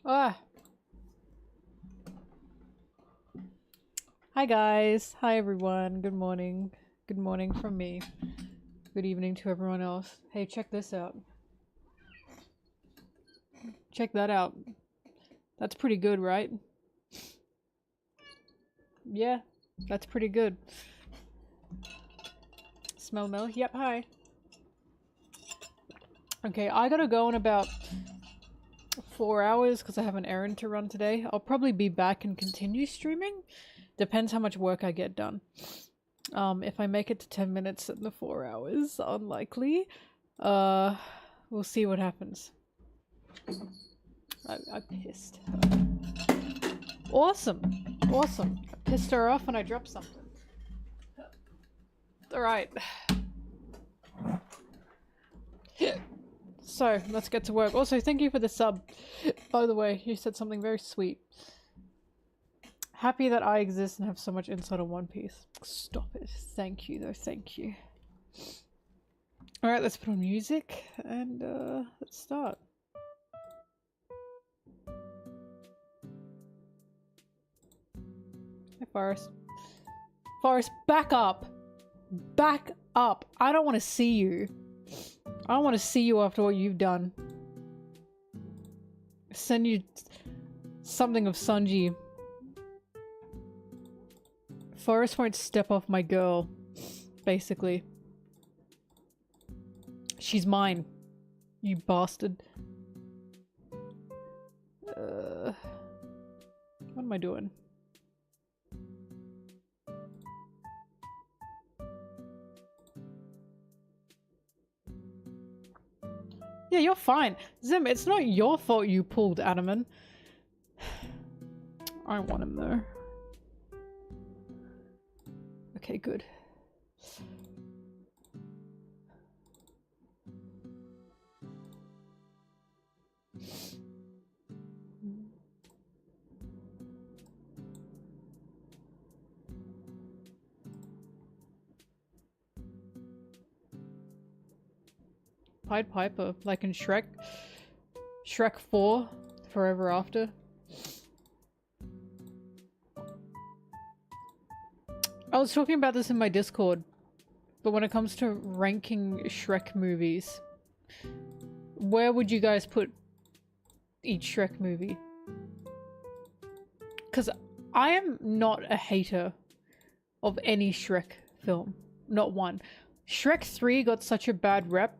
Ah. Hi guys. Hi everyone. Good morning. Good morning from me. Good evening to everyone else. Hey, check this out. Check that out. That's pretty good, right? Yeah, that's pretty good. Smell Mel? Yep, hi. Okay, I gotta go in about 4 hours because I have an errand to run today. I'll probably be back and continue streaming. Depends how much work I get done. If I make it to 10 minutes in the 4 hours, unlikely. We'll see what happens. I pissed her. Awesome! Awesome. I pissed her off and I dropped something. Alright. So, let's get to work. Also, thank you for the sub. By the way, you said something very sweet. Happy that I exist and have so much insight on One Piece. Stop it. Thank you, though. Thank you. Alright, let's put on music and let's start. Hey, Forrest. Forrest, back up! Back up! I don't want to see you. I don't want to see you after what you've done. Send you something of Sanji. Forrest won't step off my girl, basically. She's mine. You bastard. What am I doing? Yeah, you're fine. Zim, it's not your fault you pulled Adaman. I don't want him though. Okay, good. Pied Piper, like in Shrek. Shrek 4, Forever After. I was talking about this in my Discord, but when it comes to ranking Shrek movies, where would you guys put each Shrek movie? Because I am not a hater of any Shrek film. Not one. Shrek 3 got such a bad rep,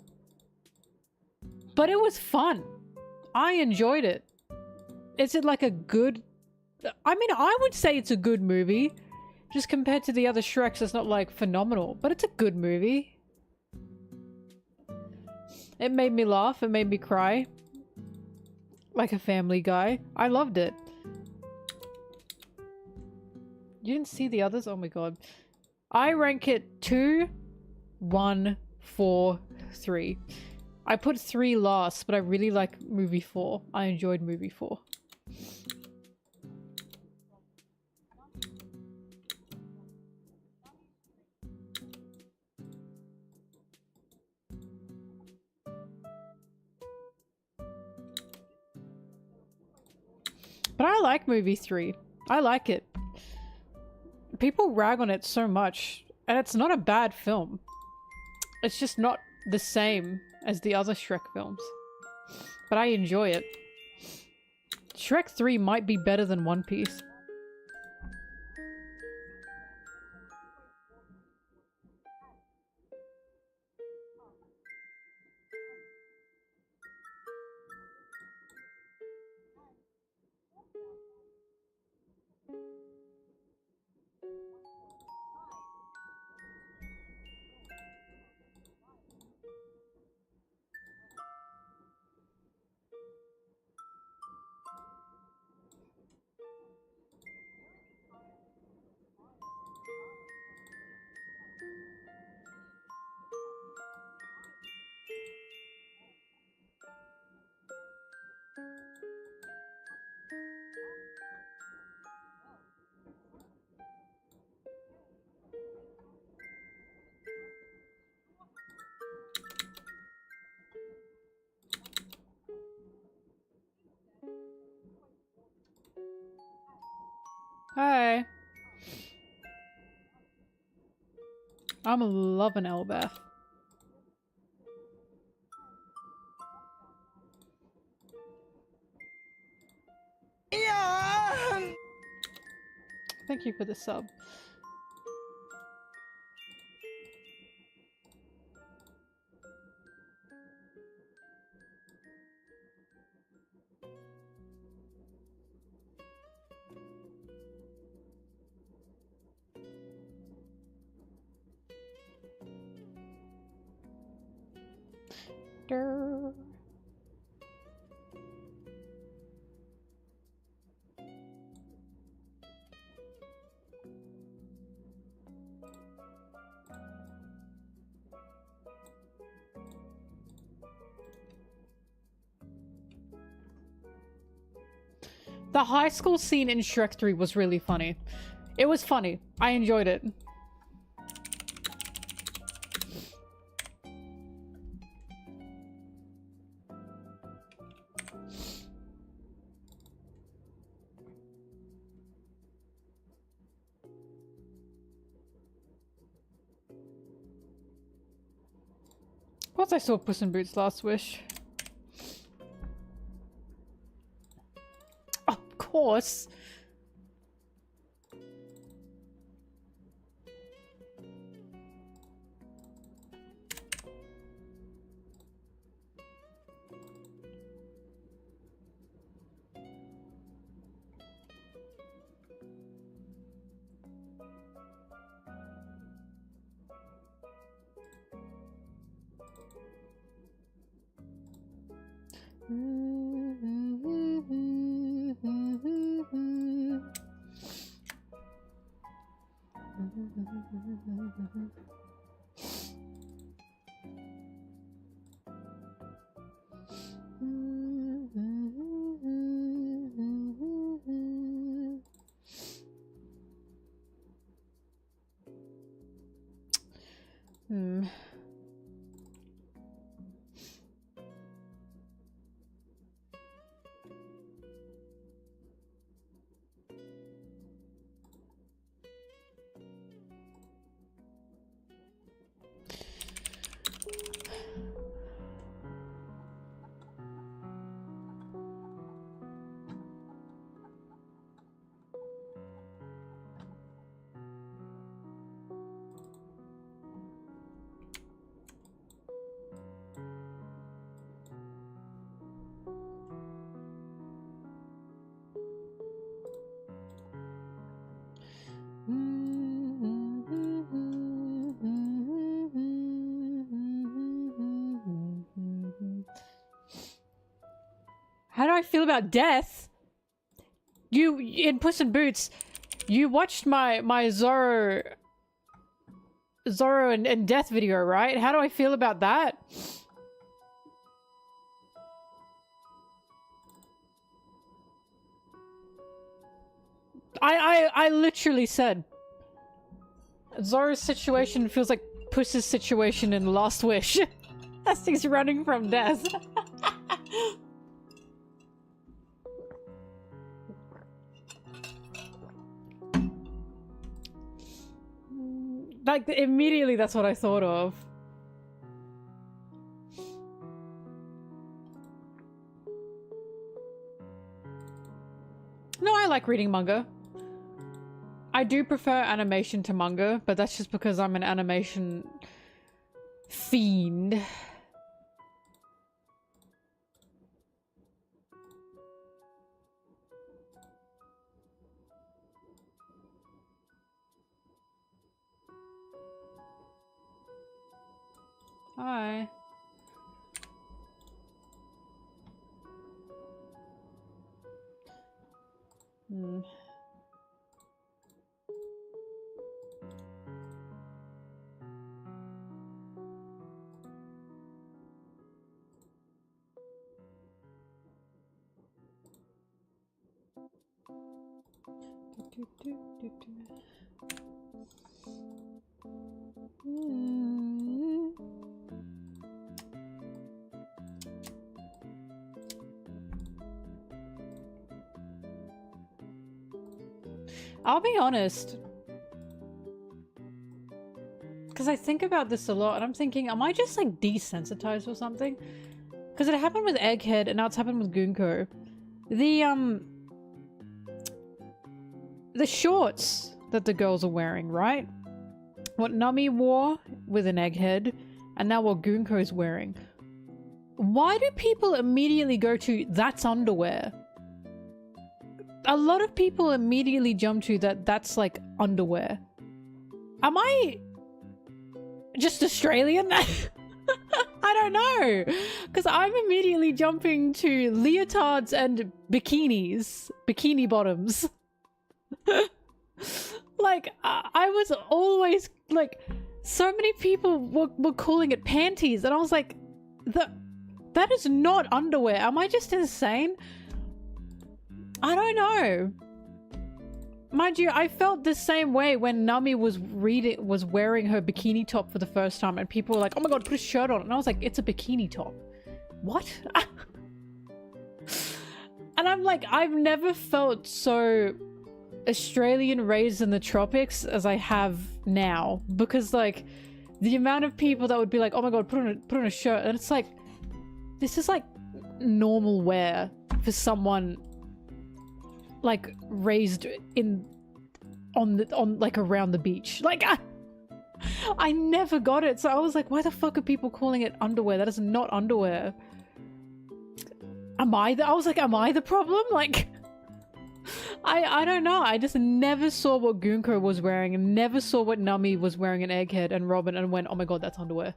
but it was fun. I enjoyed it. Is it like a good... I mean, I would say it's a good movie. Just compared to the other Shreks, it's not like phenomenal, but it's a good movie. It made me laugh, it made me cry. Like a Family Guy. I loved it. You didn't see the others? Oh my god. I rank it 2, 1, 4, 3. I put 3 last, but I really like movie 4. I enjoyed movie 4. But I like movie 3. I like it. People rag on it so much, and it's not a bad film. It's just not the same as the other Shrek films. But I enjoy it. Shrek 3 might be better than One Piece. Hi. I'm loving Elbeth. Thank you for the sub. Durr. The high school scene in Shrek 3 was really funny. It was funny. I enjoyed it. Plus I saw Puss in Boots Last Wish. Of course. How do I feel about death? You, in Puss in Boots, you watched my Zoro and death video, right? How do I feel about that? I literally said Zoro's situation feels like Puss's situation in Last Wish. As he's running from death. Like, immediately that's what I thought of. No, I like reading manga. I do prefer animation to manga, but that's just because I'm an animation fiend. Hi. I'll be honest. Because I think about this a lot and I'm thinking, am I just like desensitized or something? Because it happened with Egghead and now it's happened with Gunko. The shorts that the girls are wearing, right? What Nami wore with an Egghead and now what Gunko's wearing. Why do people immediately go to, that's underwear? A lot of people immediately jump to that's like underwear. Am I just Australian? I don't know. Because I'm immediately jumping to leotards and bikinis. Bikini bottoms. Like, I was always, like, so many people were calling it panties. And I was like, that is not underwear. Am I just insane? I don't know. Mind you, I felt the same way when Nami was wearing her bikini top for the first time and people were like, oh my god, put a shirt on. And I was like, it's a bikini top. What? And I'm like, I've never felt so Australian raised in the tropics as I have now. Because like, the amount of people that would be like, oh my god, put on a shirt. And it's like, this is like normal wear for someone like raised on like around the beach. Like I never got it. So I was like, why the fuck are people calling it underwear? That is not underwear. I was like, am I the problem? Like I don't know. I just never saw what Gunko was wearing and never saw what Nami was wearing in Egghead and Robin and went, oh my god, that's underwear.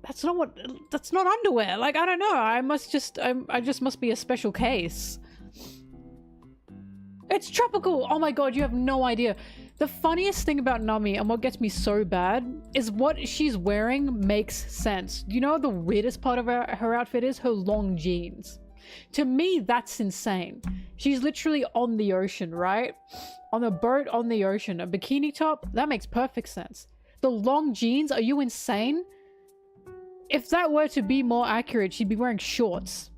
That's not underwear. Like, I don't know. I just must be a special case. It's tropical. Oh my god, you have no idea. The funniest thing about Nami and what gets me so bad is what she's wearing makes sense. You know what the weirdest part of her outfit is? Her long jeans. To me, that's insane. She's literally on the ocean, right? On a boat on the ocean. A bikini top? That makes perfect sense. The long jeans? Are you insane? If that were to be more accurate, she'd be wearing shorts.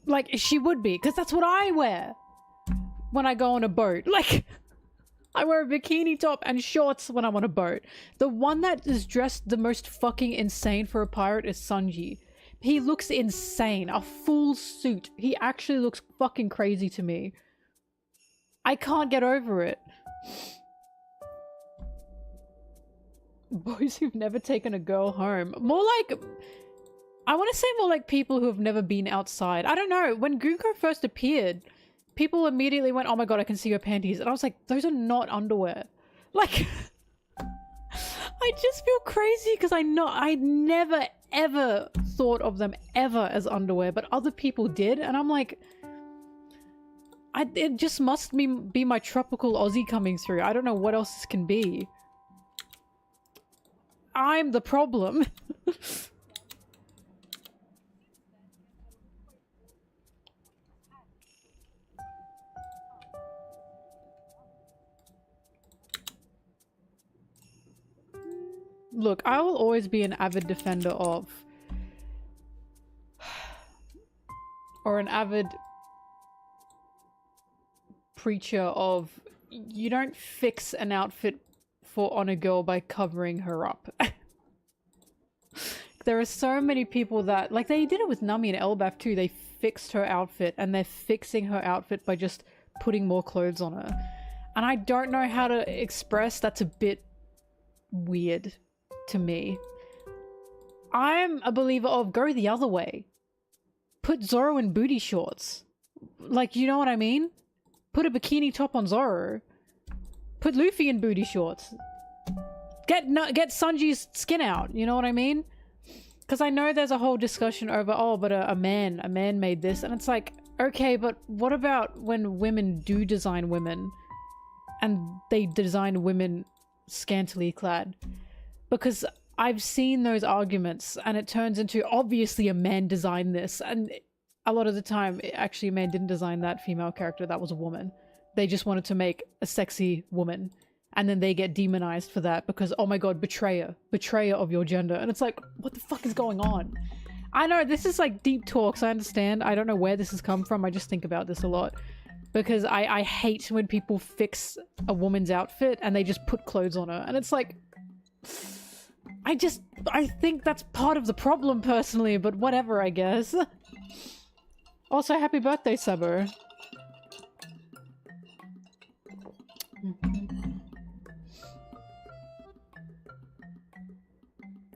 Like, she would be, because that's what I wear when I go on a boat. Like, I wear a bikini top and shorts when I'm on a boat. The one that is dressed the most fucking insane for a pirate is Sanji. He looks insane. A full suit. He actually looks fucking crazy to me. I can't get over it. Boys who've never taken a girl home. More like, I want to say more like people who have never been outside. I don't know. When Gunko first appeared, people immediately went, oh my god, I can see your panties. And I was like, those are not underwear. Like, I just feel crazy because I never ever thought of them ever as underwear, but other people did. And I'm like, it just must be my tropical Aussie coming through. I don't know what else this can be. I'm the problem. Look, I will always be an avid defender of, or an avid preacher of, you don't fix an outfit on a girl by covering her up. There are so many people that, like, they did it with Nami and Elbaf too. They fixed her outfit, and they're fixing her outfit by just putting more clothes on her. And I don't know how to express that's a bit weird to me. I'm a believer of go the other way. Put Zoro in booty shorts. Like, you know what I mean? Put a bikini top on Zoro. Put Luffy in booty shorts. Get Sanji's skin out, you know what I mean? Because I know there's a whole discussion over, oh, but a man made this. And it's like, okay, but what about when women do design women and they design women scantily clad? Because I've seen those arguments and it turns into, obviously a man designed this. And a lot of the time, actually a man didn't design that female character, that was a woman. They just wanted to make a sexy woman. And then they get demonized for that because, oh my god, betrayer of your gender. And it's like, what the fuck is going on? I know, this is like deep talks, I understand. I don't know where this has come from, I just think about this a lot. because I hate when people fix a woman's outfit and they just put clothes on her. And it's like, I think that's part of the problem personally, but whatever, I guess. Also, happy birthday, Sabo.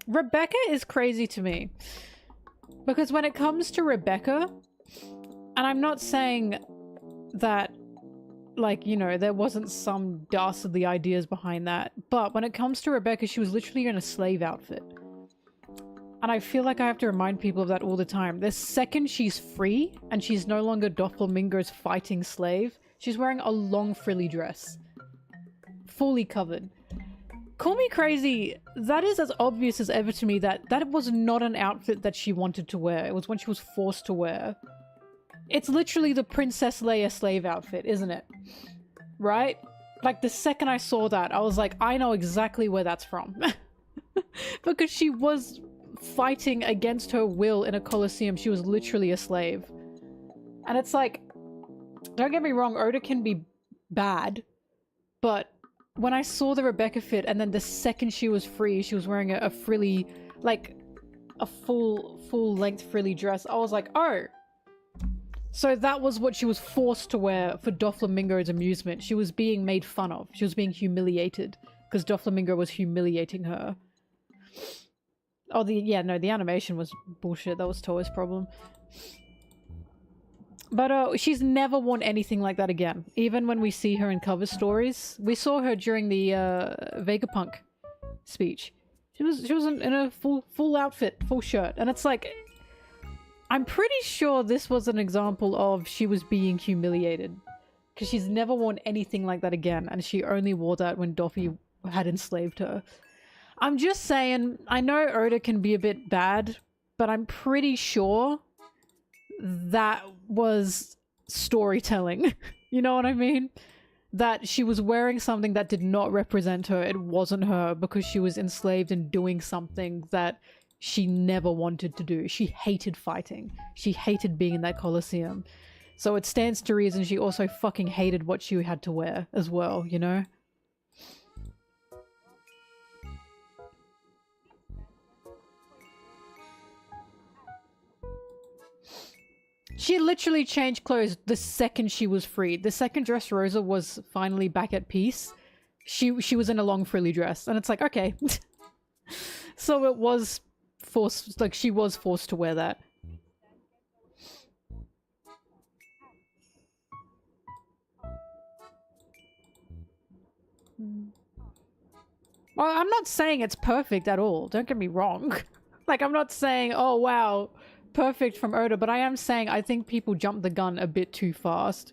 Rebecca is crazy to me. Because when it comes to Rebecca, and I'm not saying that, like, you know, there wasn't some dastardly ideas behind that, but when it comes to Rebecca, she was literally in a slave outfit. And I feel like I have to remind people of that all the time. The second she's free, and she's no longer Doflamingo's fighting slave, she's wearing a long frilly dress. Fully covered. Call me crazy, that is as obvious as ever to me that that was not an outfit that she wanted to wear. It was one she was forced to wear. It's literally the Princess Leia slave outfit, isn't it? Right? Like, the second I saw that, I was like, I know exactly where that's from. Because she was fighting against her will in a coliseum. She was literally a slave. And it's like, don't get me wrong, Oda can be bad, but when I saw the Rebecca fit, and then the second she was free, she was wearing a frilly, like, a full-length frilly dress, I was like, oh. So that was what she was forced to wear for Doflamingo's amusement. She was being made fun of. She was being humiliated, because Doflamingo was humiliating her. Oh, the animation was bullshit. That was Toa's problem. But she's never worn anything like that again. Even when we see her in cover stories. We saw her during the Vegapunk speech. She was in a full outfit, full shirt. And it's like, I'm pretty sure this was an example of she was being humiliated. Because she's never worn anything like that again. And she only wore that when Doffy had enslaved her. I'm just saying, I know Oda can be a bit bad, but I'm pretty sure that was storytelling. You know what I mean? That she was wearing something that did not represent her. It wasn't her because she was enslaved and doing something that she never wanted to do. She hated fighting. She hated being in that coliseum. So it stands to reason she also fucking hated what she had to wear as well, you know? She literally changed clothes the second she was freed. The second Dressrosa was finally back at peace, she was in a long frilly dress. And it's like, okay. So it was forced, like, she was forced to wear that. Well, I'm not saying it's perfect at all. Don't get me wrong. Like, I'm not saying, oh wow, perfect from Oda, but I am saying I think people jumped the gun a bit too fast.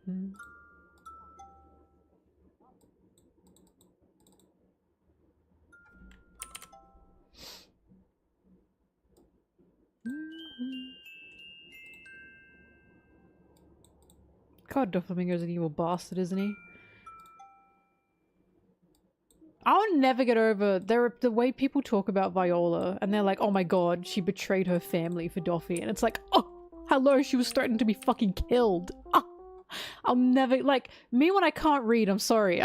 Mm-hmm. God, Doflamingo's an evil bastard, isn't he? I'll never get over the way people talk about Viola, and they're like, oh my god, she betrayed her family for Doffy, and it's like, oh, hello, she was threatened to be fucking killed. Oh, I'll never, like, me when I can't read, I'm sorry.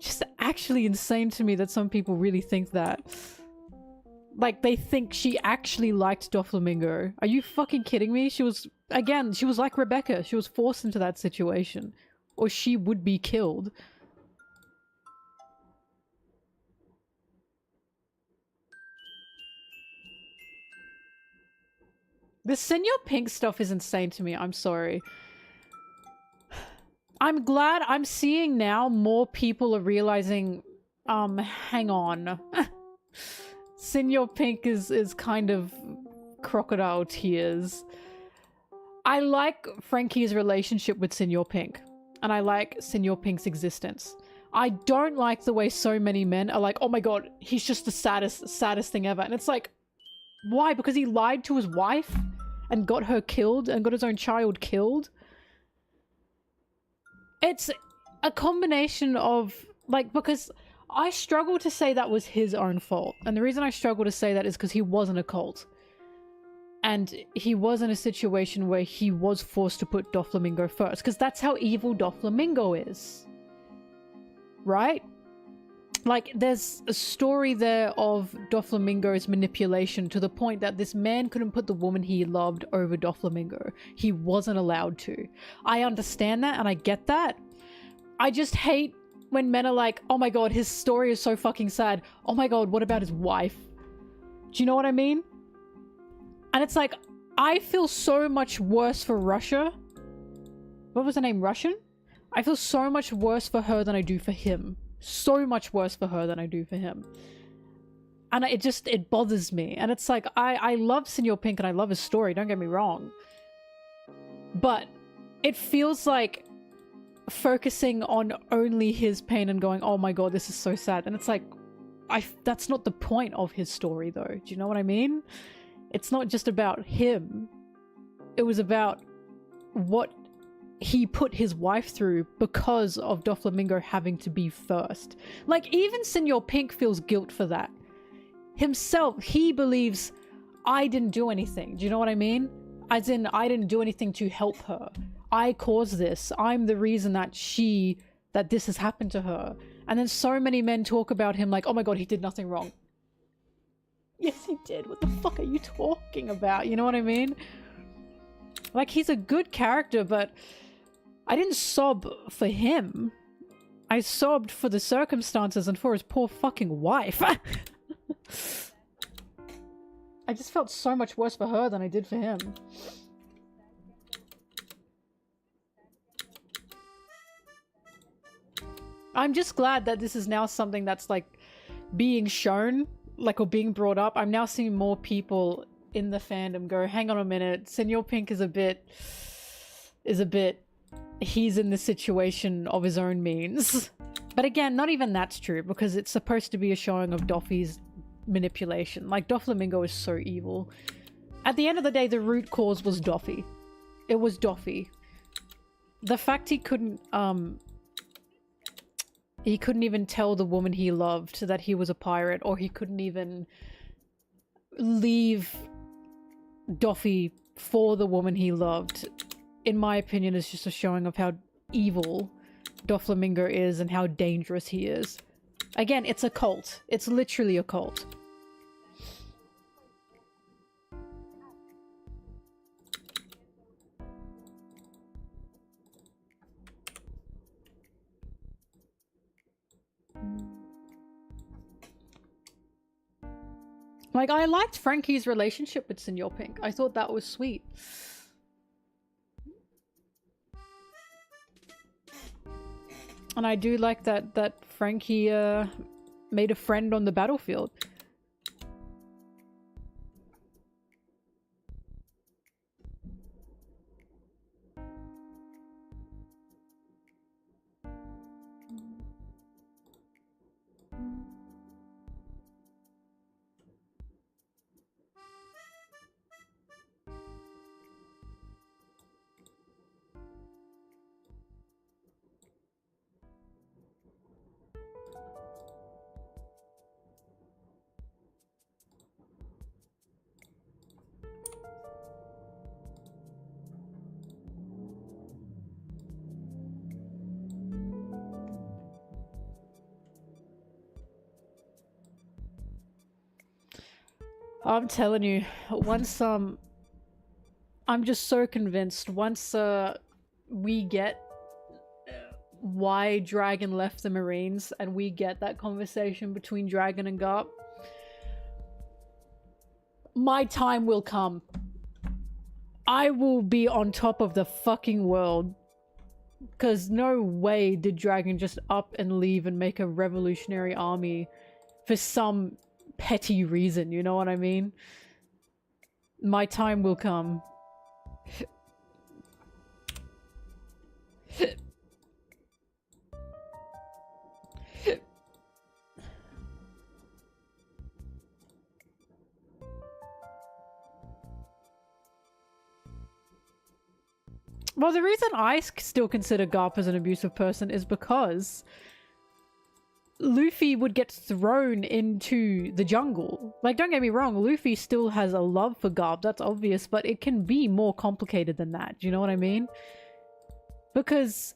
Just actually insane to me that some people really think that. Like, they think she actually liked Doflamingo. Are you fucking kidding me? She was, again, she was like Rebecca. She was forced into that situation. Or she would be killed. The Senor Pink stuff is insane to me. I'm sorry. I'm glad I'm seeing now more people are realizing, hang on. Senor Pink is kind of crocodile tears. I like Frankie's relationship with Senor Pink. And I like Senor Pink's existence. I don't like the way so many men are like, oh my god, he's just the saddest thing ever. And it's like, why? Because he lied to his wife and got her killed and got his own child killed? It's... a combination of, like, because I struggle to say that was his own fault. And the reason I struggle to say that is because he wasn't a cult. And he was in a situation where he was forced to put Doflamingo first. Because that's how evil Doflamingo is. Right? Like, there's a story there of Doflamingo's manipulation to the point that this man couldn't put the woman he loved over Doflamingo. He wasn't allowed to. I understand that and I get that. I just hate when men are like, oh my god, his story is so fucking sad. Oh my god, what about his wife? Do you know what I mean? And it's like, I feel so much worse for Russia. What was her name? Russian? I feel so much worse for her than I do for him. So much worse for her than I do for him. And it bothers me. And it's like, I love Senor Pink and I love his story, don't get me wrong. But it feels like focusing on only his pain and going, oh my god, this is so sad. And it's like, that's not the point of his story though. Do you know what I mean? It's not just about him. It was about what he put his wife through because of Doflamingo having to be first. Like, even Senor Pink feels guilt for that. Himself, he believes, I didn't do anything. Do you know what I mean? As in, I didn't do anything to help her. I caused this. I'm the reason that this has happened to her. And then so many men talk about him like, oh my god, he did nothing wrong. Yes, he did. What the fuck are you talking about? You know what I mean? Like, he's a good character, but I didn't sob for him. I sobbed for the circumstances and for his poor fucking wife. I just felt so much worse for her than I did for him. I'm just glad that this is now something that's like being shown, like, or being brought up. I'm now seeing more people in the fandom go, hang on a minute, Senor Pink is a bit, he's in the situation of his own means. But again, not even that's true, because it's supposed to be a showing of Doffy's manipulation. Like, Doflamingo is so evil. At the end of the day, the root cause was Doffy. It was Doffy. The fact he couldn't even tell the woman he loved that he was a pirate, or he couldn't even leave Doffy for the woman he loved, in my opinion, is just a showing of how evil Doflamingo is and how dangerous he is. Again, it's a cult. It's literally a cult. Like, I liked Frankie's relationship with Senor Pink. I thought that was sweet. And I do like that Frankie made a friend on the battlefield. I'm telling you, once I'm just so convinced, once we get why Dragon left the Marines and we get that conversation between Dragon and Garp, my time will come. I will be on top of the fucking world. Because no way did Dragon just up and leave and make a revolutionary army for some petty reason, you know what I mean? My time will come. Well, the reason I still consider Garp as an abusive person is because Luffy would get thrown into the jungle. Like, don't get me wrong, Luffy still has a love for Garp, that's obvious, but it can be more complicated than that. Do you know what I mean? Because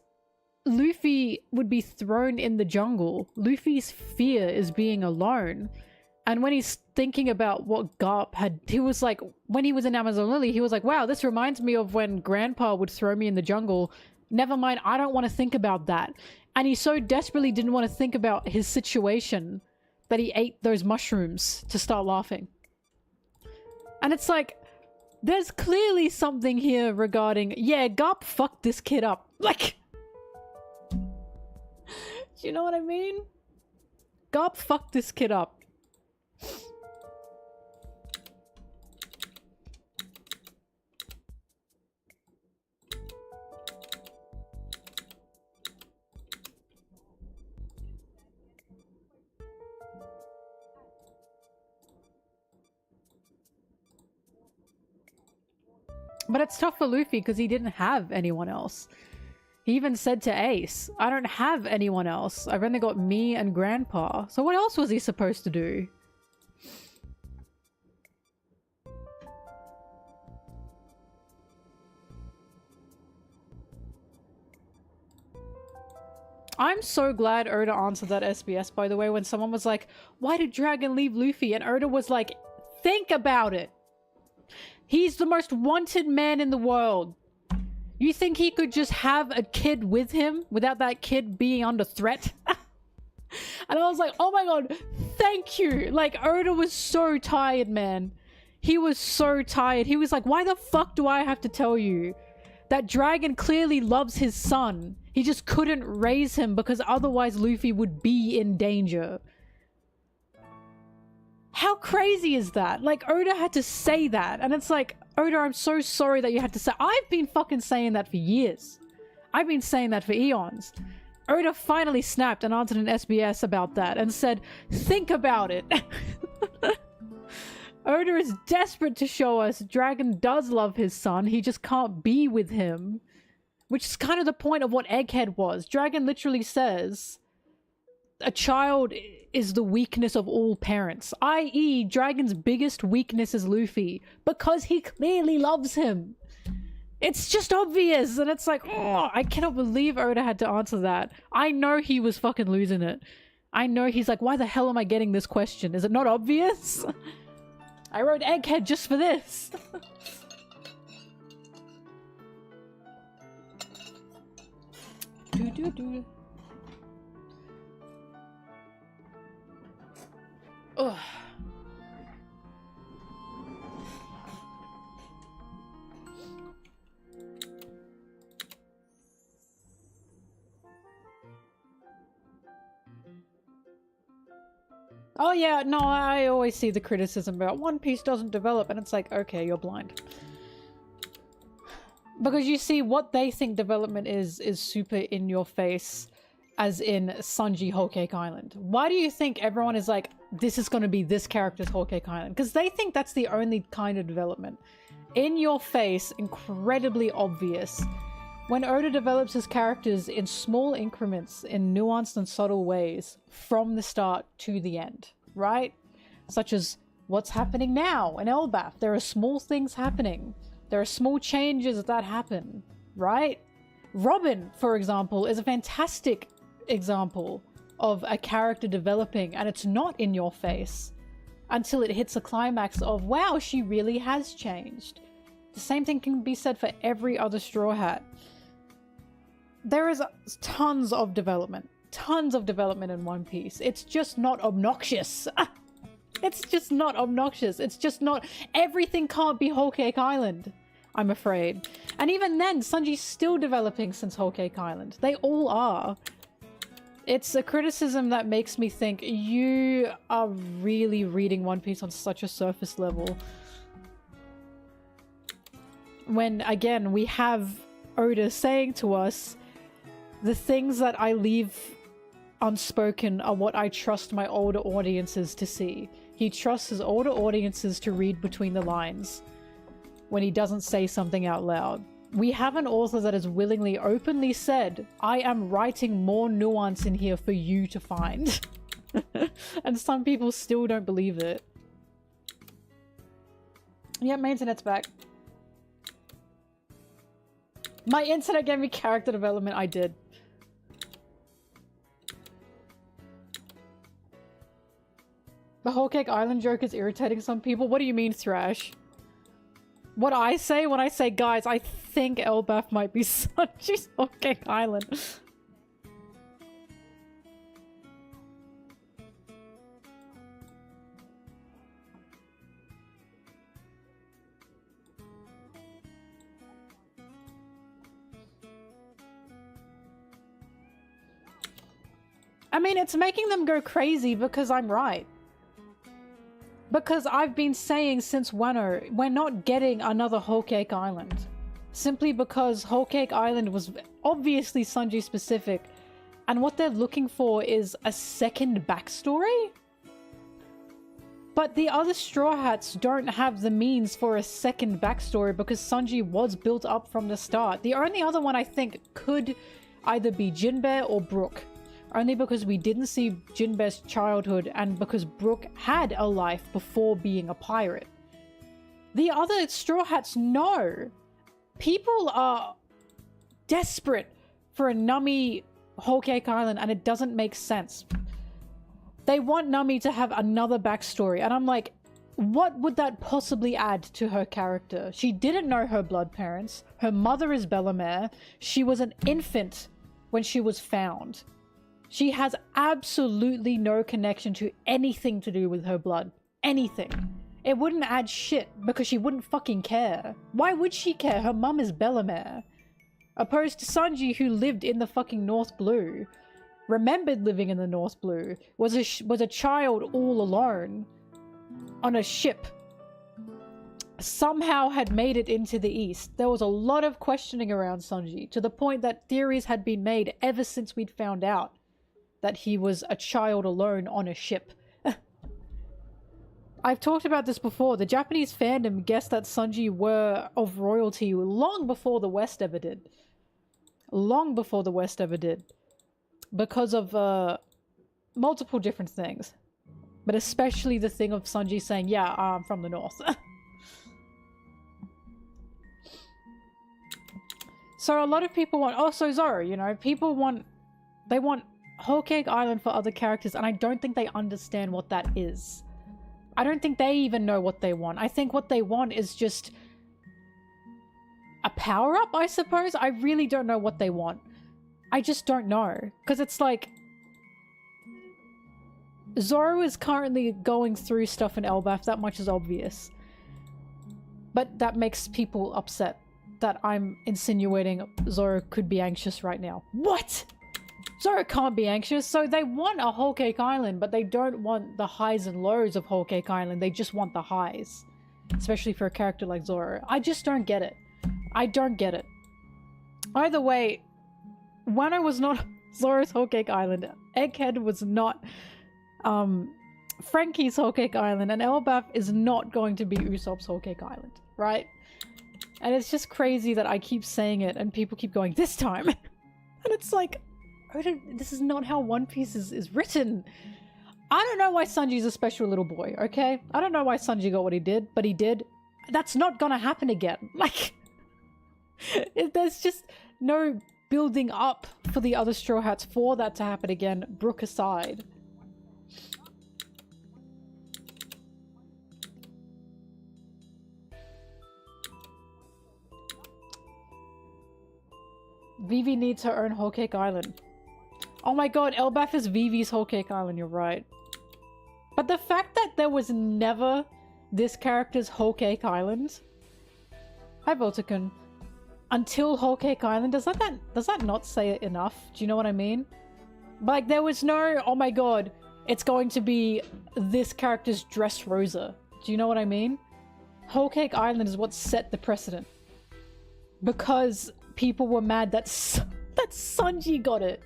Luffy would be thrown in the jungle. Luffy's fear is being alone. And when he's thinking about what Garp had, he was like, when he was in Amazon Lily, he was like, wow, this reminds me of when Grandpa would throw me in the jungle. Never mind, I don't want to think about that. And he so desperately didn't want to think about his situation that he ate those mushrooms to start laughing. And it's like, there's clearly something here regarding, yeah, Garp fucked this kid up. Like, do you know what I mean? Garp fucked this kid up. But it's tough for Luffy because he didn't have anyone else. He even said to Ace, I don't have anyone else. I've only got me and Grandpa. So what else was he supposed to do? I'm so glad Oda answered that SBS, by the way, when someone was like, why did Dragon leave Luffy? And Oda was like, think about it. He's the most wanted man in the world. You think he could just have a kid with him without that kid being under threat? And I was like, oh my god, thank you. Like, Oda was so tired, man. He was so tired. He was like, why the fuck do I have to tell you? That Dragon clearly loves his son. He just couldn't raise him because otherwise Luffy would be in danger. How crazy is that? Like, Oda had to say that. And it's like, Oda, I'm so sorry that you had to say... I've been fucking saying that for years. I've been saying that for eons. Oda finally snapped and answered an SBS about that and said, think about it. Oda is desperate to show us Dragon does love his son. He just can't be with him. Which is kind of the point of what Egghead was. Dragon literally says... a child is the weakness of all parents, i.e. Dragon's biggest weakness is Luffy because he clearly loves him. It's just obvious, and it's like, oh, I cannot believe Oda had to answer that. I know he was fucking losing it. I know he's like, why the hell am I getting this question? Is it not obvious? I wrote Egghead just for this. Do. Ugh. Oh yeah, no, I always see the criticism about One Piece doesn't develop, and it's like, okay, you're blind. Because you see, what they think development is super in your face, as in Sanji Whole Cake Island. Why do you think everyone is like, this is going to be this character's Whole Cake Island? Because they think that's the only kind of development. In your face, incredibly obvious. When Oda develops his characters in small increments, in nuanced and subtle ways, from the start to the end, right? Such as what's happening now in Elbaf. There are small things happening. There are small changes that happen, right? Robin, for example, is a fantastic example of a character developing, and it's not in your face until it hits a climax of, wow, she really has changed. The same thing can be said for every other Straw Hat. There is tons of development in One Piece. It's just not obnoxious. It's just not obnoxious. It's just not... Everything can't be Whole Cake Island, I'm afraid. And even then, Sanji's still developing since Whole Cake Island. They all are. It's a criticism that makes me think you are really reading One Piece on such a surface level. When, again, we have Oda saying to us, the things that I leave unspoken are what I trust my older audiences to see. He trusts his older audiences to read between the lines when he doesn't say something out loud. We have an author that has willingly, openly said, I am writing more nuance in here for you to find. And some people still don't believe it. Yeah, my internet's back. My internet gave me character development. I did. The Whole Cake Island joke is irritating some people. What do you mean, Thrash? What I say when I say, guys, I think Elbaf might be Sanji's Whole Cake Island. I mean, it's making them go crazy because I'm right. Because I've been saying since Wano, we're not getting another Whole Cake Island. Simply because Whole Cake Island was obviously Sanji specific, and what they're looking for is a second backstory? But the other Straw Hats don't have the means for a second backstory because Sanji was built up from the start. The only other one I think could either be Jinbei or Brook. Only because we didn't see Jinbei's childhood and because Brook had a life before being a pirate. The other Straw Hats, no. People are desperate for a Nami Whole Cake Island and it doesn't make sense. They want Nami to have another backstory and I'm like, what would that possibly add to her character? She didn't know her blood parents. Her mother is Bellemere. She was an infant when she was found. She has absolutely no connection to anything to do with her blood. Anything. It wouldn't add shit because she wouldn't fucking care. Why would she care? Her mum is Bellemere. Opposed to Sanji, who lived in the fucking North Blue, remembered living in the North Blue, was a child all alone on a ship. Somehow had made it into the East. There was a lot of questioning around Sanji, to the point that theories had been made ever since we'd found out that he was a child alone on a ship. I've talked about this before. The Japanese fandom guessed that Sanji were of royalty long before the West ever did. Long before the West ever did. Because of multiple different things. But especially the thing of Sanji saying, yeah, I'm from the North. So a lot of people want... Also Zoro, you know, people want... They want Whole Cake Island for other characters, and I don't think they understand what that is. I don't think they even know what they want. I think what they want is just a power-up, I suppose? I really don't know what they want. I just don't know. Because it's like... Zoro is currently going through stuff in Elbaf, that much is obvious. But that makes people upset that I'm insinuating Zoro could be anxious right now. What?! Zoro can't be anxious, so they want a Whole Cake Island, but they don't want the highs and lows of Whole Cake Island, they just want the highs. Especially for a character like Zoro. I just don't get it. I don't get it. Either way, Wano was not Zoro's Whole Cake Island, Egghead was not Frankie's Whole Cake Island, and Elbaf is not going to be Usopp's Whole Cake Island, right? And it's just crazy that I keep saying it and people keep going, this time! And it's like... this is not how One Piece is written. I don't know why Sanji's a special little boy, okay? I don't know why Sanji got what he did, but he did. That's not gonna happen again. Like, there's just no building up for the other Straw Hats for that to happen again, Brook aside. Vivi needs her own Whole Cake Island. Oh my god, Elbaf is Vivi's Whole Cake Island, you're right. But the fact that there was never this character's Whole Cake Island... Hi, Volticon. Until Whole Cake Island, does that not say it enough? Do you know what I mean? Like, there was no, oh my god, it's going to be this character's Dressrosa. Do you know what I mean? Whole Cake Island is what set the precedent. Because people were mad that Sanji got it.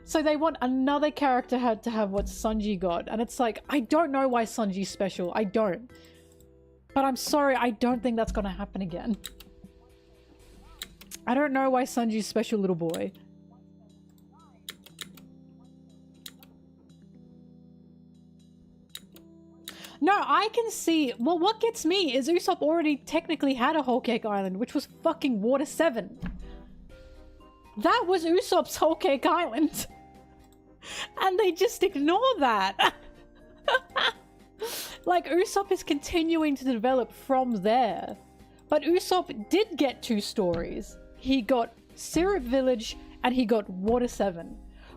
So they want another character to have what Sanji got. And it's like, I don't know why Sanji's special. I don't. But I'm sorry, I don't think that's gonna happen again. I don't know why Sanji's special little boy. No, I can see... Well, what gets me is Usopp already technically had a Whole Cake Island, which was fucking Water 7. That was Usopp's Whole Cake Island. And they just ignore that. Like, Usopp is continuing to develop from there. But Usopp did get 2 stories. He got Syrup Village and he got Water 7.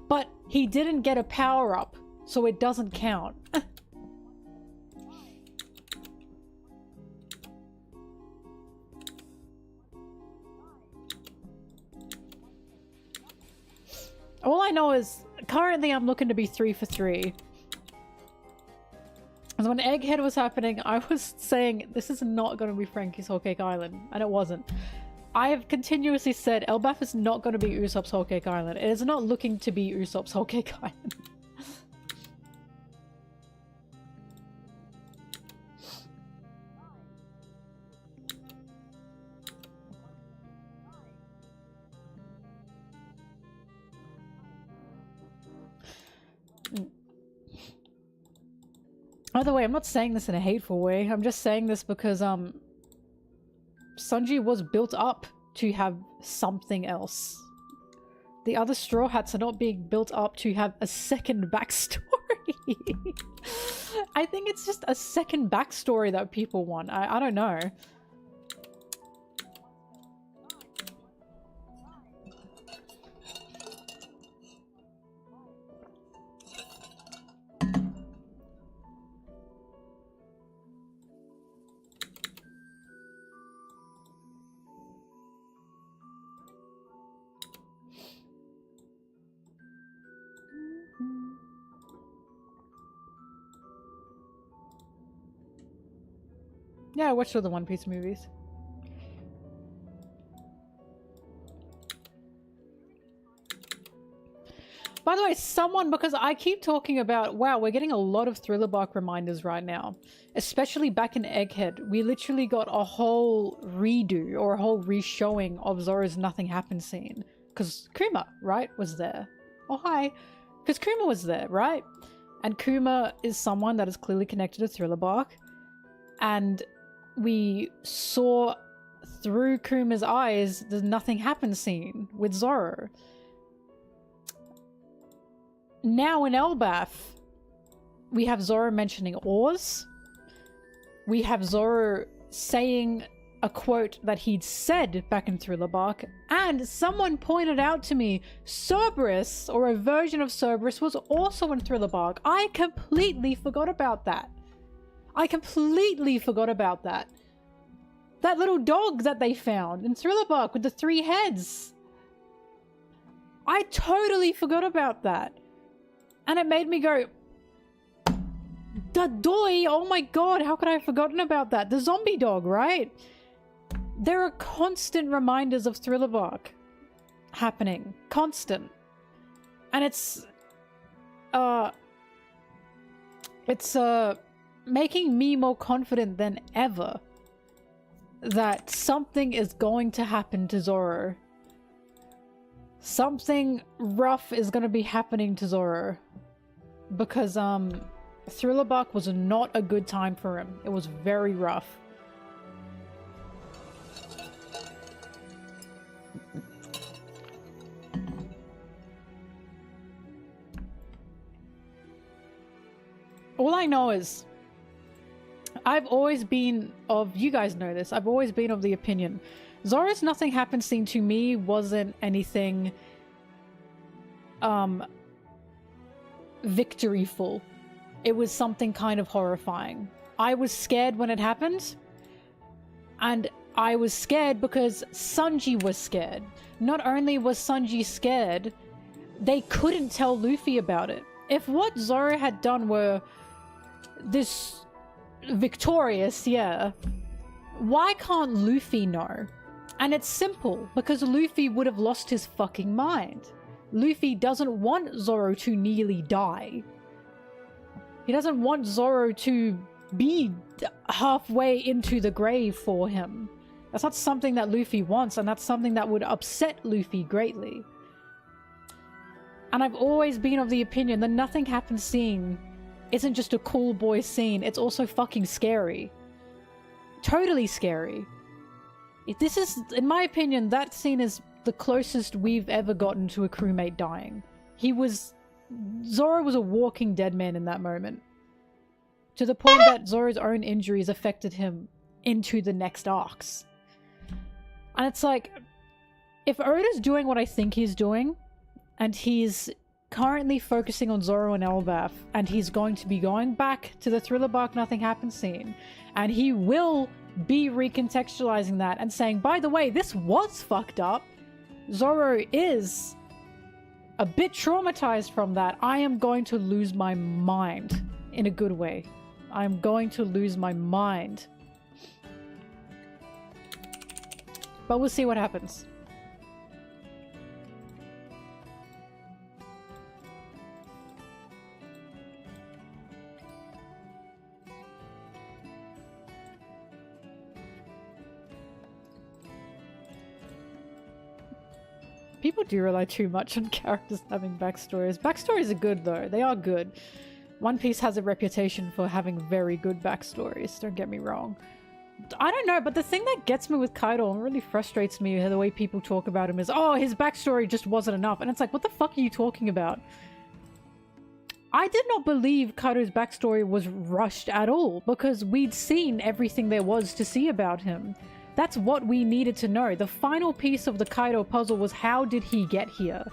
But he didn't get a power-up, so it doesn't count. All I know is, currently I'm looking to be 3 for 3. Because when Egghead was happening, I was saying, this is not going to be Frankie's Whole Cake Island. And it wasn't. I have continuously said, Elbaf is not going to be Usopp's Whole Cake Island. It is not looking to be Usopp's Whole Cake Island. By the way, I'm not saying this in a hateful way. I'm just saying this because, Sanji was built up to have something else. The other Straw Hats are not being built up to have a second backstory. I think it's just a second backstory that people want. I don't know. Yeah, I watched all the One Piece movies. By the way, someone, because I keep talking about, wow, we're getting a lot of Thriller Bark reminders right now. Especially back in Egghead. We literally got a whole redo, or a whole re-showing of Zoro's Nothing Happened scene. Because Kuma, right, was there. Oh, hi. Because Kuma was there, right? And Kuma is someone that is clearly connected to Thriller Bark. And we saw through Kuma's eyes the Nothing Happened scene with Zoro. Now in Elbaf, we have Zoro mentioning oars. We have Zoro saying a quote that he'd said back in Thriller Bark. And someone pointed out to me, Cerberus, or a version of Cerberus, was also in Thriller Bark. I completely forgot about that. I completely forgot about that. That little dog that they found in Thriller Bark with the 3 heads. I totally forgot about that. And it made me go, the doy, oh my god, how could I have forgotten about that? The zombie dog, right? There are constant reminders of Thriller Bark happening. Constant. And it's making me more confident than ever that something is going to happen to Zoro. Something rough is going to be happening to Zoro. Because, Thriller Bark was not a good time for him. It was very rough. All I know is, I've always been of, you guys know this, I've always been of the opinion, Zoro's Nothing Happened scene to me wasn't anything, victoryful. It was something kind of horrifying. I was scared when it happened, and I was scared because Sanji was scared. Not only was Sanji scared, they couldn't tell Luffy about it. If what Zoro had done were this victorious, yeah, why can't Luffy know? And it's simple, because Luffy would have lost his fucking mind. Luffy doesn't want Zoro to nearly die. He doesn't want Zoro to be halfway into the grave for him. That's not something that Luffy wants, and that's something that would upset Luffy greatly. And I've always been of the opinion that nothing happens scene isn't just a cool boy scene, it's also fucking scary. Totally scary. This is, in my opinion, that scene is the closest we've ever gotten to a crewmate dying. Zoro was a walking dead man in that moment. To the point that Zoro's own injuries affected him into the next arcs. And it's like, if Oda's doing what I think he's doing, and he's currently focusing on Zoro and Elbaf, and he's going to be going back to the Thriller Bark Nothing Happens scene, and he will be recontextualizing that and saying, by the way, this was fucked up. Zoro is a bit traumatized from that. I am going to lose my mind in a good way. I'm going to lose my mind. But we'll see what happens. People do rely too much on characters having backstories. Backstories are good though. They are good. One Piece has a reputation for having very good backstories. Don't get me wrong. I don't know, but the thing that gets me with Kaido and really frustrates me the way people talk about him is, oh, his backstory just wasn't enough. And it's like, what the fuck are you talking about? I did not believe Kaido's backstory was rushed at all because we'd seen everything there was to see about him. That's what we needed to know. The final piece of the Kaido puzzle was, how did he get here?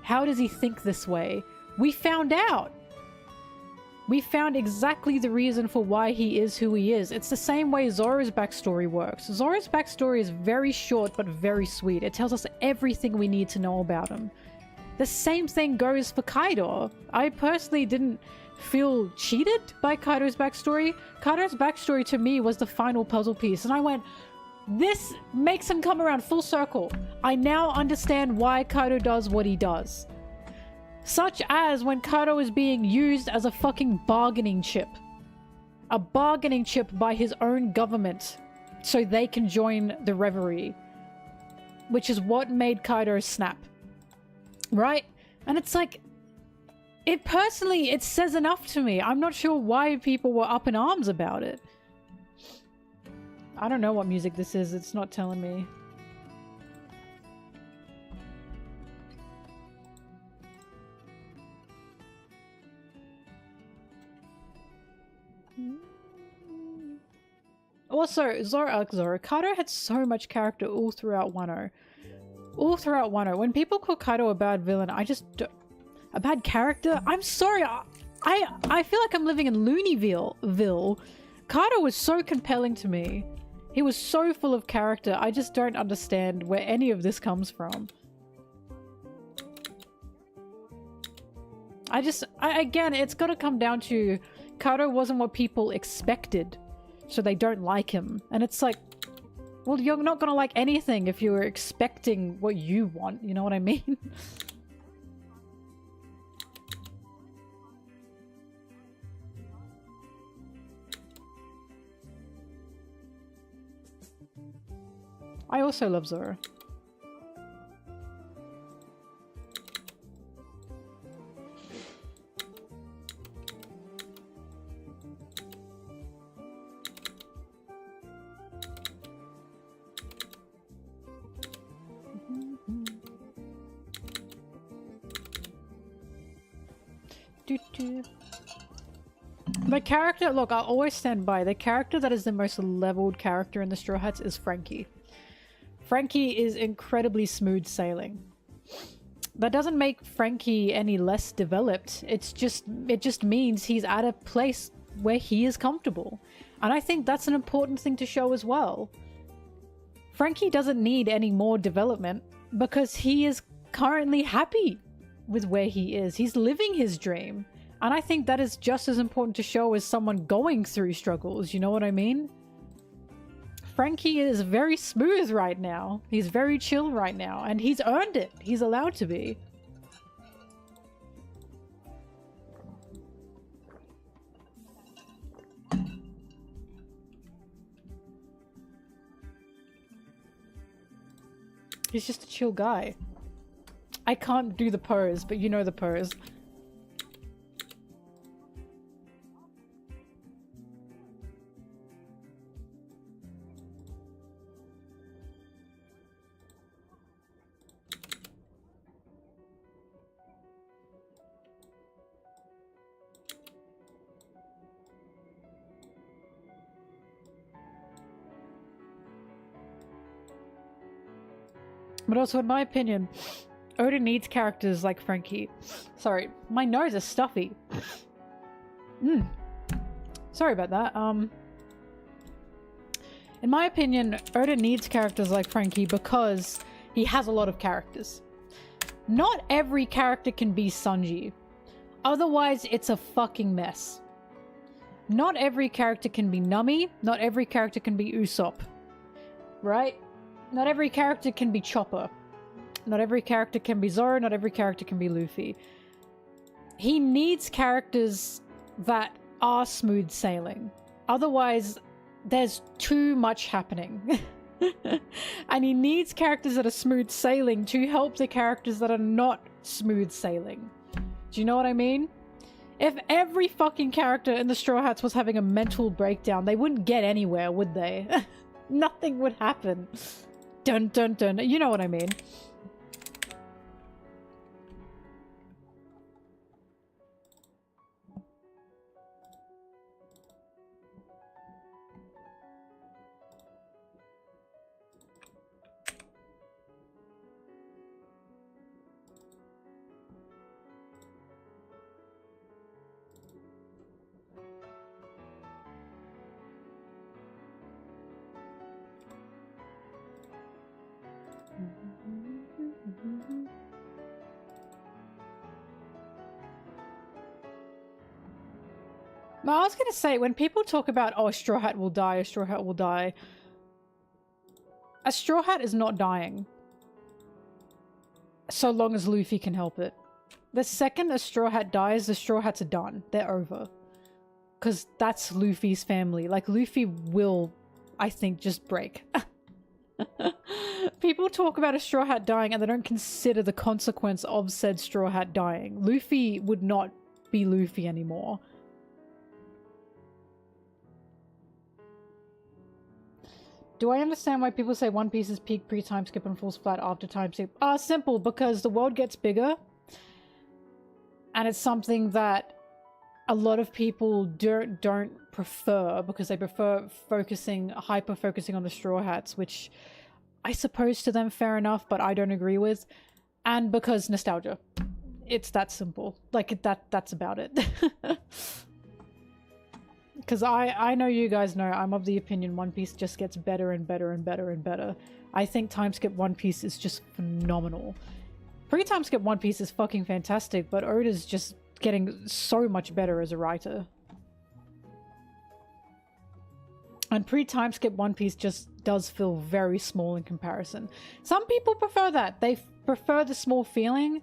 How does he think this way? We found out. We found exactly the reason for why he is who he is. It's the same way Zoro's backstory works. Zoro's backstory is very short but very sweet. It tells us everything we need to know about him. The same thing goes for Kaido. I personally didn't feel cheated by Kaido's backstory. Kaido's backstory to me was the final puzzle piece, and I went, this makes him come around full circle. I now understand why Kaido does what he does. Such as when Kaido is being used as a fucking bargaining chip. A bargaining chip by his own government so they can join the reverie. Which is what made Kaido snap. Right? And it's like, it says enough to me. I'm not sure why people were up in arms about it. I don't know what music this is. It's not telling me. Also, Zoro, Kaido had so much character all throughout Wano. All throughout Wano. When people call Kaido a bad villain, a bad character? I'm sorry. I feel like I'm living in Looneyville. Kaido was so compelling to me. He was so full of character. I just don't understand where any of this comes from. Again, it's got to come down to Kaido wasn't what people expected, so they don't like him. And it's like, well, you're not gonna like anything if you're expecting what you want, you know what I mean? I also love Zoro. The character, look, I'll always stand by. The character that is the most leveled character in the Straw Hats is Frankie. Frankie is incredibly smooth sailing. That doesn't make Frankie any less developed. It just means he's at a place where he is comfortable. And I think that's an important thing to show as well. Frankie doesn't need any more development because he is currently happy with where he is. He's living his dream. And I think that is just as important to show as someone going through struggles, you know what I mean? Frankie is very smooth right now. He's very chill right now, and he's earned it. He's allowed to be. He's just a chill guy. I can't do the pose, but you know the pose. But also, in my opinion, Oda needs characters like Frankie. Sorry, my nose is stuffy. Sorry about that. In my opinion, Oda needs characters like Frankie because he has a lot of characters. Not every character can be Sanji. Otherwise, it's a fucking mess. Not every character can be Nami. Not every character can be Usopp. Right? Not every character can be Chopper. Not every character can be Zoro. Not every character can be Luffy. He needs characters that are smooth sailing. Otherwise, there's too much happening. And he needs characters that are smooth sailing to help the characters that are not smooth sailing. Do you know what I mean? If every fucking character in the Straw Hats was having a mental breakdown, they wouldn't get anywhere, would they? Nothing would happen. Dun dun dun. You know what I mean. No, I was gonna say, when people talk about, oh, a Straw Hat will die, a Straw Hat will die, a Straw Hat is not dying. So long as Luffy can help it. The second a Straw Hat dies, the Straw Hats are done. They're over. Because that's Luffy's family. Like, Luffy will, I think, just break. People talk about a Straw Hat dying and they don't consider the consequence of said Straw Hat dying. Luffy would not be Luffy anymore. Do I understand why people say One Piece is peak pre-time skip and falls flat after time skip? Simple, because the world gets bigger. And it's something that a lot of people don't prefer, because they prefer hyper-focusing on the Straw Hats, which I suppose to them fair enough, but I don't agree with. And because nostalgia. It's that simple. Like, that's about it. Because I know you guys know I'm of the opinion One Piece just gets better and better and better and better. I think time skip One Piece is just phenomenal. Pre-time skip One Piece is fucking fantastic, but Oda's just getting so much better as a writer. And pre-time skip One Piece just does feel very small in comparison. Some people prefer that. They prefer the small feeling.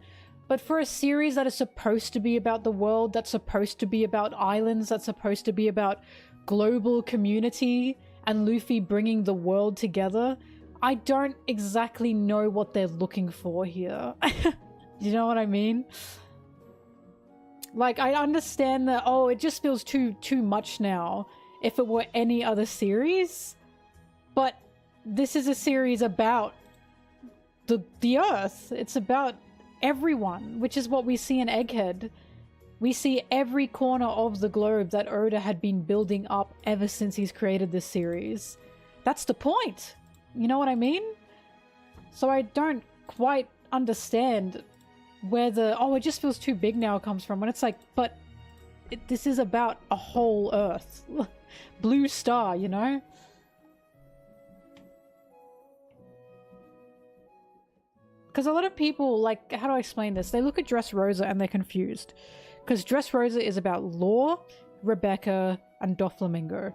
But for a series that is supposed to be about the world, that's supposed to be about islands, that's supposed to be about global community and Luffy bringing the world together, I don't exactly know what they're looking for here. You know what I mean? Like, I understand that, oh, it just feels too much now if it were any other series. But this is a series about the Earth. It's about everyone, which is what we see in Egghead. We see every corner of the globe that Oda had been building up ever since he's created this series. That's the point. You know what I mean? So I don't quite understand where the, oh, it just feels too big now comes from. When it's like, but this is about a whole Earth. Blue star, you know? Because a lot of people, like, how do I explain this? They look at Dressrosa and they're confused. Because Dressrosa is about Law, Rebecca, and Doflamingo.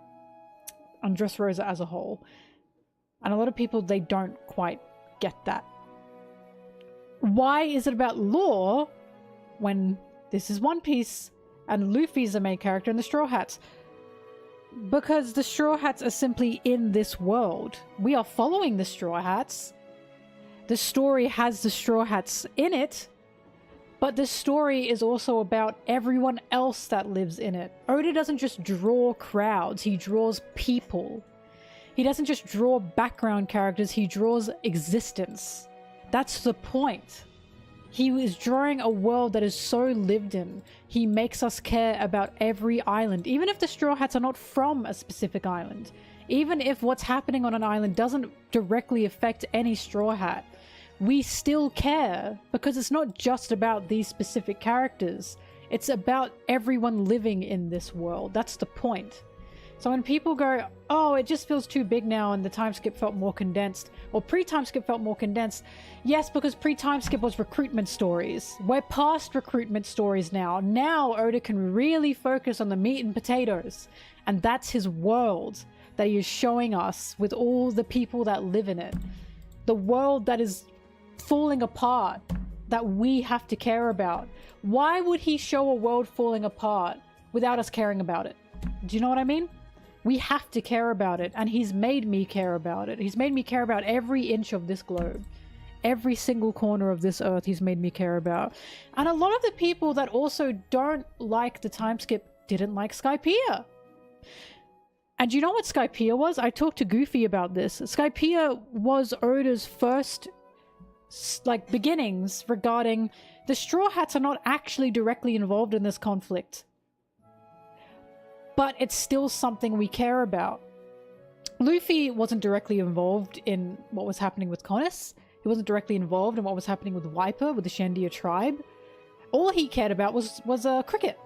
And Dressrosa as a whole. And a lot of people, they don't quite get that. Why is it about Law when this is One Piece and Luffy's the main character and the Straw Hats? Because the Straw Hats are simply in this world. We are following the Straw Hats. The story has the Straw Hats in it, but the story is also about everyone else that lives in it. Oda doesn't just draw crowds, he draws people. He doesn't just draw background characters, he draws existence. That's the point. He is drawing a world that is so lived in. He makes us care about every island, even if the Straw Hats are not from a specific island. Even if what's happening on an island doesn't directly affect any Straw Hat, we still care because it's not just about these specific characters. It's about everyone living in this world. That's the point. So when people go, oh, it just feels too big now and the time skip felt more condensed, or pre-time skip felt more condensed. Yes, because pre-time skip was recruitment stories. We're past recruitment stories now. Now Oda can really focus on the meat and potatoes. And that's his world that he is showing us with all the people that live in it. The world that is falling apart, that we have to care about. Why would he show a world falling apart without us caring about it? Do you know what I mean? We have to care about it, and he's made me care about it. He's made me care about every inch of this globe. Every single corner of this earth he's made me care about. And a lot of the people that also don't like the time skip didn't like Skypiea. And you know what Skypiea was? I talked to Goofy about this. Skypiea was Oda's first beginnings regarding the Straw Hats are not actually directly involved in this conflict, but it's still something we care about. Luffy wasn't directly involved in what was happening with Konis. He wasn't directly involved in what was happening with Viper, with the Shandia tribe. All he cared about was cricket.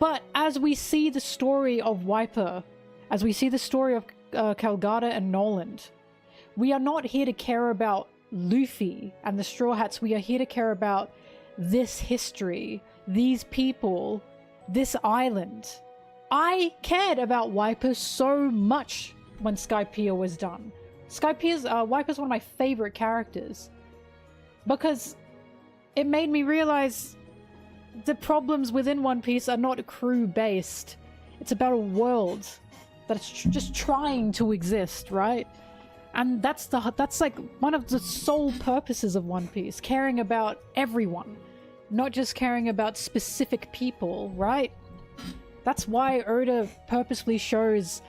But as we see the story of Viper, as we see the story of Calgada and Noland, we are not here to care about Luffy and the Straw Hats. We are here to care about this history, these people, this island. I cared about Viper so much when Skypiea was done. Viper's one of my favorite characters because it made me realize the problems within One Piece are not crew based. It's about a world that's just trying to exist, right? And that's like one of the sole purposes of One Piece, caring about everyone, not just caring about specific people, right? That's why Oda purposefully shows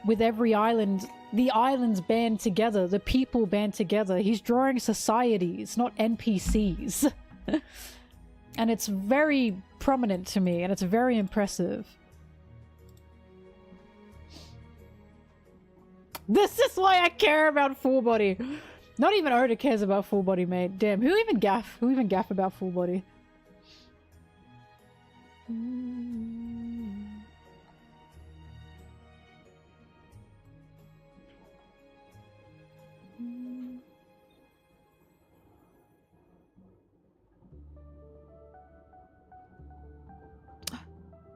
with every island, the islands band together, the people band together. He's drawing societies, not NPCs. And it's very prominent to me, and it's very impressive. This is why I care about Full Body. Not even Oda cares about Full Body, mate. Damn, who even gaff about Full Body?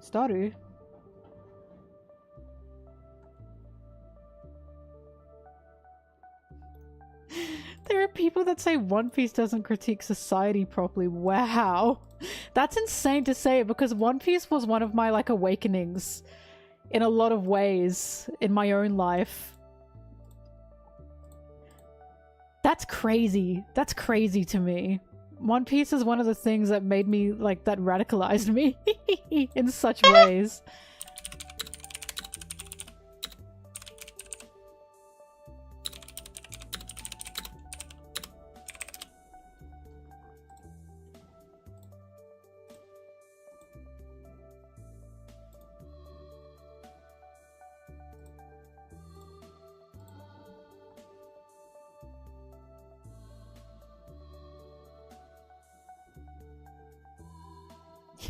Staru? There are people that say One Piece doesn't critique society properly. Wow. That's insane to say because One Piece was one of my awakenings in a lot of ways in my own life. That's crazy. That's crazy to me. One Piece is one of the things that made me, that radicalized me in such ways.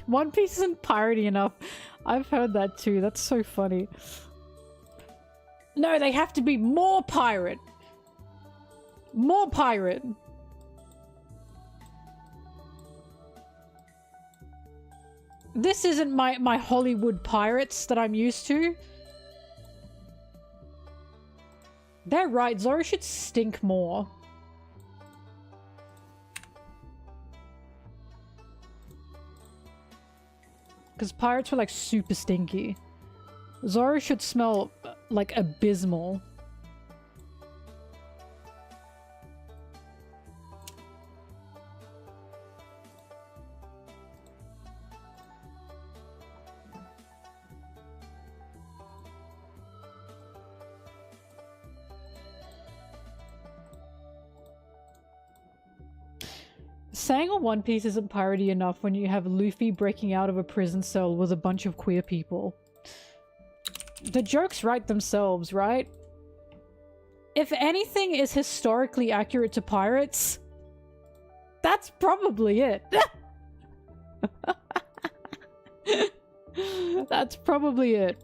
One Piece isn't piratey enough. I've heard that too. That's so funny. No, they have to be more pirate. More pirate. This isn't my Hollywood pirates that I'm used to. They're right. Zoro should stink more. Because pirates were super stinky. Zoro should smell abysmal. Saying a One Piece isn't piratey enough when you have Luffy breaking out of a prison cell with a bunch of queer people. The jokes write themselves, right? If anything is historically accurate to pirates, that's probably it. That's probably it.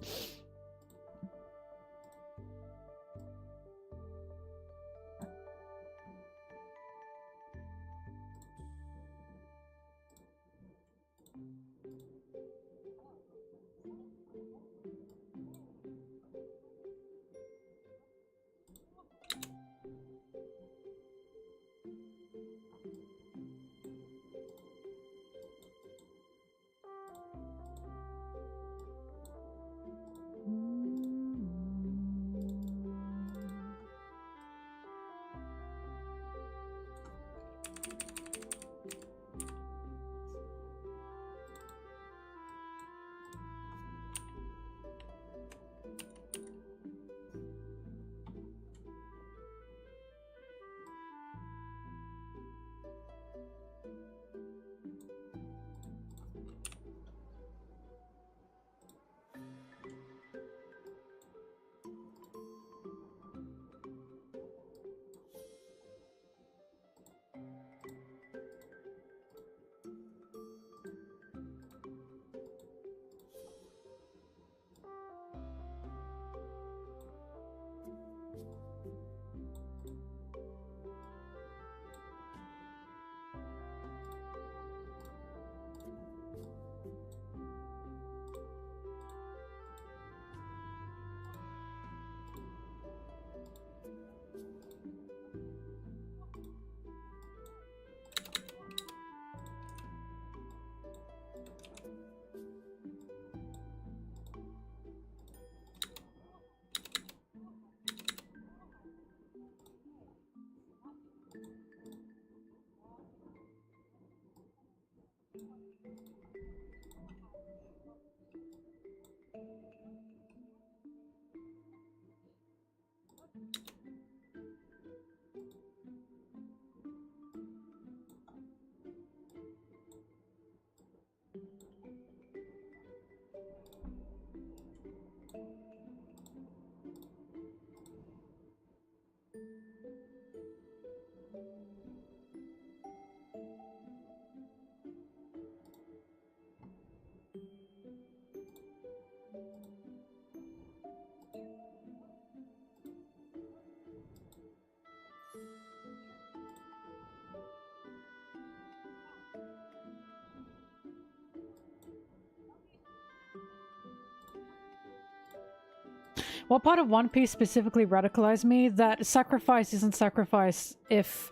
What part of One Piece specifically radicalized me? That sacrifice isn't sacrifice if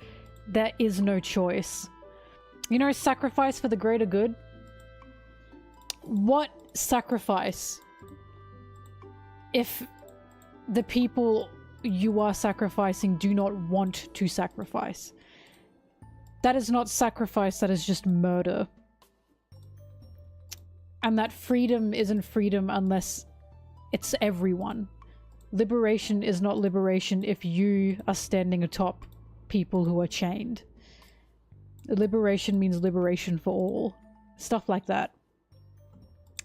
there is no choice. You know, sacrifice for the greater good? What sacrifice if the people you are sacrificing do not want to sacrifice? That is not sacrifice, that is just murder. And that freedom isn't freedom unless it's everyone. Liberation is not liberation if you are standing atop people who are chained. Liberation means liberation for all. Stuff like that.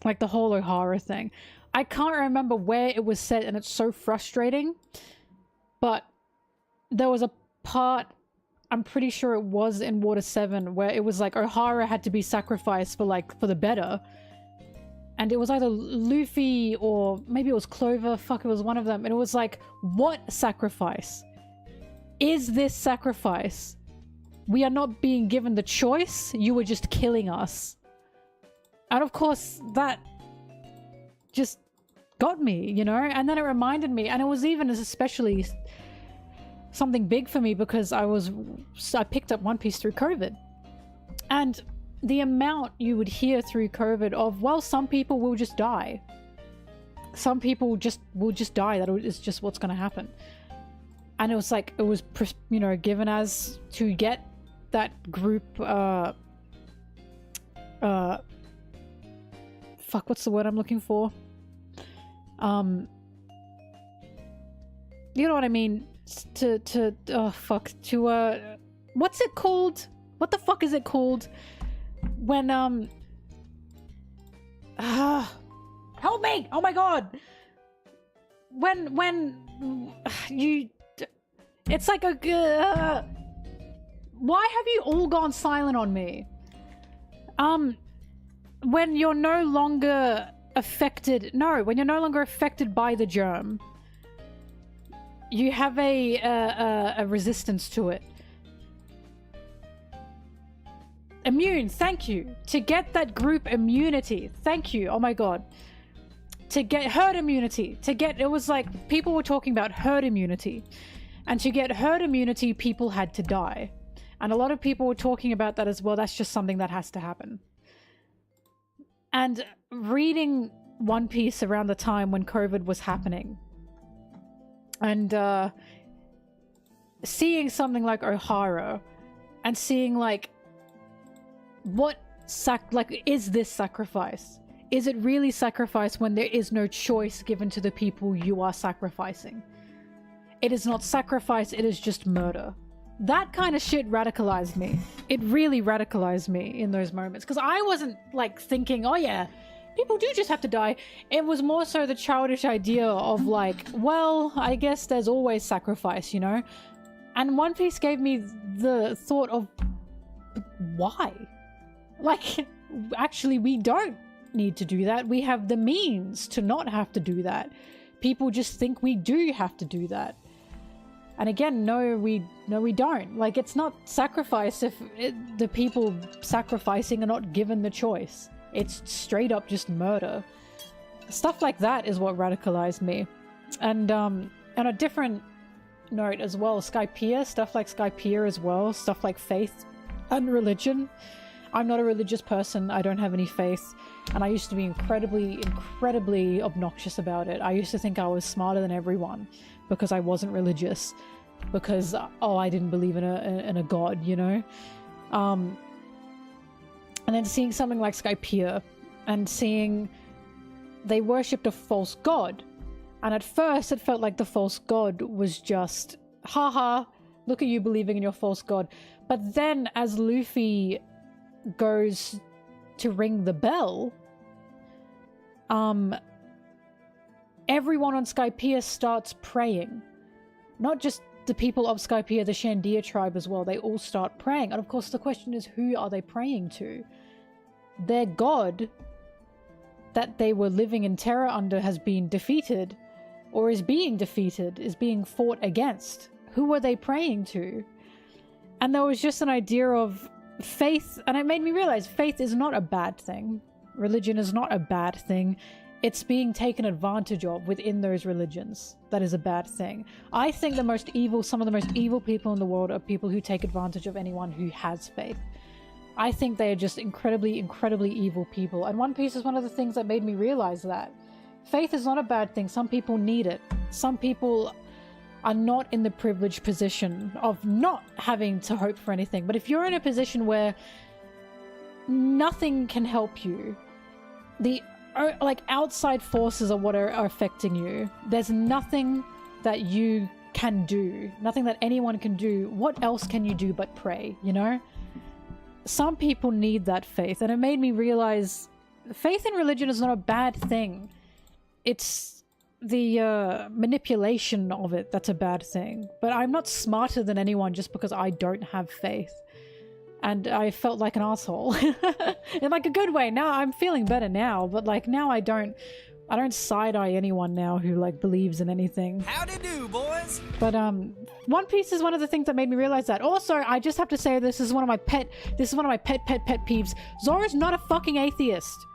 Like the whole O'Hara thing. I can't remember where it was said and it's so frustrating. But there was a part, I'm pretty sure it was in Water 7, where it was like O'Hara had to be sacrificed for the better. And it was either Luffy or maybe it was Clover. Fuck, it was one of them. And it was like, what sacrifice? Is this sacrifice? We are not being given the choice. You were just killing us. And of course, that just got me, you know? And then it reminded me, and it was even especially something big for me because I picked up One Piece through COVID. And the amount you would hear through COVID of, well, some people will just die. Some people will just die. That is just what's going to happen. And it was like, it was, you know, given as to get that group, fuck, what's the word I'm looking for? You know what I mean? What's it called what the fuck is it called? When, help me! Oh my god! When you... It's like a... why have you all gone silent on me? When you're no longer affected... No, when you're no longer affected by the germ, you have a resistance to it. Immune, thank you. To get that group immunity, thank you. Oh my god. To get herd immunity, it was like people were talking about herd immunity. And to get herd immunity, people had to die. And a lot of people were talking about that as well. That's just something that has to happen. And reading One Piece around the time when COVID was happening, and seeing something like Ohara, and seeing like, is this sacrifice? Is it really sacrifice when there is no choice given to the people you are sacrificing? It is not sacrifice, it is just murder. That kind of shit radicalized me. It really radicalized me in those moments. Because I wasn't like thinking, oh yeah, people do just have to die. It was more so the childish idea of like, well, I guess there's always sacrifice, you know? And One Piece gave me the thought of, why? Like, actually, we don't need to do that. We have the means to not have to do that. People just think we do have to do that. And again, no, we don't. Like, it's not sacrifice if the people sacrificing are not given the choice. It's straight up just murder. Stuff like that is what radicalized me. And on a different note as well, Skypiea, stuff like Skypiea as well, stuff like faith and religion. I'm not a religious person. I don't have any faith. And I used to be incredibly obnoxious about it. I used to think I was smarter than everyone because I wasn't religious. Because, oh, I didn't believe in a god, you know? And then seeing something like Skypiea and seeing they worshipped a false god. And at first it felt like the false god was just, haha, look at you believing in your false god. But then as Luffy goes to ring the bell, everyone on Skypiea starts praying. Not just the people of Skypiea, the Shandia tribe as well. They all start praying. And of course the question is, who are they praying to? Their god that they were living in terror under has been defeated, or is being defeated, is being fought against. Who are they praying to? And there was just an idea of faith, and it made me realize faith is not a bad thing. Religion is not a bad thing. It's being taken advantage of within those religions. That is a bad thing. I think some of the most evil people in the world are people who take advantage of anyone who has faith. I think they are just incredibly evil people. And One Piece is one of the things that made me realize that. Faith is not a bad thing. Some people need it. Some people are not in the privileged position of not having to hope for anything. But if you're in a position where nothing can help you, the like outside forces are what are affecting you, there's nothing that you can do, nothing that anyone can do. What else can you do but pray, you know? Some people need that faith, and it made me realize faith in religion is not a bad thing. It's the manipulation of it that's a bad thing. But I'm not smarter than anyone just because I don't have faith. And I felt like an asshole. In like a good way. Now I'm feeling better now, but like now I don't side-eye anyone now who like believes in anything. Howdy do, boys. But One Piece is one of the things that made me realize that. Also, I just have to say this is one of my pet peeves. Zoro's not a fucking atheist.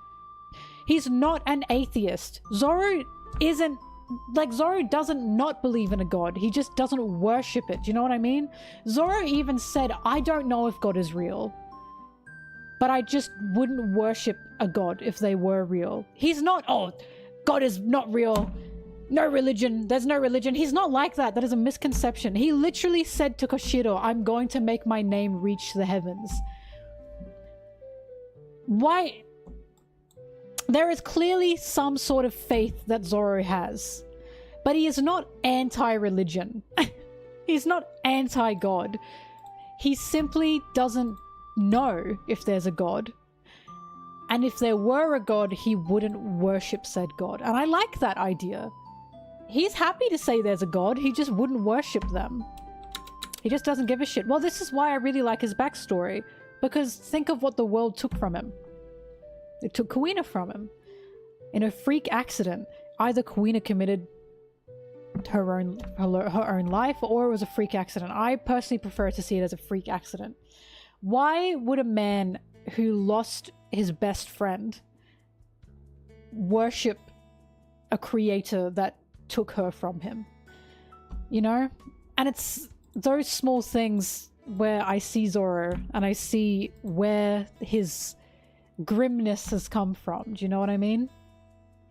He's not an atheist. Zoro isn't, like, Zoro doesn't not believe in a god. He just doesn't worship it. Do you know what I mean? Zoro even said, I don't know if God is real, but I just wouldn't worship a god if they were real. He's not, oh, God is not real. No religion. There's no religion. He's not like that. That is a misconception. He literally said to Koshiro, I'm going to make my name reach the heavens. Why? There is clearly some sort of faith that Zoro has, but he is not anti-religion. He's not anti-God. He simply doesn't know if there's a god. And if there were a god, he wouldn't worship said god. And I like that idea. He's happy to say there's a god, he just wouldn't worship them. He just doesn't give a shit. Well, this is why I really like his backstory. Because think of what the world took from him. It took Kuina from him. In a freak accident. Either Kuina committed her own life, or it was a freak accident. I personally prefer to see it as a freak accident. Why would a man who lost his best friend worship a creator that took her from him? You know? And it's those small things where I see Zoro and I see where his grimness has come from. Do you know what I mean?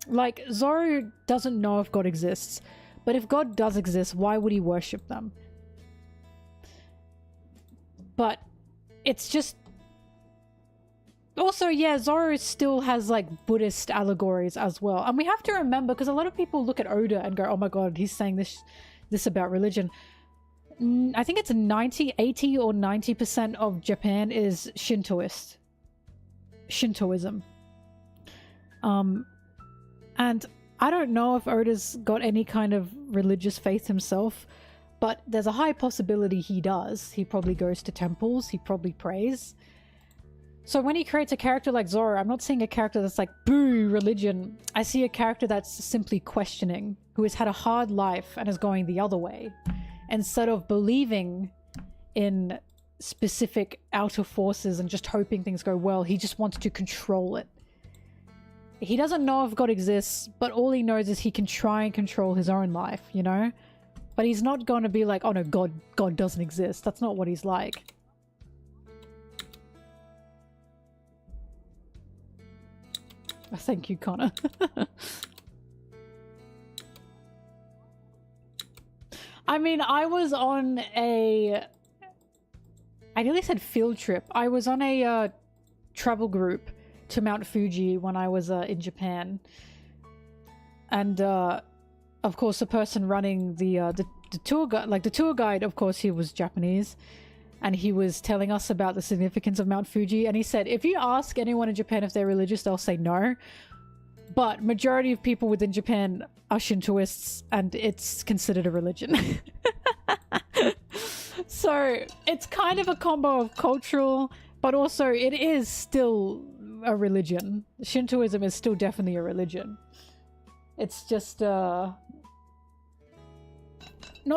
Like, Zoro doesn't know if God exists, but if God does exist, why would he worship them? But it's just... Also, yeah, Zoro still has, like, Buddhist allegories as well. And we have to remember, because a lot of people look at Oda and go, oh my god, he's saying this about religion. I think it's 80 or 90% of Japan is Shintoism. And I don't know if Oda's got any kind of religious faith himself, but there's a high possibility he does. He probably goes to temples, he probably prays. So when he creates a character like Zoro, I'm not seeing a character that's like, boo, religion. I see a character that's simply questioning, who has had a hard life and is going the other way. Instead of believing in specific outer forces and just hoping things go well, he just wants to control it. He doesn't know if God exists, but all he knows is he can try and control his own life, you know? But he's not going to be like, oh no, God doesn't exist. That's not what he's like. Thank you, Connor. I mean, I was on a... I nearly said field trip. I was on a travel group to Mount Fuji when I was in Japan. And of course the person running the tour guide, like the tour guide, of course he was Japanese. And he was telling us about the significance of Mount Fuji. And he said, if you ask anyone in Japan if they're religious, they'll say no. But majority of people within Japan are Shintoists and it's considered a religion. So it's kind of a combo of cultural, but also it is still a religion. Shintoism is still definitely a religion. It's just not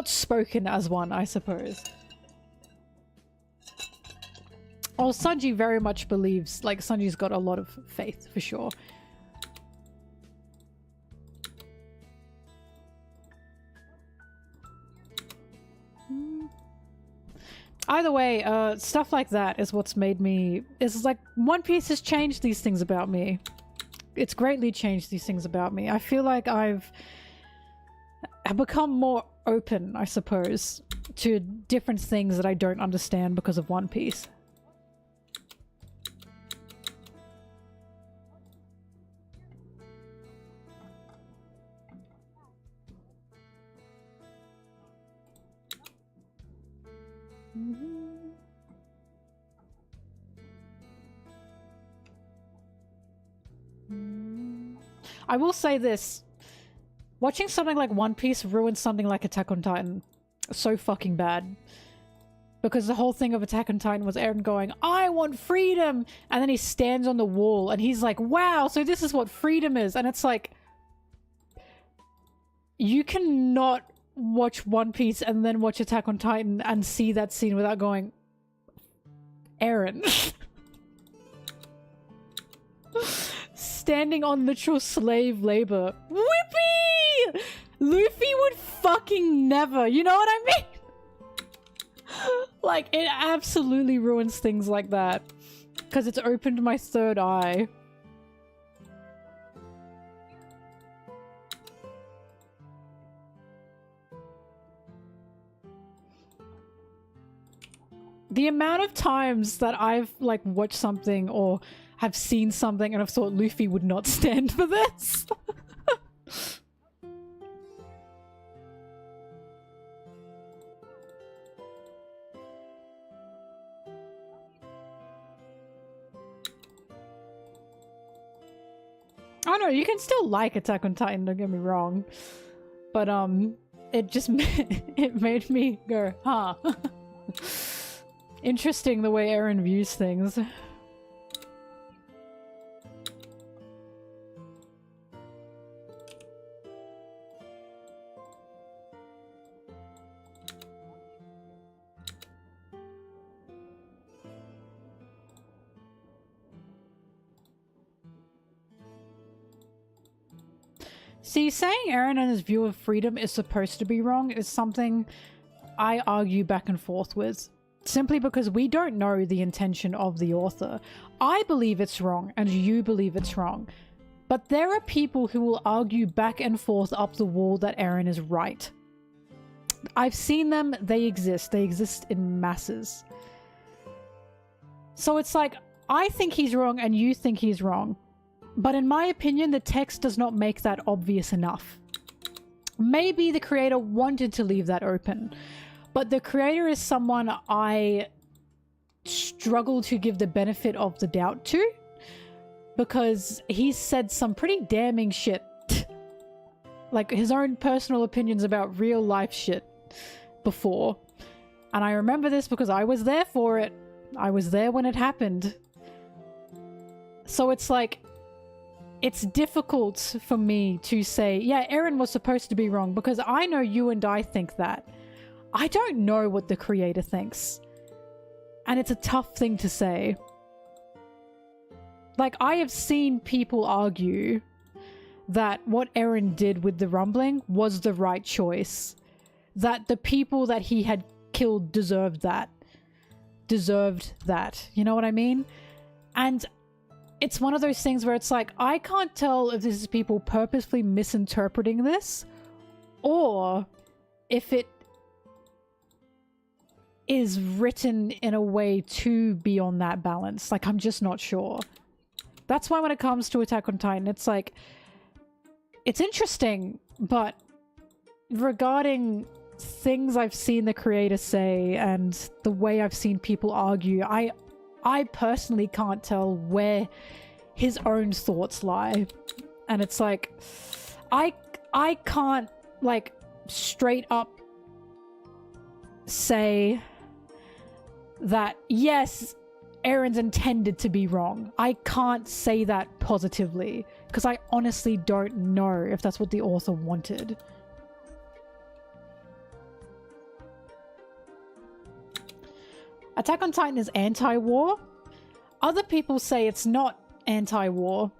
spoken as one, I suppose. Oh, Sanji very much believes, like, Sanji's got a lot of faith, for sure. Either way, stuff like that is what's made me... It's like, One Piece has changed these things about me. It's greatly changed these things about me. I feel like I've become more open, I suppose, to different things that I don't understand because of One Piece. I will say this. Watching something like One Piece ruins something like Attack on Titan so fucking bad. Because the whole thing of Attack on Titan was Eren going, I want freedom! And then he stands on the wall and he's like, wow, so this is what freedom is. And it's like, you cannot watch One Piece and then watch Attack on Titan and see that scene without going, Eren. Standing on literal slave labor. Whippy! Luffy would fucking never, you know what I mean? Like, it absolutely ruins things like that. Because it's opened my third eye. The amount of times that I've, like, watched something or have seen something and I've thought Luffy would not stand for this. Oh no, you can still like Attack on Titan, don't get me wrong. But it just it made me go, huh. Interesting the way Eren views things. See, saying Eren and his view of freedom is supposed to be wrong is something I argue back and forth with. Simply because we don't know the intention of the author. I believe it's wrong, and you believe it's wrong. But there are people who will argue back and forth up the wall that Eren is right. I've seen them, they exist. They exist in masses. So it's like, I think he's wrong and you think he's wrong. But in my opinion, the text does not make that obvious enough. Maybe the creator wanted to leave that open. But the creator is someone I struggle to give the benefit of the doubt to. Because he's said some pretty damning shit. Like his own personal opinions about real life shit before. And I remember this because I was there for it. I was there when it happened. So it's like, it's difficult for me to say, yeah, Eren was supposed to be wrong, because I know you and I think that. I don't know what the creator thinks. And it's a tough thing to say. Like, I have seen people argue that what Eren did with the rumbling was the right choice. That the people that he had killed deserved that. You know what I mean? And it's one of those things where it's like, I can't tell if this is people purposefully misinterpreting this, or if it is written in a way to be on that balance. Like, I'm just not sure. That's why when it comes to Attack on Titan, it's like, it's interesting, but regarding things I've seen the creator say and the way I've seen people argue, I personally can't tell where his own thoughts lie. And it's like, I can't, like, straight up say that, yes, Eren's intended to be wrong. I can't say that positively, because I honestly don't know if that's what the author wanted. Attack on Titan is anti-war. Other people say it's not anti-war.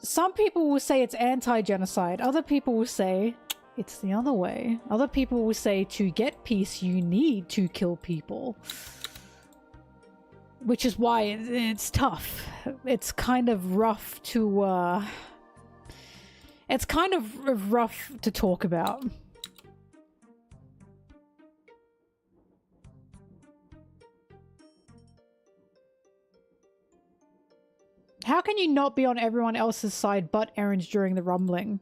Some people will say it's anti-genocide. Other people will say it's the other way. Other people will say to get peace, you need to kill people. Which is why it's tough. It's kind of rough to, it's kind of rough to talk about. How can you not be on everyone else's side but Eren's during the rumbling?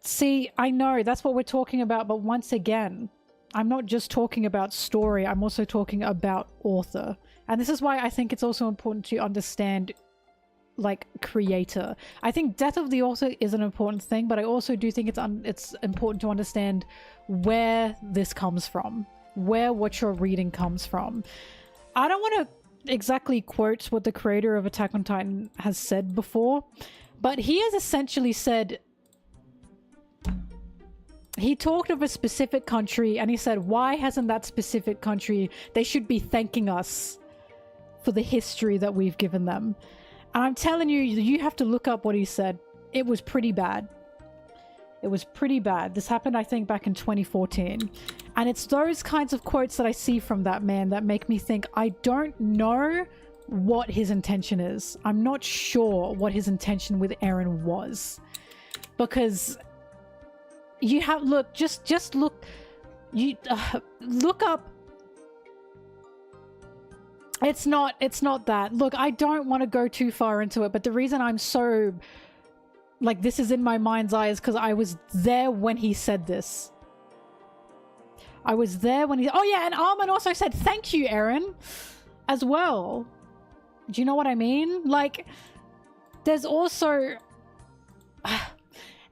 See, I know, that's what we're talking about, but once again, I'm not just talking about story, I'm also talking about author. And this is why I think it's also important to understand, like, creator. I think death of the author is an important thing, but I also do think it's important to understand where this comes from. Where what you're reading comes from. I don't want to exactly quote what the creator of Attack on Titan has said before, but he has essentially said, he talked of a specific country and he said, why hasn't that specific country, they should be thanking us for the history that we've given them. And I'm telling you, you have to look up what he said. It was pretty bad. It was pretty bad. This happened, I think, back in 2014. And it's those kinds of quotes that I see from that man that make me think, I don't know what his intention is. I'm not sure what his intention with Eren was. Because you have, look, just look, you look up. It's not that. Look, I don't want to go too far into it, but the reason I'm so, like, this is in my mind's eye is because I was there when he said this. I was there when he, oh yeah, and Armin also said, thank you, Eren, as well. Do you know what I mean? Like, there's also...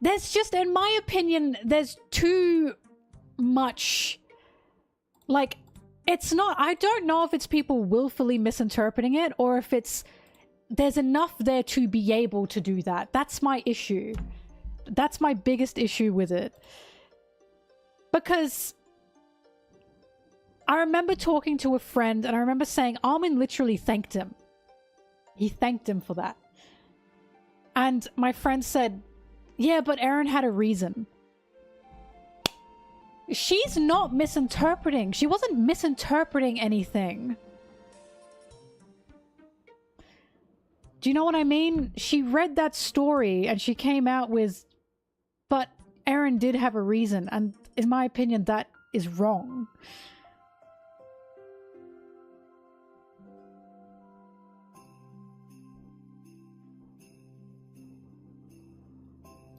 there's just, in my opinion, there's too much... Like, it's not... I don't know if it's people willfully misinterpreting it or if it's... There's enough there to be able to do that. That's my issue. That's my biggest issue with it. Because... I remember talking to a friend and I remember saying Armin literally thanked him. He thanked him for that. And my friend said, yeah, but Eren had a reason. She's not misinterpreting. She wasn't misinterpreting anything. Do you know what I mean? She read that story and she came out with, but Eren did have a reason. And in my opinion, that is wrong.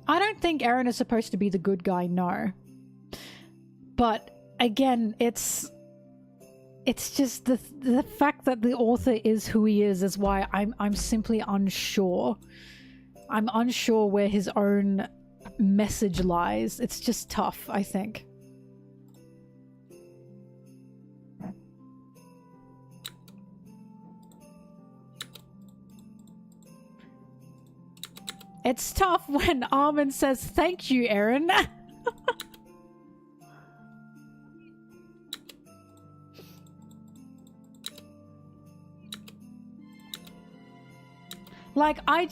I don't think Eren is supposed to be the good guy, no. But again, it's just the fact that the author is who he is why I'm simply unsure. I'm unsure where his own message lies. It's just tough, I think. It's tough when Armin says, thank you, Eren. Like, I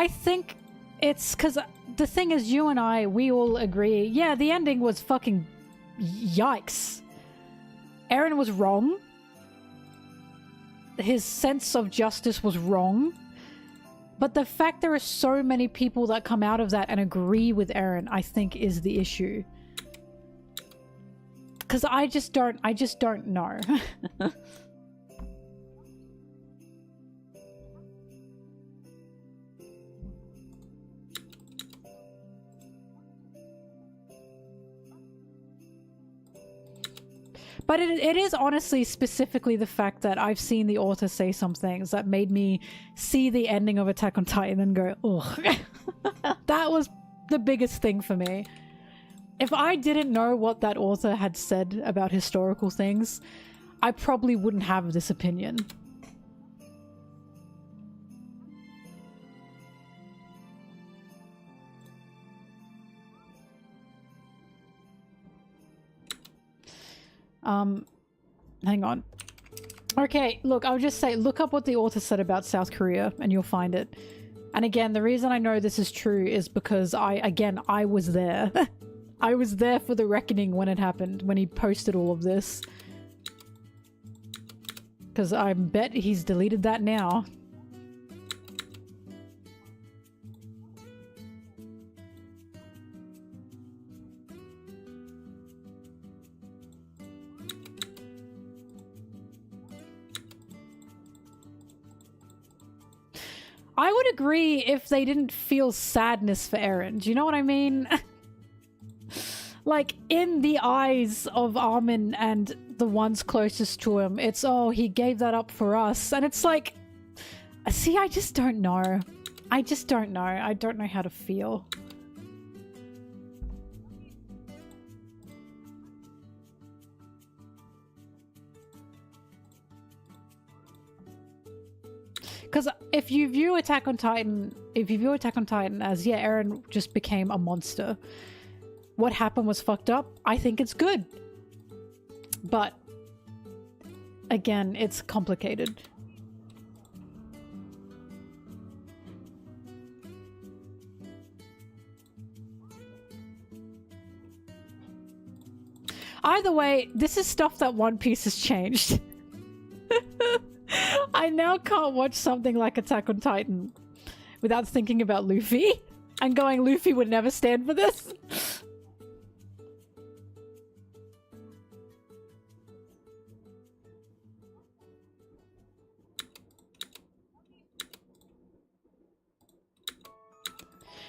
think it's because the thing is, you and I, we all agree, yeah, the ending was fucking yikes. Eren was wrong. His sense of justice was wrong. But the fact there are so many people that come out of that and agree with Eren, I think is the issue. Because I just don't know. But it is honestly specifically the fact that I've seen the author say some things that made me see the ending of Attack on Titan and go, ugh. That was the biggest thing for me. If I didn't know what that author had said about historical things, I probably wouldn't have this opinion. Hang on. Okay, look, I'll just say, look up what the author said about South Korea and you'll find it. And again, the reason I know this is true is because I was there. I was there for the reckoning when it happened, when he posted all of this. Because I bet he's deleted that now. I would agree if they didn't feel sadness for Eren. Do you know what I mean? Like, in the eyes of Armin and the ones closest to him, it's, oh, he gave that up for us. And it's like, see, I just don't know. I just don't know. I don't know how to feel. Because if you view Attack on Titan as, yeah, Eren just became a monster. What happened was fucked up. I think it's good. But, again, it's complicated. Either way, this is stuff that One Piece has changed. I now can't watch something like Attack on Titan without thinking about Luffy and going, Luffy would never stand for this.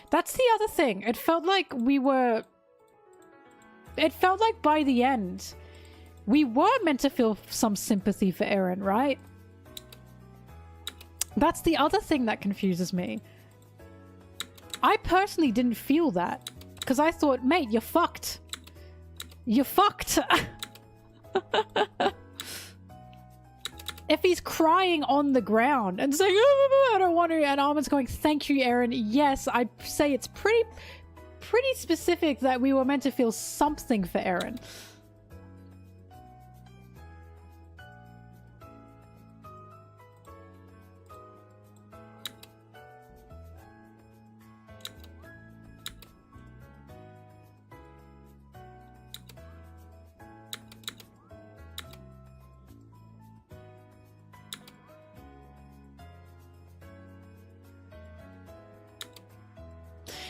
That's the other thing. It felt like by the end, we were meant to feel some sympathy for Eren, right? That's the other thing that confuses me. I personally didn't feel that. Because I thought, mate, you're fucked. You're fucked. If he's crying on the ground and saying, oh, I don't want to, and Armin's going, thank you, Eren. Yes, I'd say it's pretty specific that we were meant to feel something for Eren.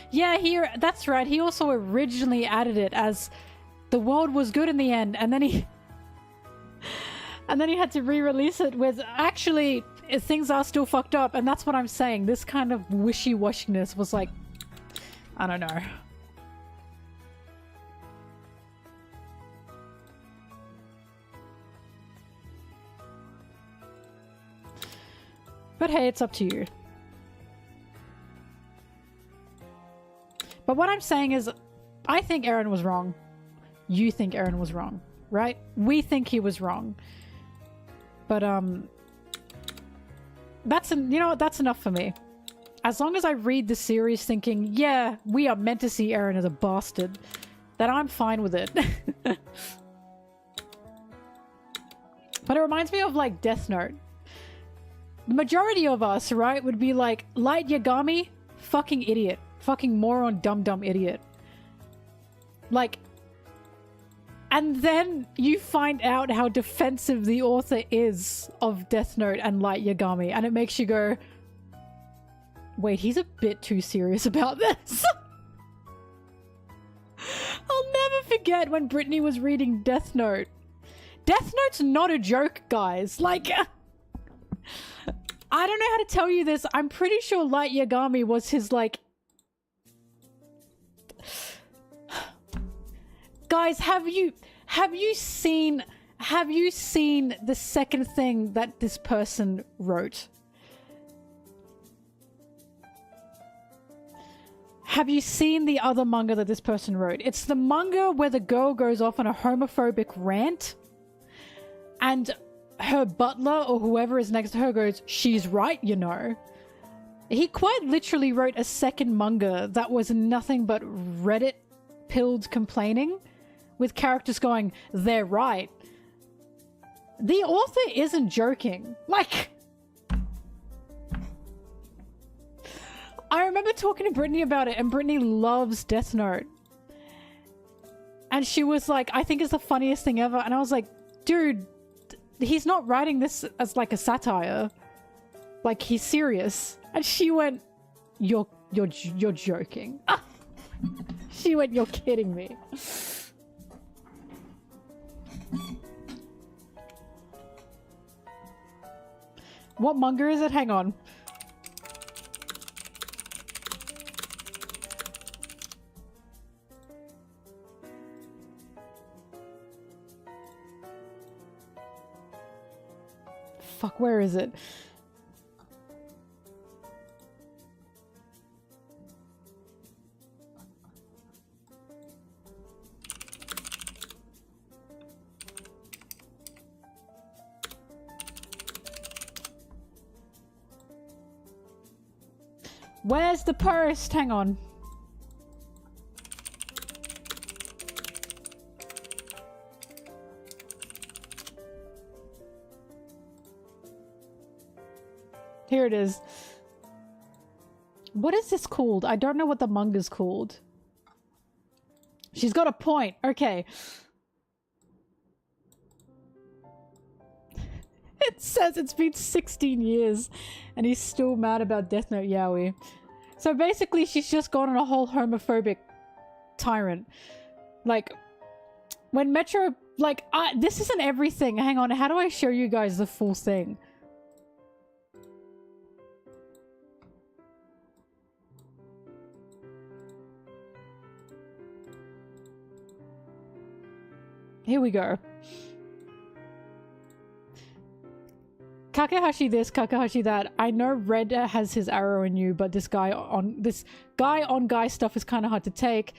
Yeah, that's right. He also originally added it as the world was good in the end, and then he had to re-release it with actually things are still fucked up, and that's what I'm saying. This kind of wishy-washiness was like, I don't know. But hey, it's up to you. But what I'm saying is, I think Eren was wrong. You think Eren was wrong, right? We think he was wrong. But, you know what? That's enough for me. As long as I read the series thinking, yeah, we are meant to see Eren as a bastard, then I'm fine with it. But it reminds me of, like, Death Note. The majority of us, right, would be like, Light Yagami, fucking idiot. Fucking moron, dumb idiot. Like, and then you find out how defensive the author is of Death Note and Light Yagami, and it makes you go, wait, he's a bit too serious about this. I'll never forget when Brittany was reading Death Note. Death Note's not a joke, guys. Like, I don't know how to tell you this. I'm pretty sure Light Yagami was his, like... Guys, have you seen the second thing that this person wrote? Have you seen the other manga that this person wrote? It's the manga where the girl goes off on a homophobic rant and her butler or whoever is next to her goes, she's right, you know. He quite literally wrote a second manga that was nothing but Reddit-pilled complaining with characters going, they're right. The author isn't joking. Like, I remember talking to Brittany about it, and Brittany loves Death Note. And she was like, I think it's the funniest thing ever. And I was like, dude, he's not writing this as like a satire. Like, he's serious. And she went, you're joking. Ah! She went, you're kidding me. What manga is it? Hang on. Fuck, where is it? Where's the post? Hang on. Here it is. What is this called? I don't know what the manga's called. She's got a point. Okay. It says it's been 16 years and he's still mad about Death Note Yaoi. So basically she's just gone on a whole homophobic tyrant. Like, when Metro... Like, this isn't everything. Hang on, how do I show you guys the full thing? Here we go. Kakehashi this, Kakehashi that. I know Red has his arrow in you, but this guy on guy stuff is kind of hard to take.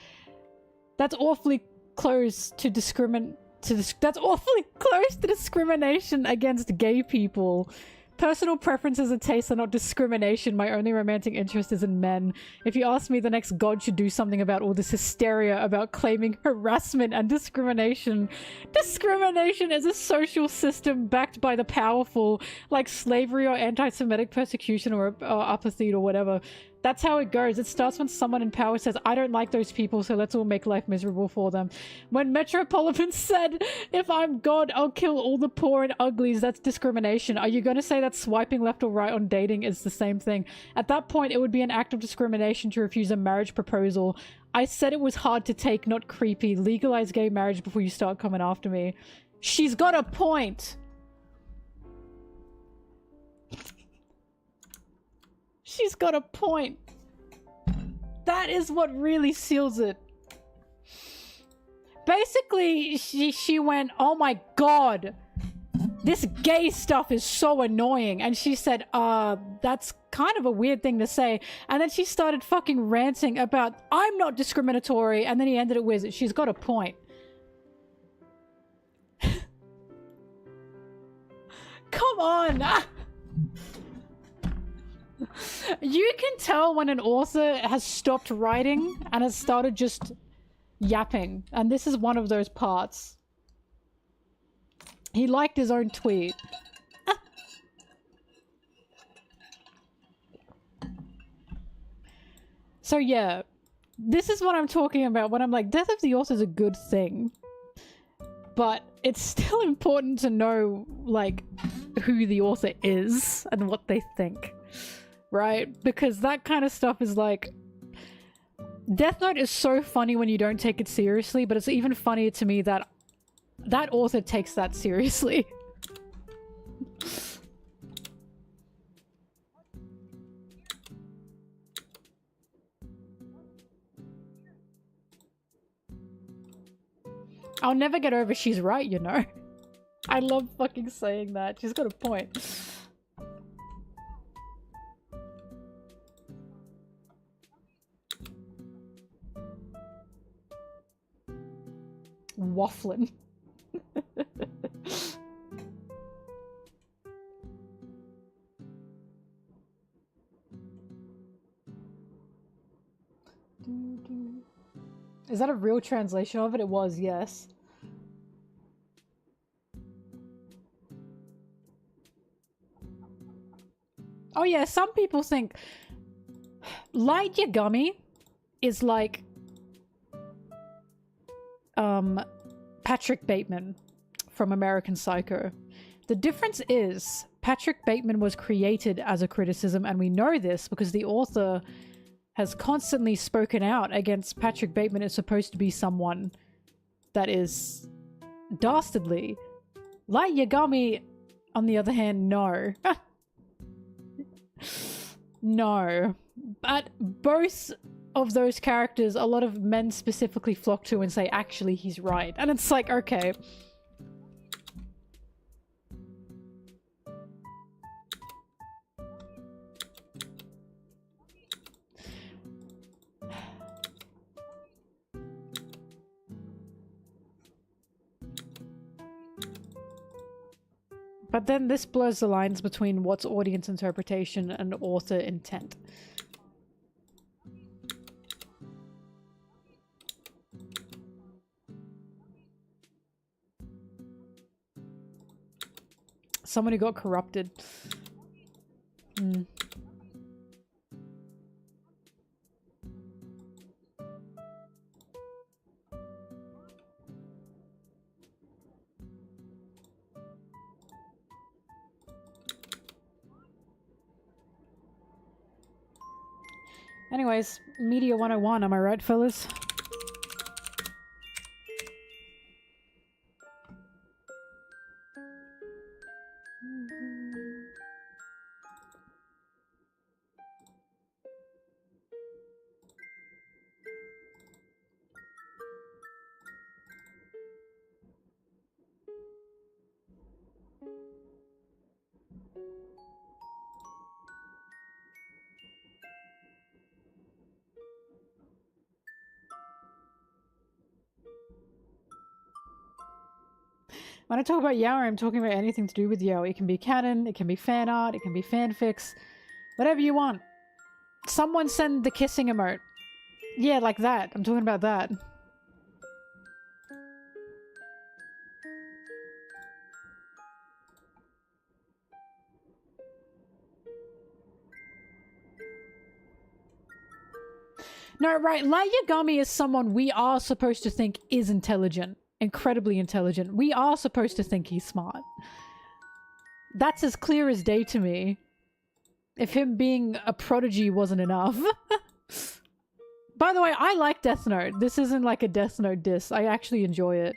That's awfully close to that's awfully close to discrimination against gay people. Personal preferences and tastes are not discrimination. My only romantic interest is in men. If you ask me, the next god should do something about all this hysteria about claiming harassment and discrimination. Discrimination is a social system backed by the powerful, like slavery or anti-Semitic persecution or apartheid or whatever. That's how it goes. It starts when someone in power says, I don't like those people, so let's all make life miserable for them. When Metropolitan said, if I'm God, I'll kill all the poor and uglies, that's discrimination. Are you going to say that swiping left or right on dating is the same thing? At that point, it would be an act of discrimination to refuse a marriage proposal. I said it was hard to take, not creepy. Legalize gay marriage before you start coming after me. She's got a point. She's got a point. That is what really seals it. Basically, she went, oh my god, this gay stuff is so annoying. And she said, that's kind of a weird thing to say. And then she started fucking ranting about, I'm not discriminatory. And then he ended it with, she's got a point. Come on. You can tell when an author has stopped writing and has started just yapping. And this is one of those parts. He liked his own tweet. So yeah, this is what I'm talking about when I'm like, death of the author is a good thing. But it's still important to know, like, who the author is and what they think. Right? Because that kind of stuff is like... Death Note is so funny when you don't take it seriously, but it's even funnier to me that that author takes that seriously. I'll never get over she's right, you know? I love fucking saying that. She's got a point. Wafflin. Is that a real translation of it? It was, yes. Oh yeah, some people think Light Yagami is like Patrick Bateman from American Psycho. The difference is Patrick Bateman was created as a criticism, and we know this because the author has constantly spoken out against Patrick Bateman is supposed to be someone that is dastardly. Light Yagami, on the other hand, no. No. But both of those characters, a lot of men specifically flock to and say, actually, he's right. And it's like, okay. But then this blurs the lines between what's audience interpretation and author intent. Someone who got corrupted. Hmm. Anyways, Media 101, am I right, fellas? When I talk about yaoi, I'm talking about anything to do with yaoi. It can be canon, it can be fan art, it can be fanfics, whatever you want. Someone send the kissing emote. Yeah, like that. I'm talking about that. No, right, Light Yagami is someone we are supposed to think is intelligent. Incredibly intelligent. We are supposed to think he's smart. That's as clear as day to me. If him being a prodigy wasn't enough. By the way, I like Death Note. This isn't like a Death Note diss. I actually enjoy it.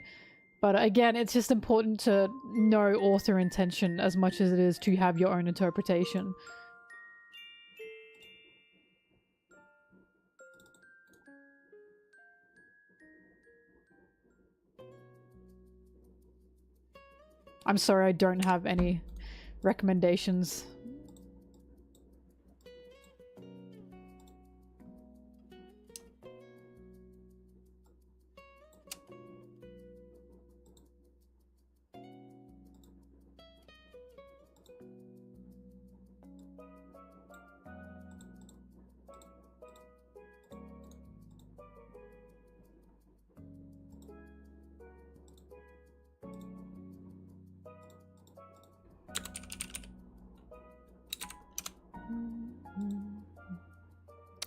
But again, it's just important to know author intention as much as it is to have your own interpretation. I'm sorry, I don't have any recommendations.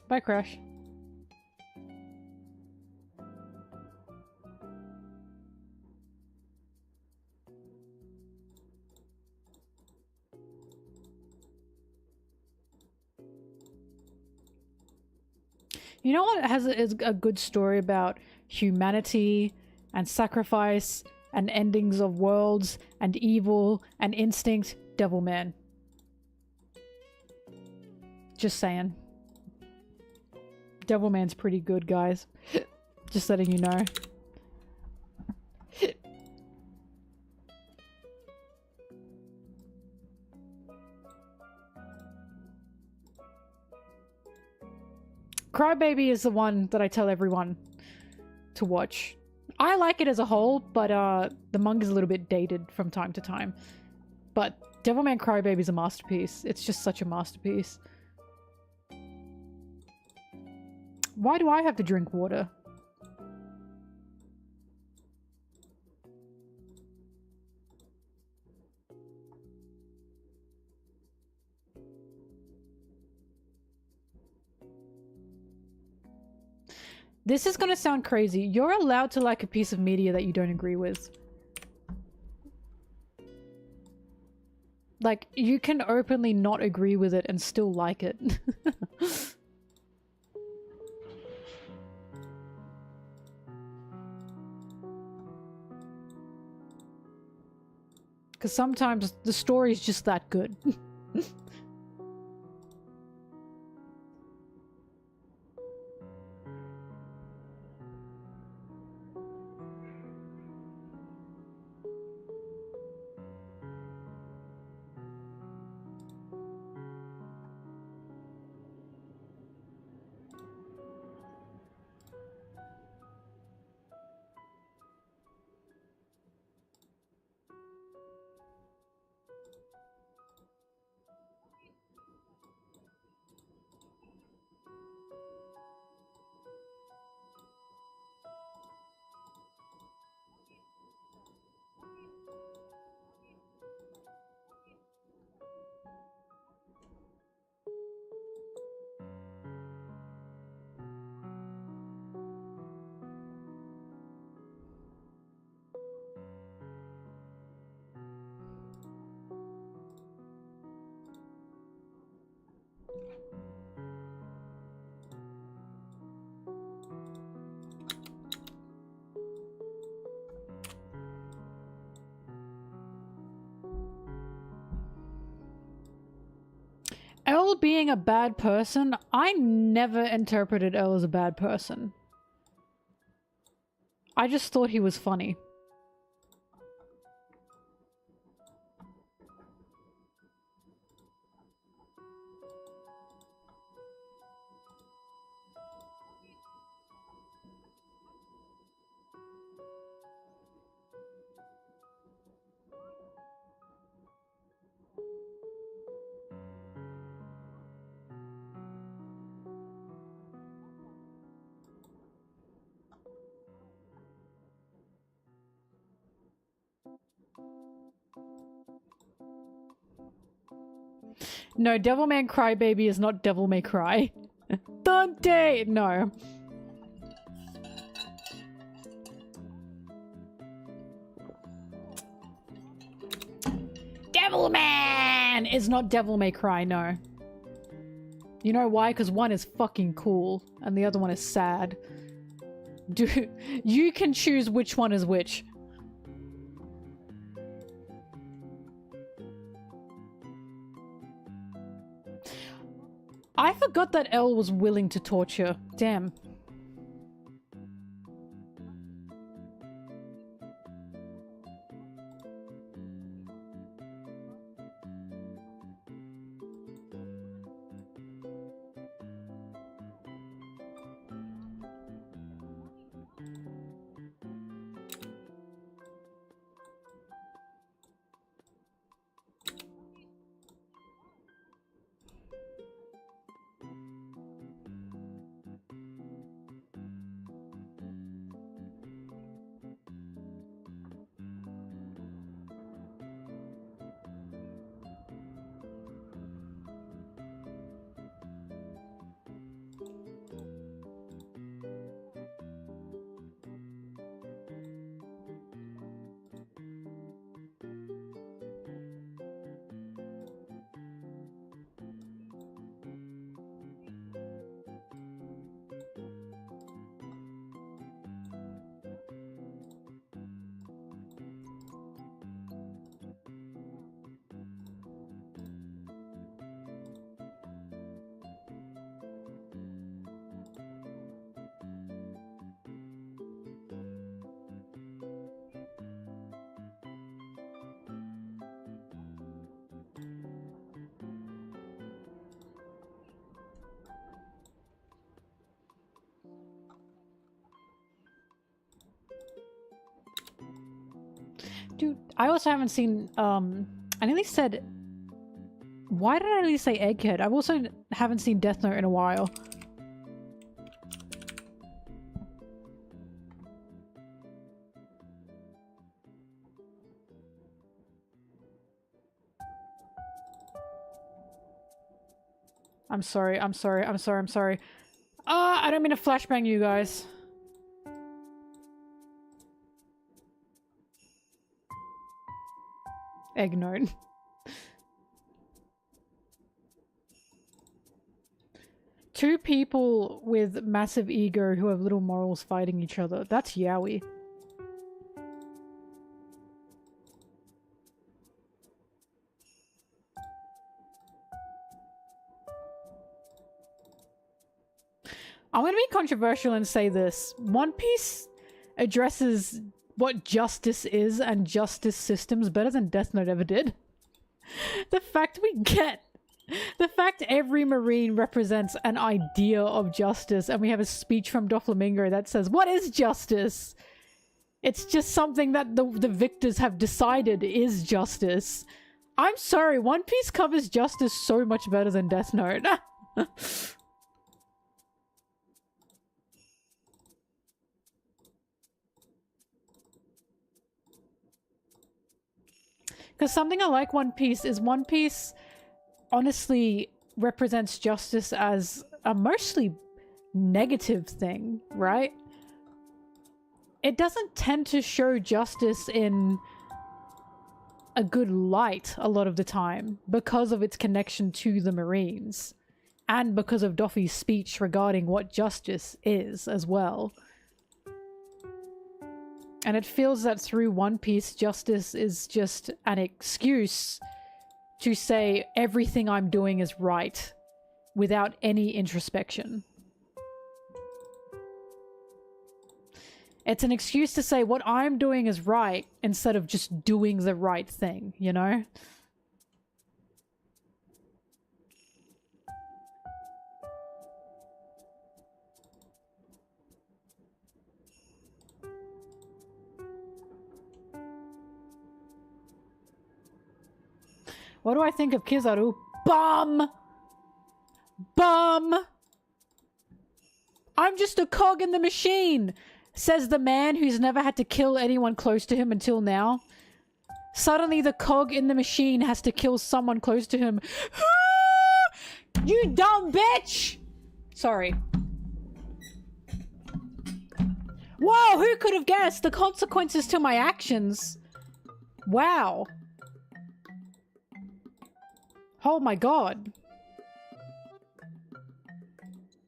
Bye, Crash. You know what has a good story about humanity and sacrifice and endings of worlds and evil and instinct? Devilman. Just saying. Devilman's pretty good, guys. Just letting you know. Crybaby is the one that I tell everyone to watch. I like it as a whole, but the manga's a little bit dated from time to time. But Devilman Crybaby is a masterpiece. It's just such a masterpiece. Why do I have to drink water? This is gonna sound crazy. You're allowed to like a piece of media that you don't agree with. Like, you can openly not agree with it and still like it. Because sometimes the story's just that good. Elle being a bad person, I never interpreted Elle as a bad person. I just thought he was funny. No, Devilman Crybaby is not Devil May Cry. Dante! No. Devilman is not Devil May Cry, no. You know why? Because one is fucking cool and the other one is sad. Dude, you can choose which one is which. I forgot that L was willing to torture. Damn. Dude, I also haven't seen, I nearly said... Why did I nearly say Egghead? I also haven't seen Death Note in a while. I'm sorry. I don't mean to flashbang you guys. Egg note. Two people with massive ego who have little morals fighting each other. That's yaoi. I'm gonna be controversial and say this. One Piece addresses what justice is and justice systems better than Death Note ever did. The fact every marine represents an idea of justice and we have a speech from Doflamingo that says, what is justice? It's just something that the victors have decided is justice. I'm sorry, One Piece covers justice so much better than Death Note. Because something I like One Piece is One Piece honestly represents justice as a mostly negative thing, right? It doesn't tend to show justice in a good light a lot of the time because of its connection to the Marines and because of Doffy's speech regarding what justice is as well. And it feels that through One Piece, justice is just an excuse to say everything I'm doing is right without any introspection. It's an excuse to say what I'm doing is right instead of just doing the right thing, you know? What do I think of Kizaru? Bum! Bum! I'm just a cog in the machine, says the man who's never had to kill anyone close to him until now. Suddenly the cog in the machine has to kill someone close to him. You dumb bitch! Sorry. Whoa, who could have guessed the consequences to my actions? Wow. Oh my god.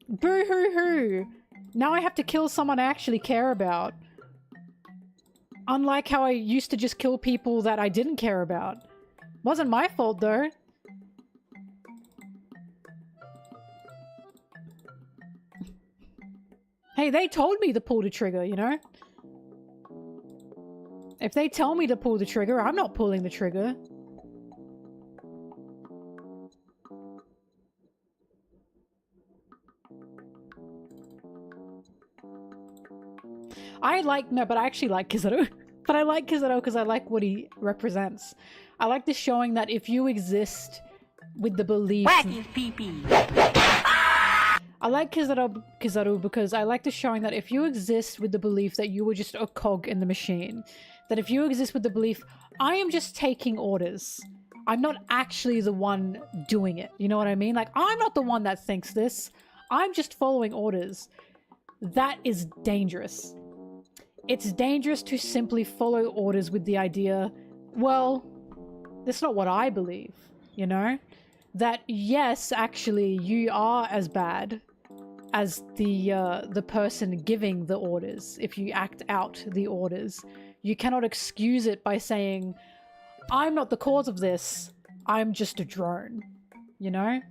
Boo-hoo-hoo. Now I have to kill someone I actually care about. Unlike how I used to just kill people that I didn't care about. Wasn't my fault though. Hey, they told me to pull the trigger, you know? If they tell me to pull the trigger, I'm not pulling the trigger. No, but I actually like Kizaru. But I like Kizaru because I like what he represents. I like the showing that if you exist with the belief... I like Kizaru because I like the showing that if you exist with the belief that you were just a cog in the machine, that if you exist with the belief, I am just taking orders. I'm not actually the one doing it. You know what I mean? Like, I'm not the one that thinks this. I'm just following orders. That is dangerous. It's dangerous to simply follow orders with the idea, well, that's not what I believe, you know? That yes, actually, you are as bad as the person giving the orders if you act out the orders. You cannot excuse it by saying, I'm not the cause of this, I'm just a drone, you know?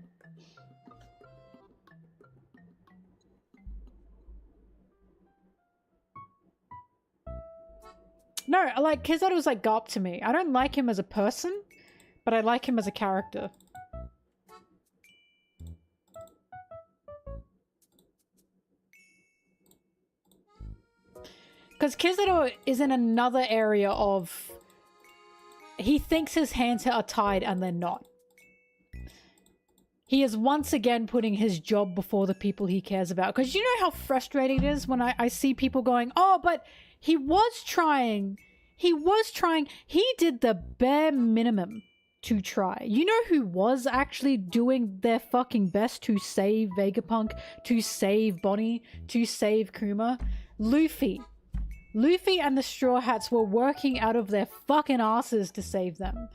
No, like, Kizaru's like Garp to me. I don't like him as a person, but I like him as a character. Because Kizaru is in another area of... He thinks his hands are tied and they're not. He is once again putting his job before the people he cares about. Because you know how frustrating it is when I see people going, oh, but he was trying. He was trying. He did the bare minimum to try. You know who was actually doing their fucking best to save Vegapunk, to save Bonnie, to save Kuma? Luffy. Luffy and the Straw Hats were working out of their fucking asses to save them.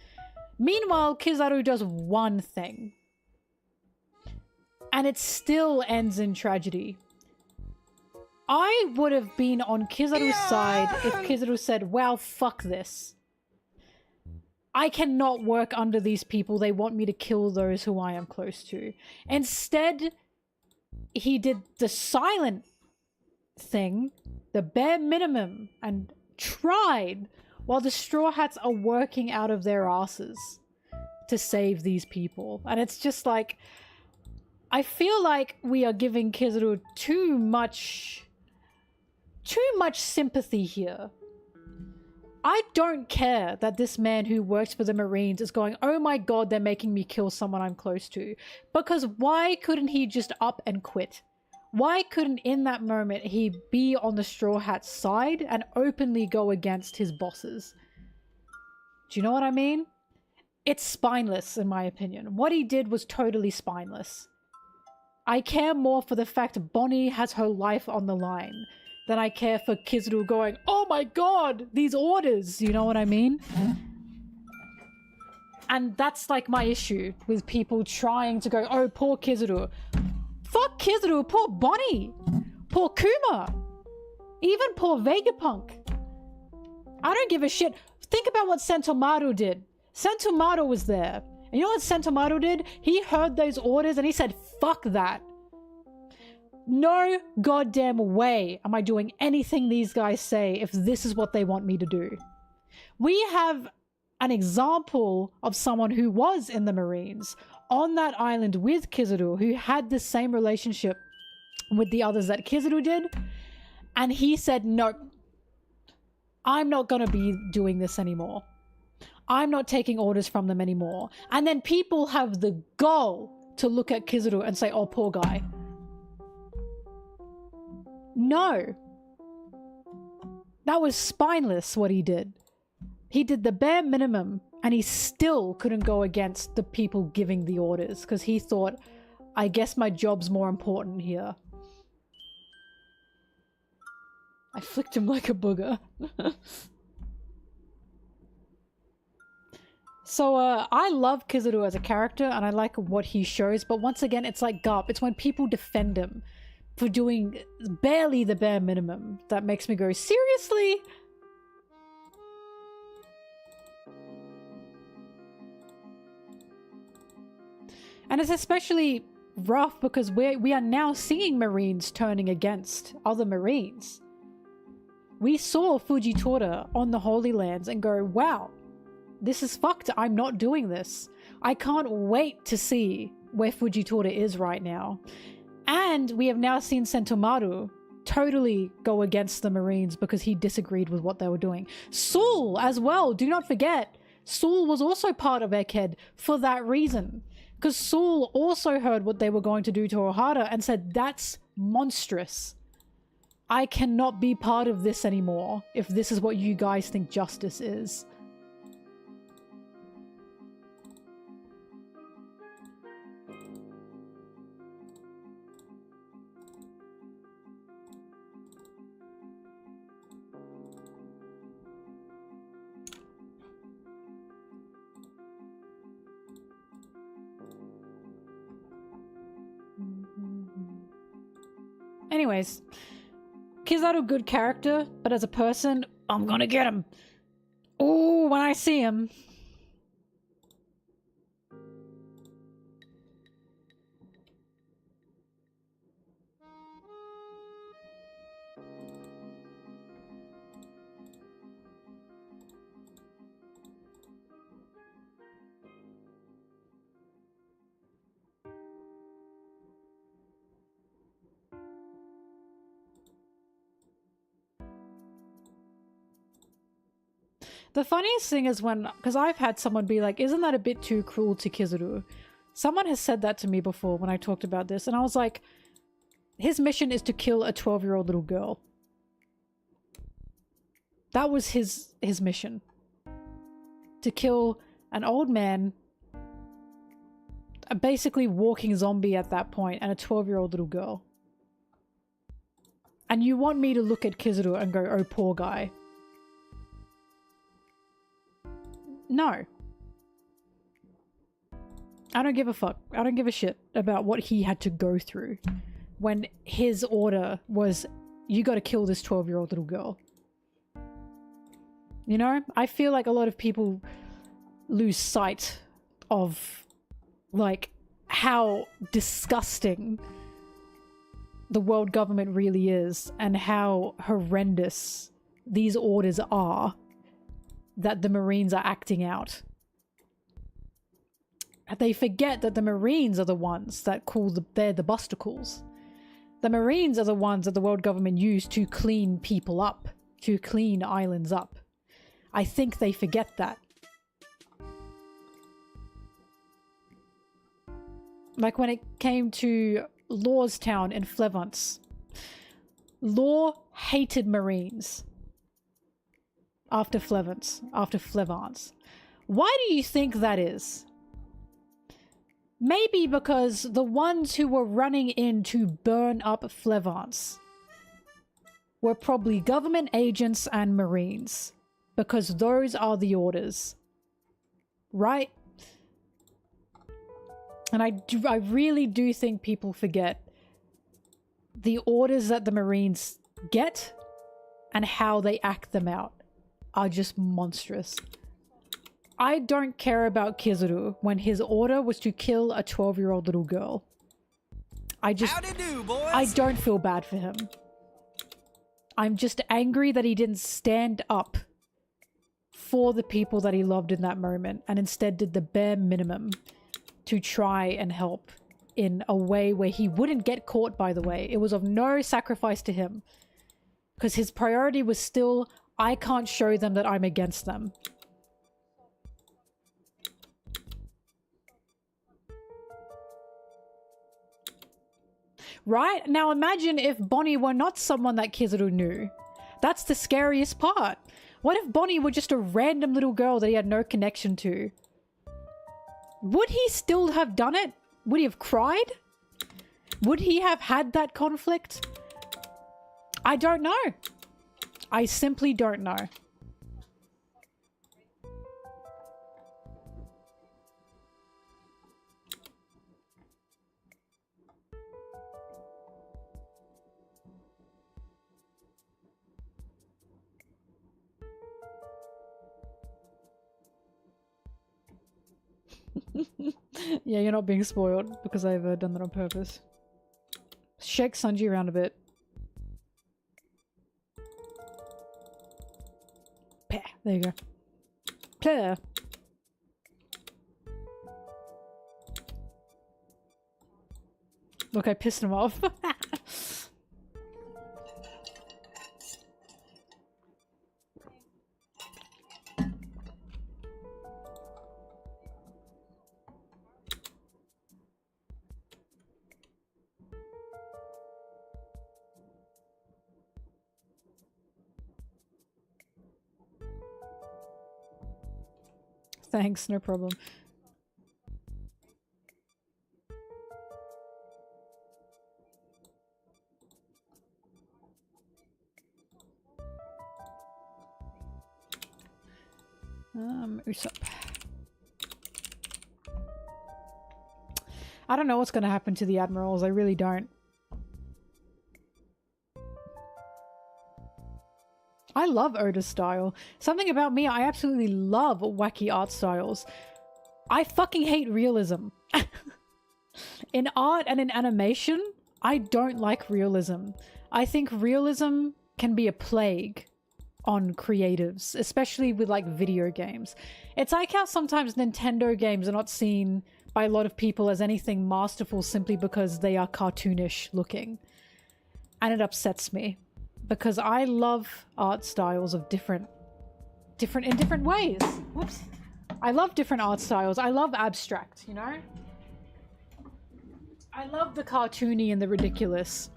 Meanwhile, Kizaru does one thing. And it still ends in tragedy. I would have been on Kizaru's side if Kizaru said, wow, fuck this. I cannot work under these people. They want me to kill those who I am close to. Instead, he did the silent thing, the bare minimum, and tried while the Straw Hats are working out of their asses to save these people. And it's just like... I feel like we are giving Kizaru too much sympathy here. I don't care that this man who works for the Marines is going, oh my god, they're making me kill someone I'm close to. Because why couldn't he just up and quit? Why couldn't in that moment he be on the Straw Hat's side and openly go against his bosses? Do you know what I mean? It's spineless in my opinion. What he did was totally spineless. I care more for the fact Bonnie has her life on the line than I care for Kizaru going, oh my god, these orders, you know what I mean? And that's like my issue with people trying to go, oh, poor Kizaru. Fuck Kizaru, poor Bonnie, poor Kuma, even poor Vegapunk. I don't give a shit. Think about what Sentomaru did. Sentomaru was there. And you know what Sentomaru did? He heard those orders and he said, fuck that. No goddamn way am I doing anything these guys say if this is what they want me to do. We have an example of someone who was in the Marines on that island with Kizaru, who had the same relationship with the others that Kizaru did. And he said, no, I'm not going to be doing this anymore. I'm not taking orders from them anymore. And then people have the gall to look at Kizaru and say, oh, poor guy. No. That was spineless what he did. He did the bare minimum and he still couldn't go against the people giving the orders because he thought, I guess my job's more important here. I flicked him like a booger. So, I love Kizaru as a character, and I like what he shows, but once again, it's like Garp. It's when people defend him for doing barely the bare minimum that makes me go, seriously? And it's especially rough because we are now seeing Marines turning against other Marines. We saw Fujitora on the Holy Lands and go, wow, this is fucked. I'm not doing this. I can't wait to see where Fujitora is right now. And we have now seen Sentomaru totally go against the Marines because he disagreed with what they were doing. Sul as well, do not forget. Sul was also part of Egghead for that reason. Because Sul also heard what they were going to do to Ohara and said, that's monstrous. I cannot be part of this anymore if this is what you guys think justice is. Anyways, Kizaru, good character, but as a person, I'm gonna get him. Oh, when I see him. The funniest thing is when, because I've had someone be like, isn't that a bit too cruel to Kizaru? Someone has said that to me before when I talked about this, and I was like, his mission is to kill a 12-year-old little girl. That was his mission. To kill an old man, a basically walking zombie at that point, and a 12-year-old little girl. And you want me to look at Kizaru and go, oh, poor guy. No. I don't give a fuck. I don't give a shit about what he had to go through when his order was, you gotta kill this 12-year-old little girl. You know? I feel like a lot of people lose sight of, like, how disgusting the world government really is and how horrendous these orders are that the Marines are acting out. They forget that the Marines are the ones that they're the busticles. The Marines are the ones that the world government use to clean people up, to clean islands up. I think they forget that. Like when it came to Law's town in Flevance. Law hated Marines. After Flevance. Why do you think that is? Maybe because the ones who were running in to burn up Flevance were probably government agents and Marines. Because those are the orders. Right? And I really do think people forget the orders that the Marines get and how they act them out are just monstrous. I don't care about Kizaru when his order was to kill a 12-year-old little girl. I don't feel bad for him. I'm just angry that he didn't stand up for the people that he loved in that moment and instead did the bare minimum to try and help in a way where he wouldn't get caught, by the way. It was of no sacrifice to him. Because his priority was still, I can't show them that I'm against them. Right? Now imagine if Bonnie were not someone that Kizaru knew. That's the scariest part. What if Bonnie were just a random little girl that he had no connection to? Would he still have done it? Would he have cried? Would he have had that conflict? I don't know. I simply don't know. Yeah, you're not being spoiled because I've done that on purpose. Shake Sanji around a bit. Pah, there you go. Pah. Look, I pissed him off. Thanks, no problem. Usopp. I don't know what's going to happen to the admirals. I really don't. I love Oda's style. Something about me, I absolutely love wacky art styles. I fucking hate realism. In art and in animation, I don't like realism. I think realism can be a plague on creatives, especially with like video games. It's like how sometimes Nintendo games are not seen by a lot of people as anything masterful simply because they are cartoonish looking. And it upsets me. Because I love art styles of different in different ways. Whoops. I love different art styles. I love abstract, you know? I love the cartoony and the ridiculous.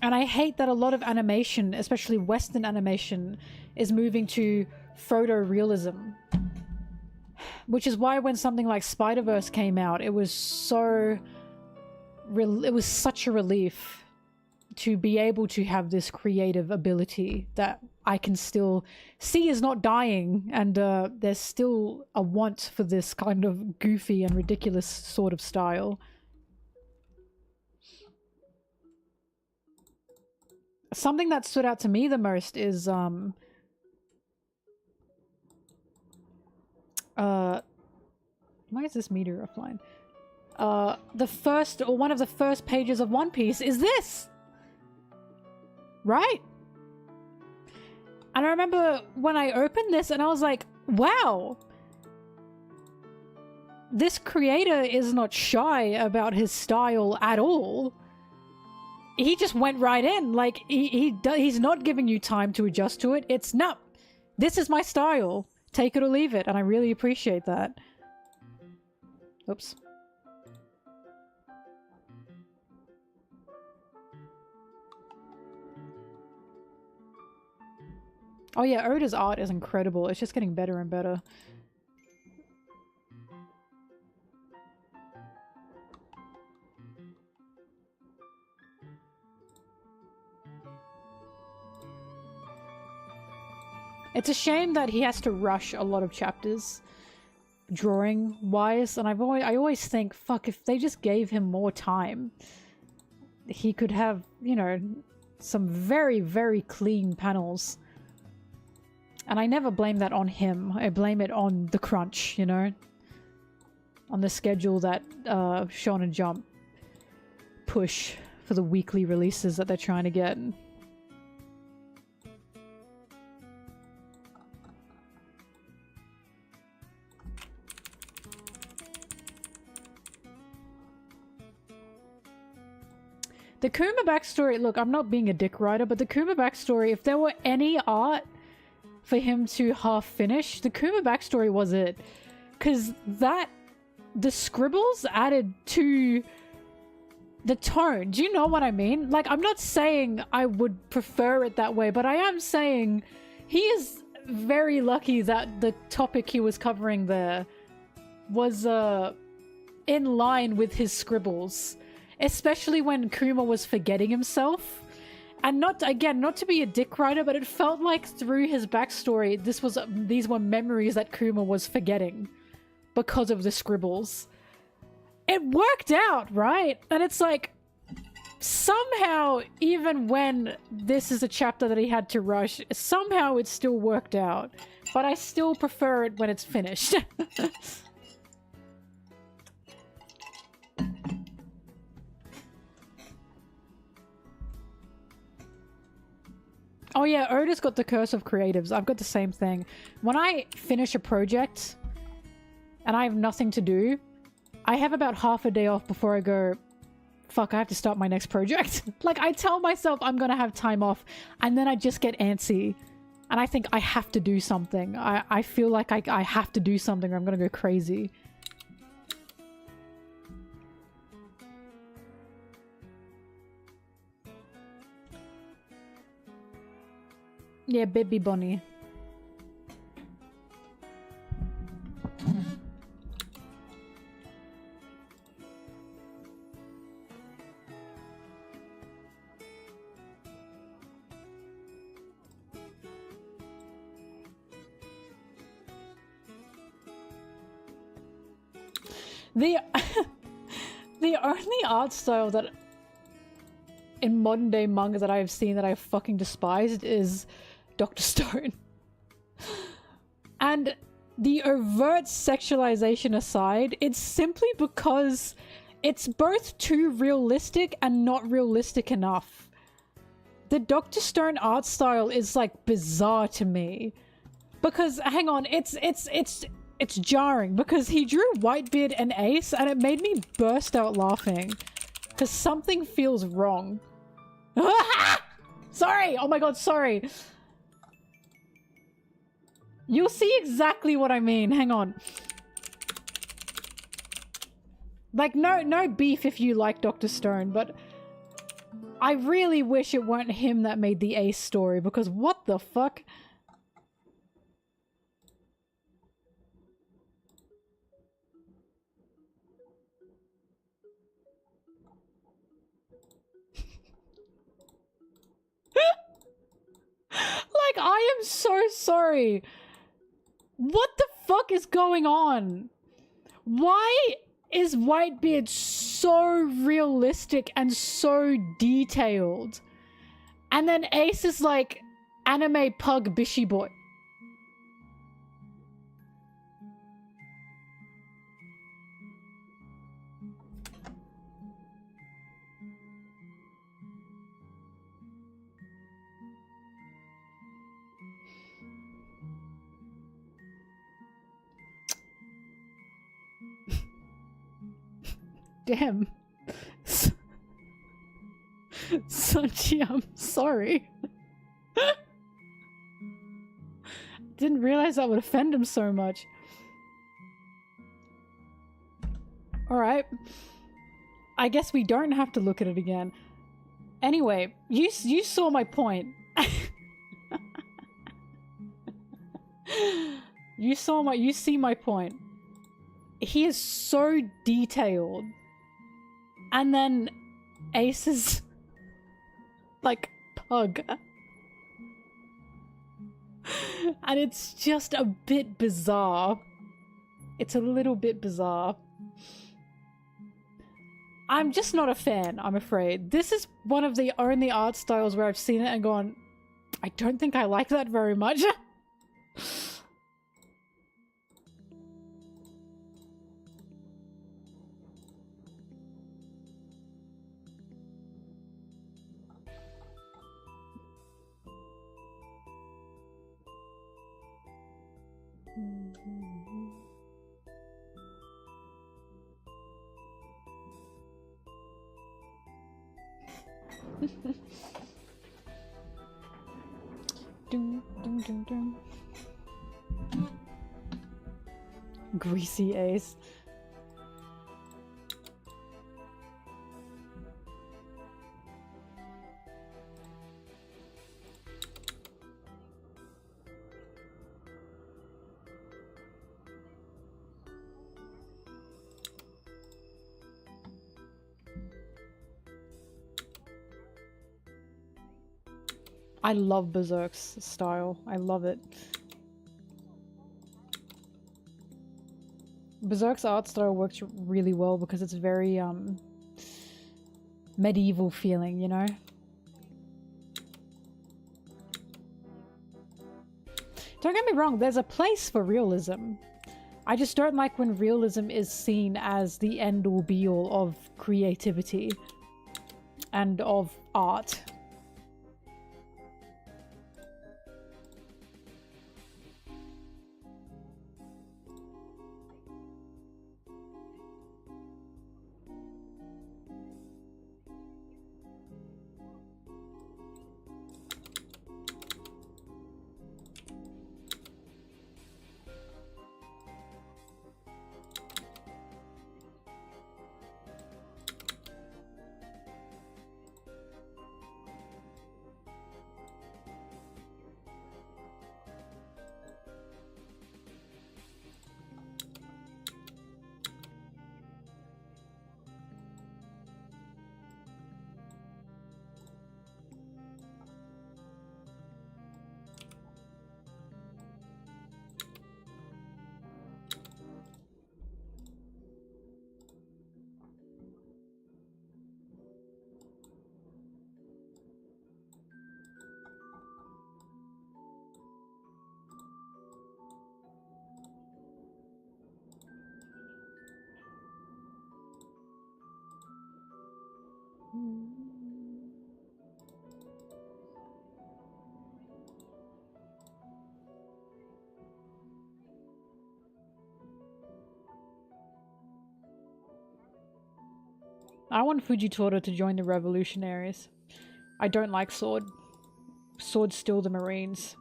And I hate that a lot of animation, especially Western animation, is moving to photorealism. Which is why when something like Spider-Verse came out, it was so... it was such a relief to be able to have this creative ability that I can still see is not dying, and there's still a want for this kind of goofy and ridiculous sort of style. Something that stood out to me the most is why is this meter offline? One of the first pages of One Piece is this! Right? And I remember when I opened this and I was like, wow! This creator is not shy about his style at all. He just went right in. Like, he's not giving you time to adjust to it. It's, no, this is my style. Take it or leave it. And I really appreciate that. Oops. Oh yeah, Oda's art is incredible. It's just getting better and better. It's a shame that he has to rush a lot of chapters, drawing-wise, and I always think, fuck, if they just gave him more time, he could have, you know, some very, very clean panels. And I never blame that on him. I blame it on the crunch, you know? On the schedule that Shonen Jump push for the weekly releases that they're trying to get. The Kuma backstory, look, I'm not being a dick writer, but the Kuma backstory, if there were any art for him to half finish, the Kuma backstory was it. Because the scribbles added to the tone. Do you know what I mean? Like, I'm not saying I would prefer it that way, but I am saying he is very lucky that the topic he was covering there was in line with his scribbles, especially when Kuma was forgetting himself. And not to be a dick writer, but it felt like through his backstory, these were memories that Kuma was forgetting because of the scribbles. It worked out, right? And it's like, somehow, even when this is a chapter that he had to rush, somehow it still worked out. But I still prefer it when it's finished. Oh yeah, Otis got the curse of creatives. I've got the same thing. When I finish a project and I have nothing to do, I have about half a day off before I go, fuck, I have to start my next project. Like, I tell myself I'm gonna have time off, and then I just get antsy. And I think I have to do something. I feel like I have to do something or I'm gonna go crazy. Yeah, baby bunny. The only art style that in modern day manga that I have seen that I fucking despised is Dr. Stone. And the overt sexualization aside, it's simply because it's both too realistic and not realistic enough. The Dr. Stone art style is like bizarre to me. Because, hang on, it's jarring because he drew Whitebeard and Ace and it made me burst out laughing. Because something feels wrong. Sorry! Oh my god, sorry! You'll see exactly what I mean. Hang on. Like, no beef if you like Dr. Stone, but I really wish it weren't him that made the Ace story, because what the fuck? Like, I am so sorry. What the fuck is going on? Why is Whitebeard so realistic and so detailed? And then Ace is like anime pug bishy boy. Damn. Sanchi, I'm sorry. Didn't realize that would offend him so much. Alright. I guess we don't have to look at it again. Anyway, you saw my point. You see my point. He is so detailed. And then Ace is like pug. And it's just a bit bizarre. It's a little bit bizarre. I'm just not a fan, I'm afraid. This is one of the only art styles where I've seen it and gone, I don't think I like that very much. Dum, dum, dum, dum. Greasy Ace. I love Berserk's style. I love it. Berserk's art style works really well because it's very medieval feeling, you know? Don't get me wrong, there's a place for realism. I just don't like when realism is seen as the end-all be-all of creativity and of art. I want Fujitora to join the revolutionaries. I don't like Sword. Sword's still the Marines.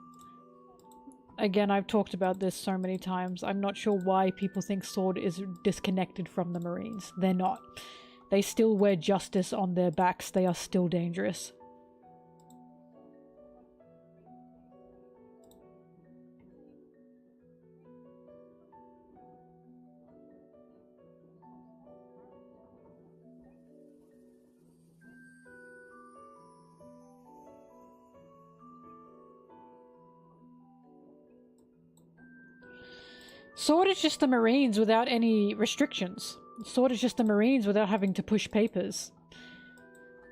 Again, I've talked about this so many times. I'm not sure why people think Sword is disconnected from the Marines. They're not. They still wear justice on their backs. They are still dangerous. Sword is just the Marines without any restrictions. Sword is just the Marines without having to push papers.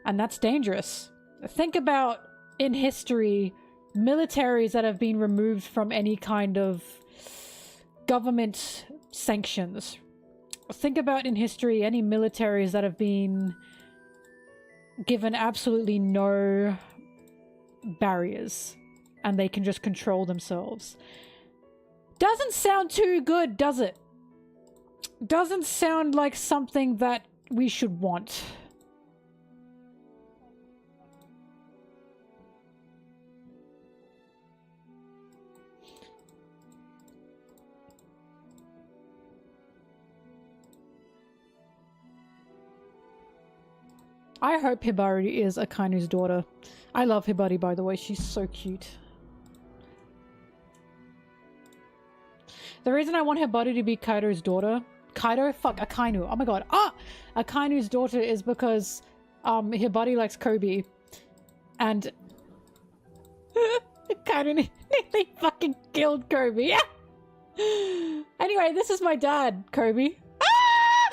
And that's dangerous. Think about, in history, militaries that have been removed from any kind of government sanctions. Think about, in history, any militaries that have been given absolutely no barriers. And they can just control themselves. Doesn't sound too good, does it? Doesn't sound like something that we should want. I hope Hibari is Akainu's daughter. I love Hibari, by the way. She's so cute. The reason I want Hibari to be Kaido's daughter... Kaido? Fuck, Akainu. Oh my god. Ah! Akainu's daughter is because Hibari likes Kobe. And... Kaido nearly fucking killed Kobe. Anyway, this is my dad, Kobe. Ah!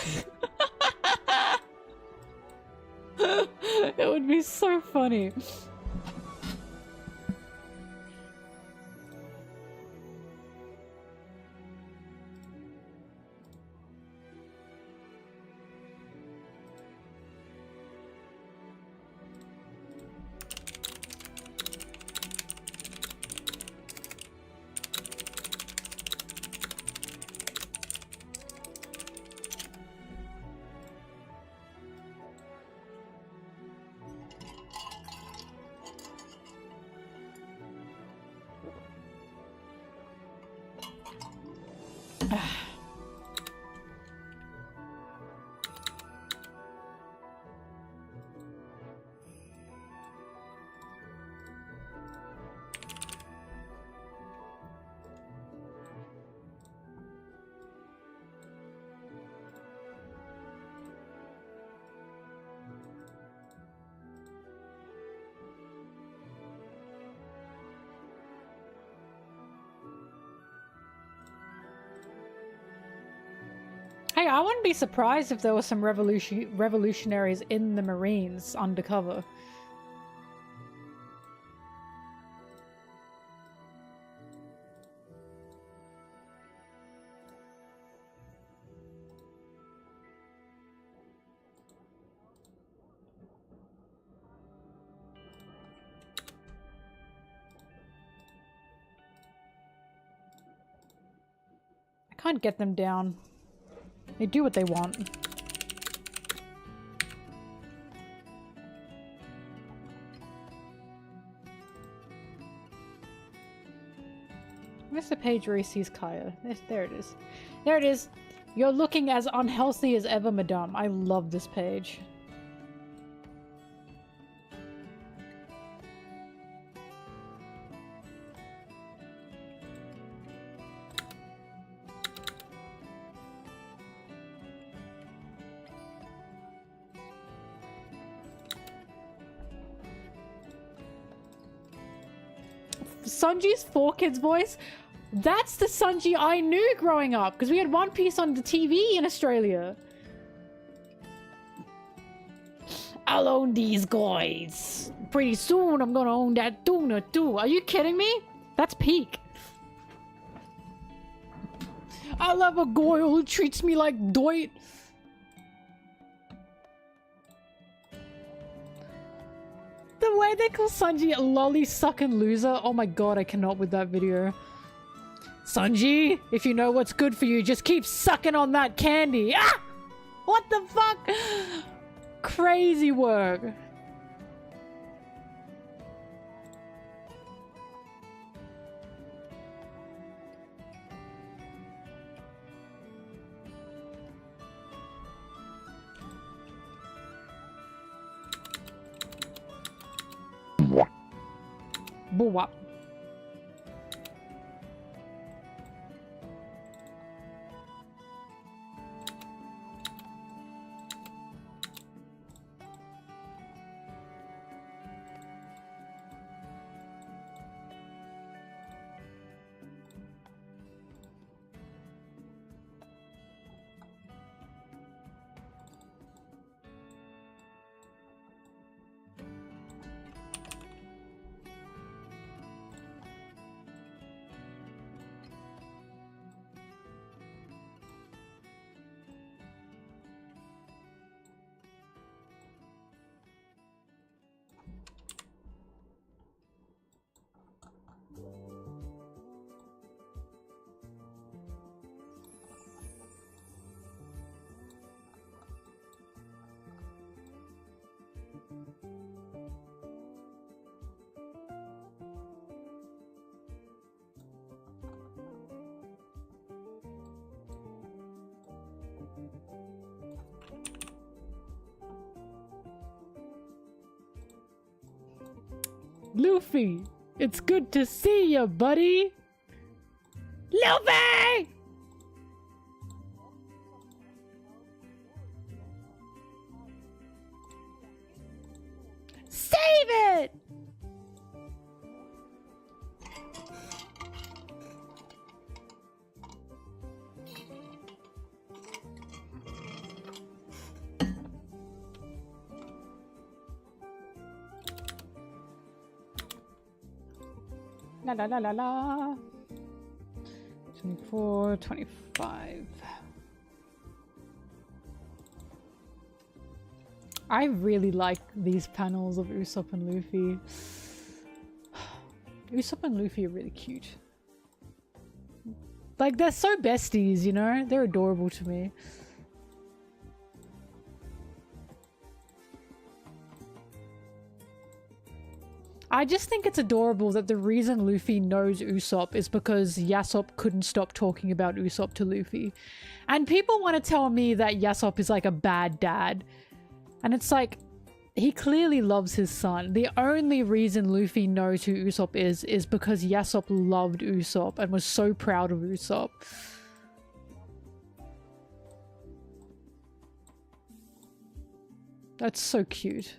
It would be so funny. Hey, I wouldn't be surprised if there were some revolutionaries in the Marines undercover. I can't get them down. They do what they want. Where's the page where he sees Kaya? There it is. There it is. You're looking as unhealthy as ever, madame. I love this page. Sanji's 4Kids voice? That's the Sanji I knew growing up, because we had One Piece on the TV in Australia. I'll own these guys. Pretty soon I'm gonna own that tuna too. Are you kidding me? That's peak. I love a girl who treats me like doit. The way they call Sanji a lolly sucking loser. Oh my god, I cannot with that video. Sanji, if you know what's good for you, just keep sucking on that candy. Ah! What the fuck? Crazy work. Boo-wop. Luffy, it's good to see you, buddy. Luffy! Save it! La la la la la. 24, 25. I really like these panels of Usopp and Luffy. Usopp and Luffy are really cute. Like, they're so besties, you know? They're adorable to me. I just think it's adorable that the reason Luffy knows Usopp is because Yasop couldn't stop talking about Usopp to Luffy. And people want to tell me that Yasop is like a bad dad. And it's like, he clearly loves his son. The only reason Luffy knows who Usopp is because Yasop loved Usopp and was so proud of Usopp. That's so cute.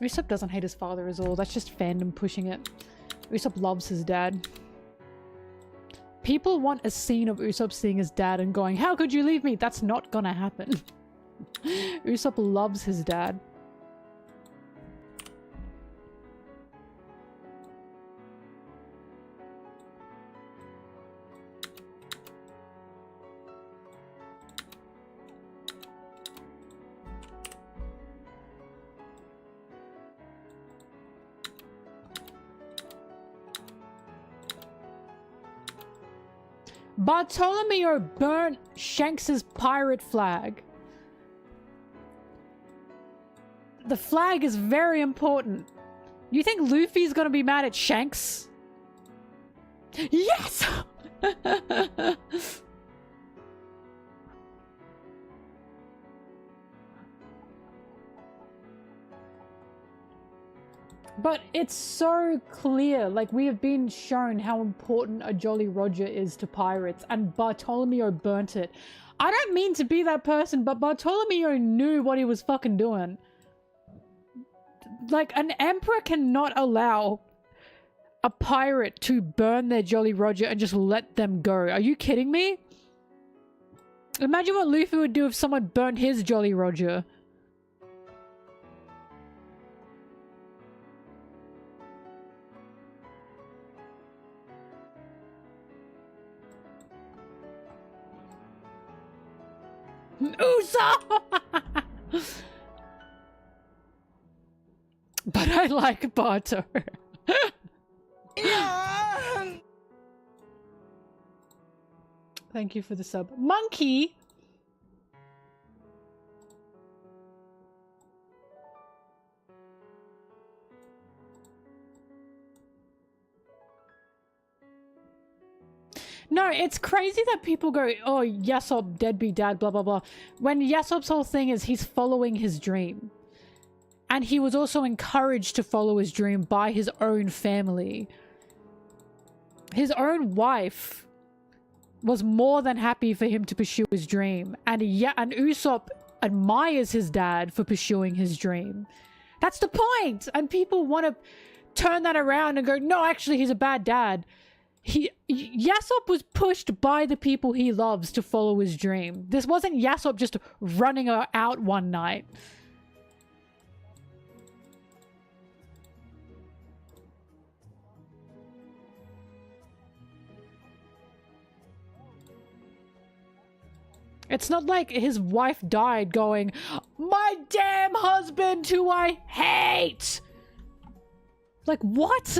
Usopp doesn't hate his father at all. That's just fandom pushing it. Usopp loves his dad. People want a scene of Usopp seeing his dad and going, "How could you leave me?" That's not gonna happen. Usopp loves his dad. Bartolomeo burnt Shanks's pirate flag. The flag is very important. You think Luffy's gonna be mad at Shanks? Yes! But it's so clear, like we have been shown how important a Jolly Roger is to pirates, and Bartolomeo burnt it. I don't mean to be that person, but Bartolomeo knew what he was fucking doing. Like, an emperor cannot allow a pirate to burn their Jolly Roger and just let them go. Are you kidding me? Imagine what Luffy would do if someone burnt his Jolly Roger. Usopp! But I like Barto. Thank you for the sub. Monkey! No, it's crazy that people go, "Oh, Yasop, deadbeat dad, blah, blah, blah." When Yasop's whole thing is he's following his dream. And he was also encouraged to follow his dream by his own family. His own wife was more than happy for him to pursue his dream. And Usopp admires his dad for pursuing his dream. That's the point! And people want to turn that around and go, "No, actually, he's a bad dad." Yasop was pushed by the people he loves to follow his dream. This wasn't Yasop just running out one night. It's not like his wife died going, "My damn husband who I hate!" Like, what?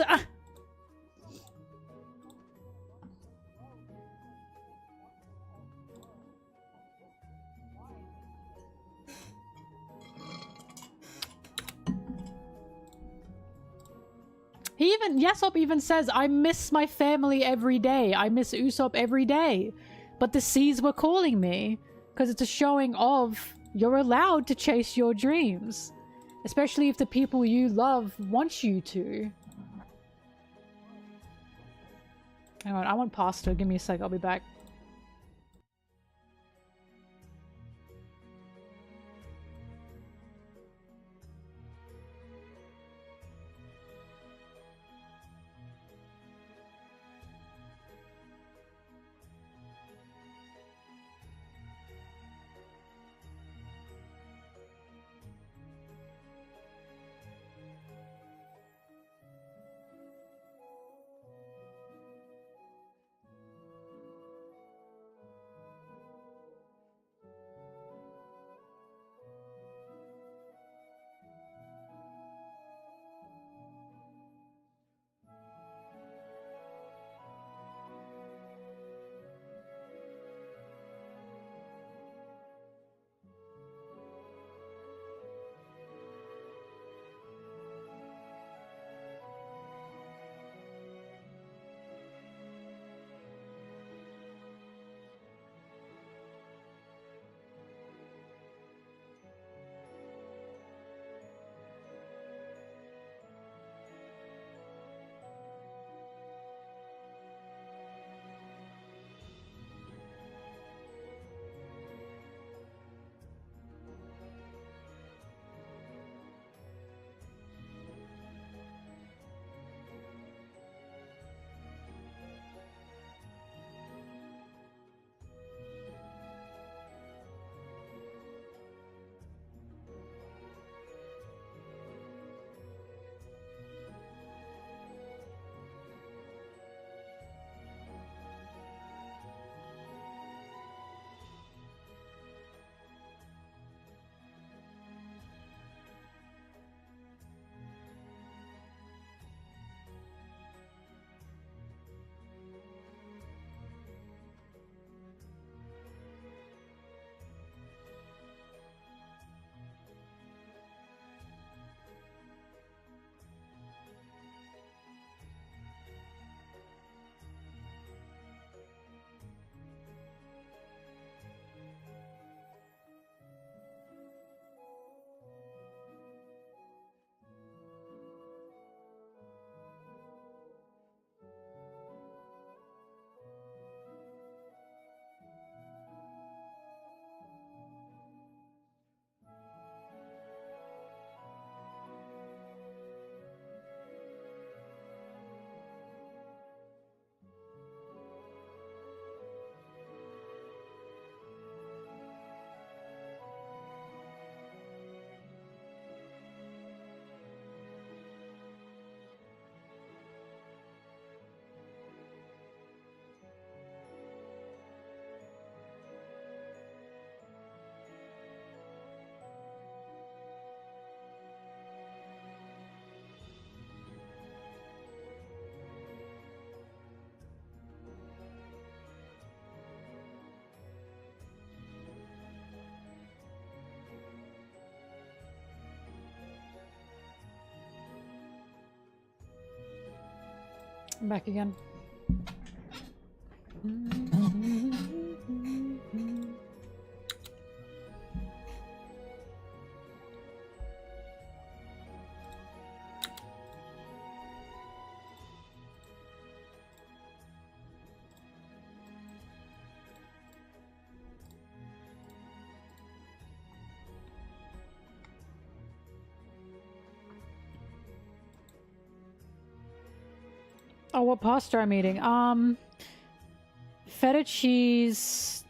Yasop even says, "I miss my family every day. I miss Usopp every day. But the seas were calling me." Because it's a showing of you're allowed to chase your dreams. Especially if the people you love want you to. Hang on, I want pasta. Give me a sec, I'll be back. I'm back again. Oh, what pasta I'm eating? Feta cheese,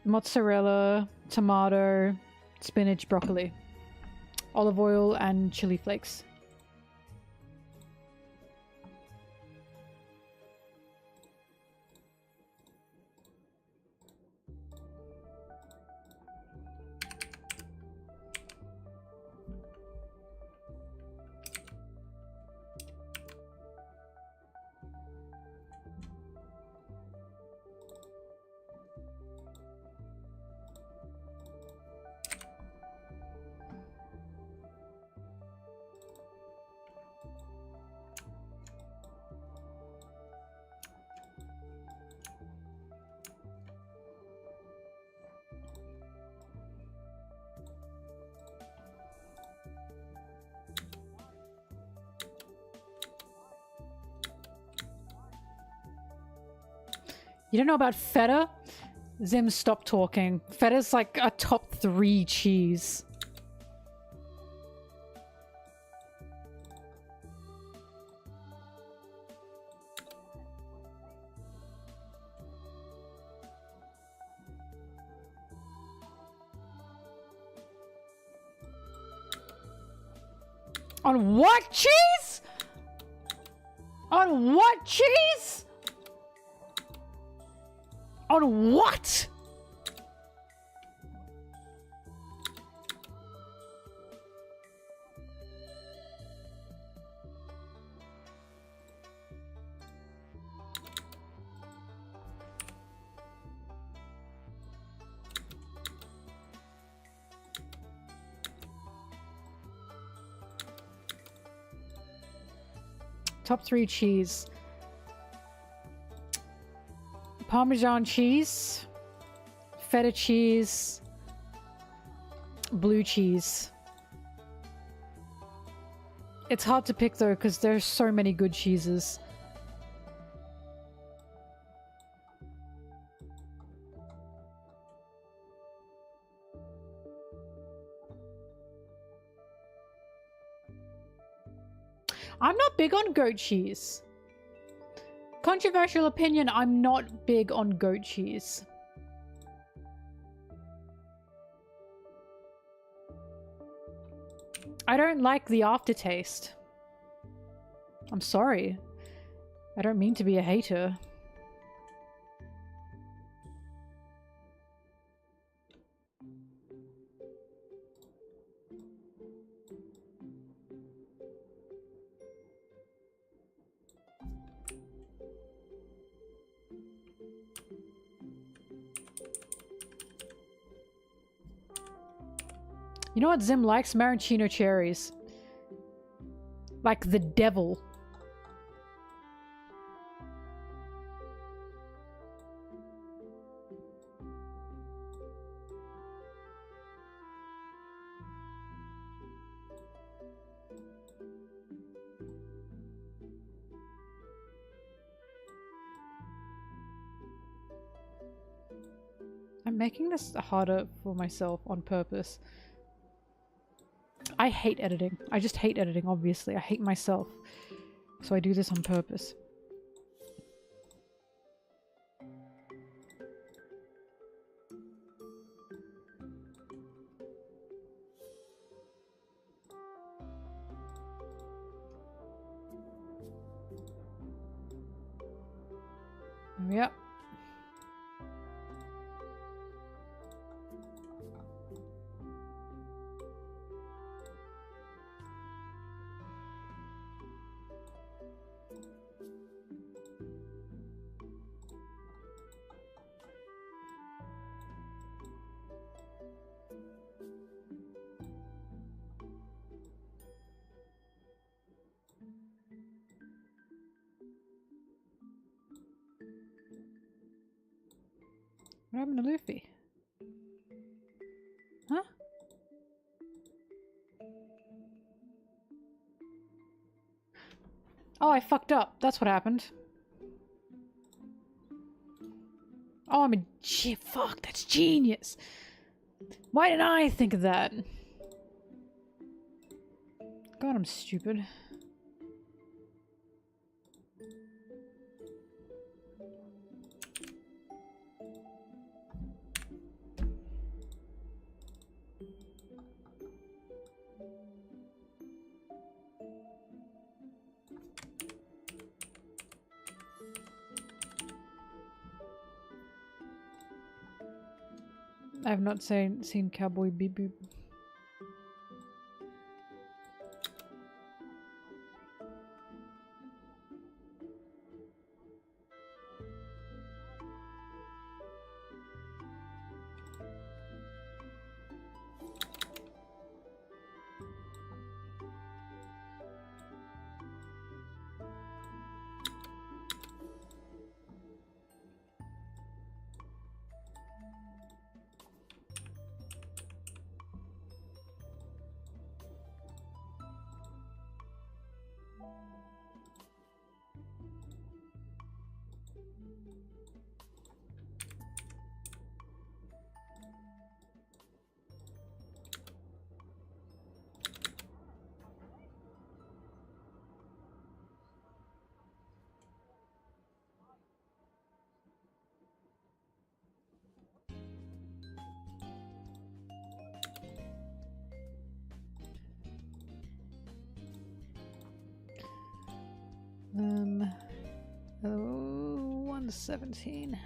mozzarella, tomato, spinach, broccoli, olive oil, and chili flakes. You don't know about feta? Zim, stop talking. Feta's like a top 3 cheese. On what cheese? On what cheese? On what? Top 3 cheese. Parmesan cheese, feta cheese, blue cheese. It's hard to pick though because there's so many good cheeses. I'm not big on goat cheese. Controversial opinion, I'm not big on goat cheese. I don't like the aftertaste. I'm sorry. I don't mean to be a hater. You know what Zim likes? Maraschino cherries. Like the devil. I'm making this harder for myself on purpose. I hate editing. I just hate editing, obviously. I hate myself. So I do this on purpose. Yep. happened to Luffy? Huh? Oh, I fucked up. That's what happened. Oh, I'm a fuck, that's genius. Why didn't I think of that? God, I'm stupid. I have not seen Cowboy Bebop. Oh, 117.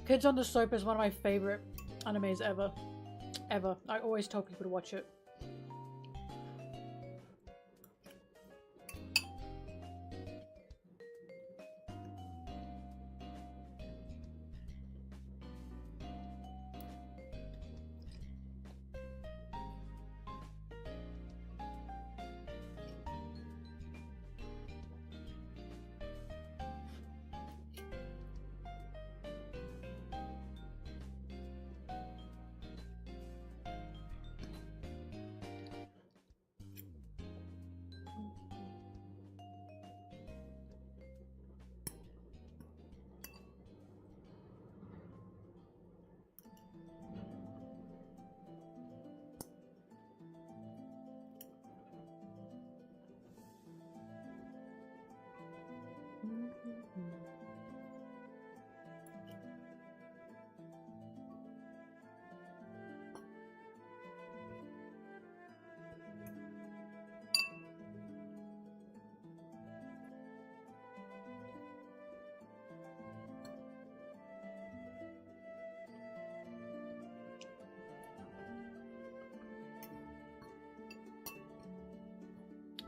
Kids on the Slope is one of my favorite animes ever. Ever. I always tell people to watch it.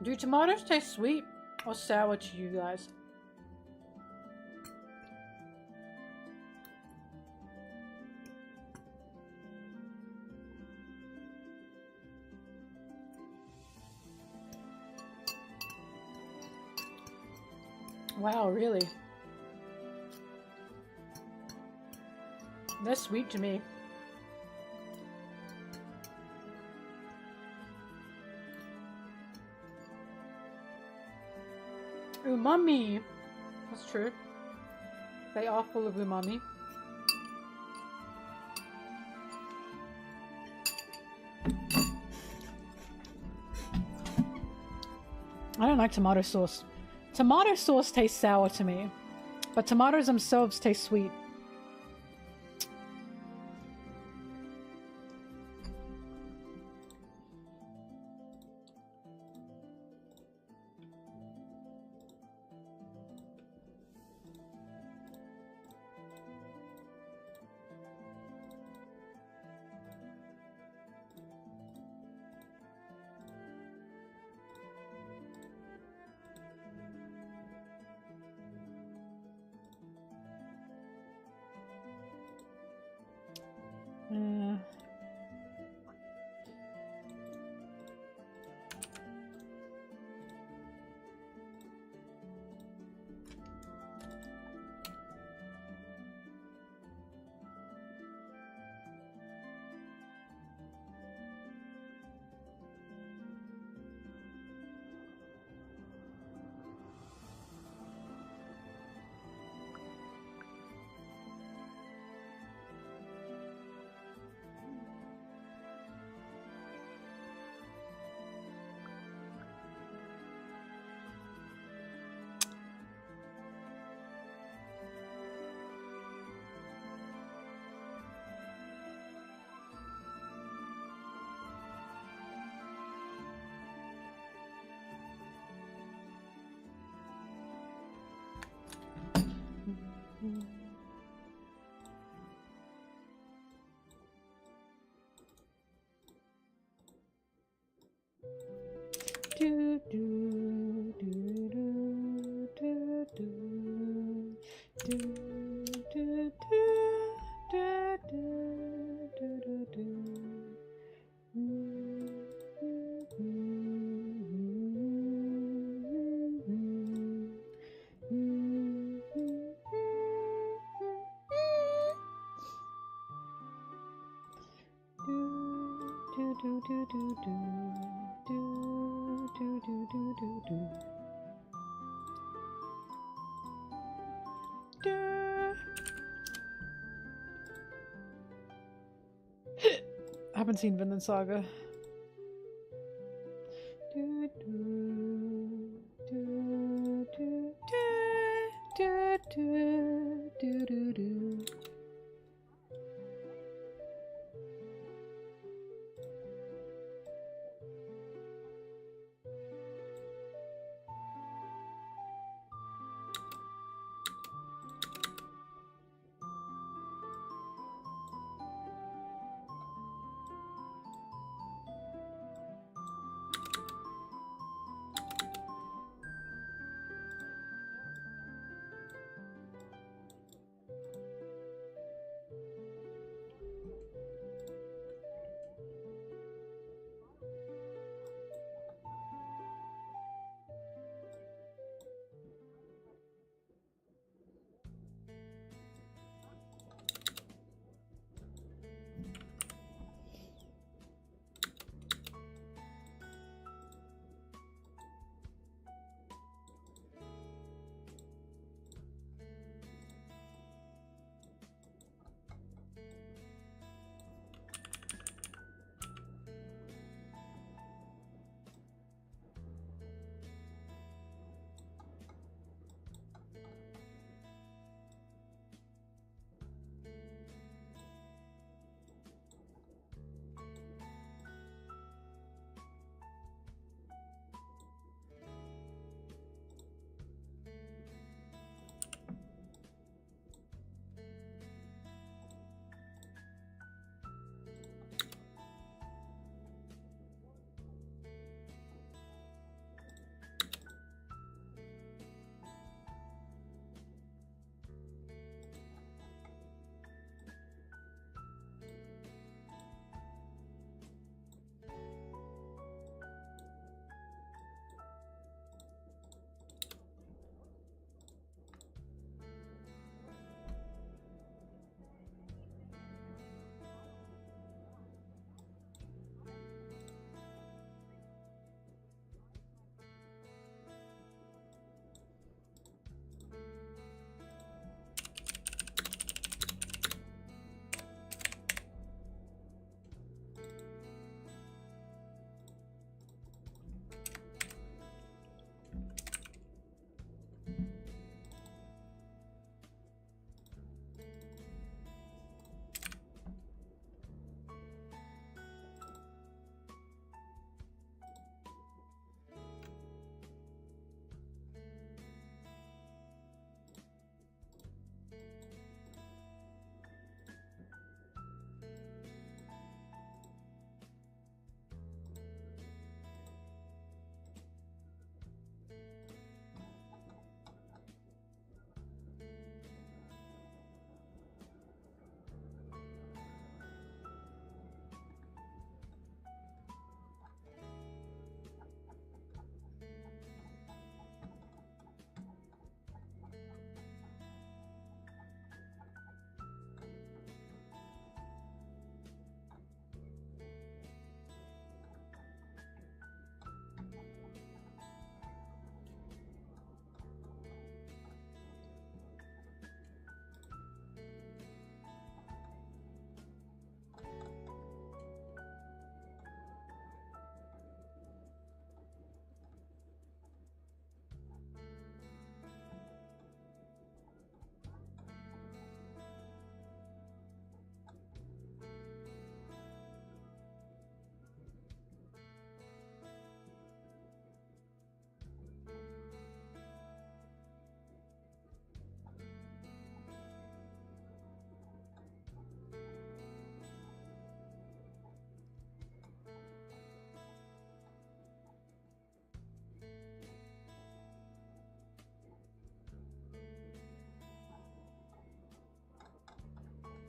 Do tomatoes taste sweet or sour to you guys? Wow, really? They're sweet to me. Umami! That's true. They are full of umami. I don't like tomato sauce. Tomato sauce tastes sour to me. But tomatoes themselves taste sweet. Do, do, do, do, do, do, do, do, do, do, do, do. I haven't seen Vinland Saga.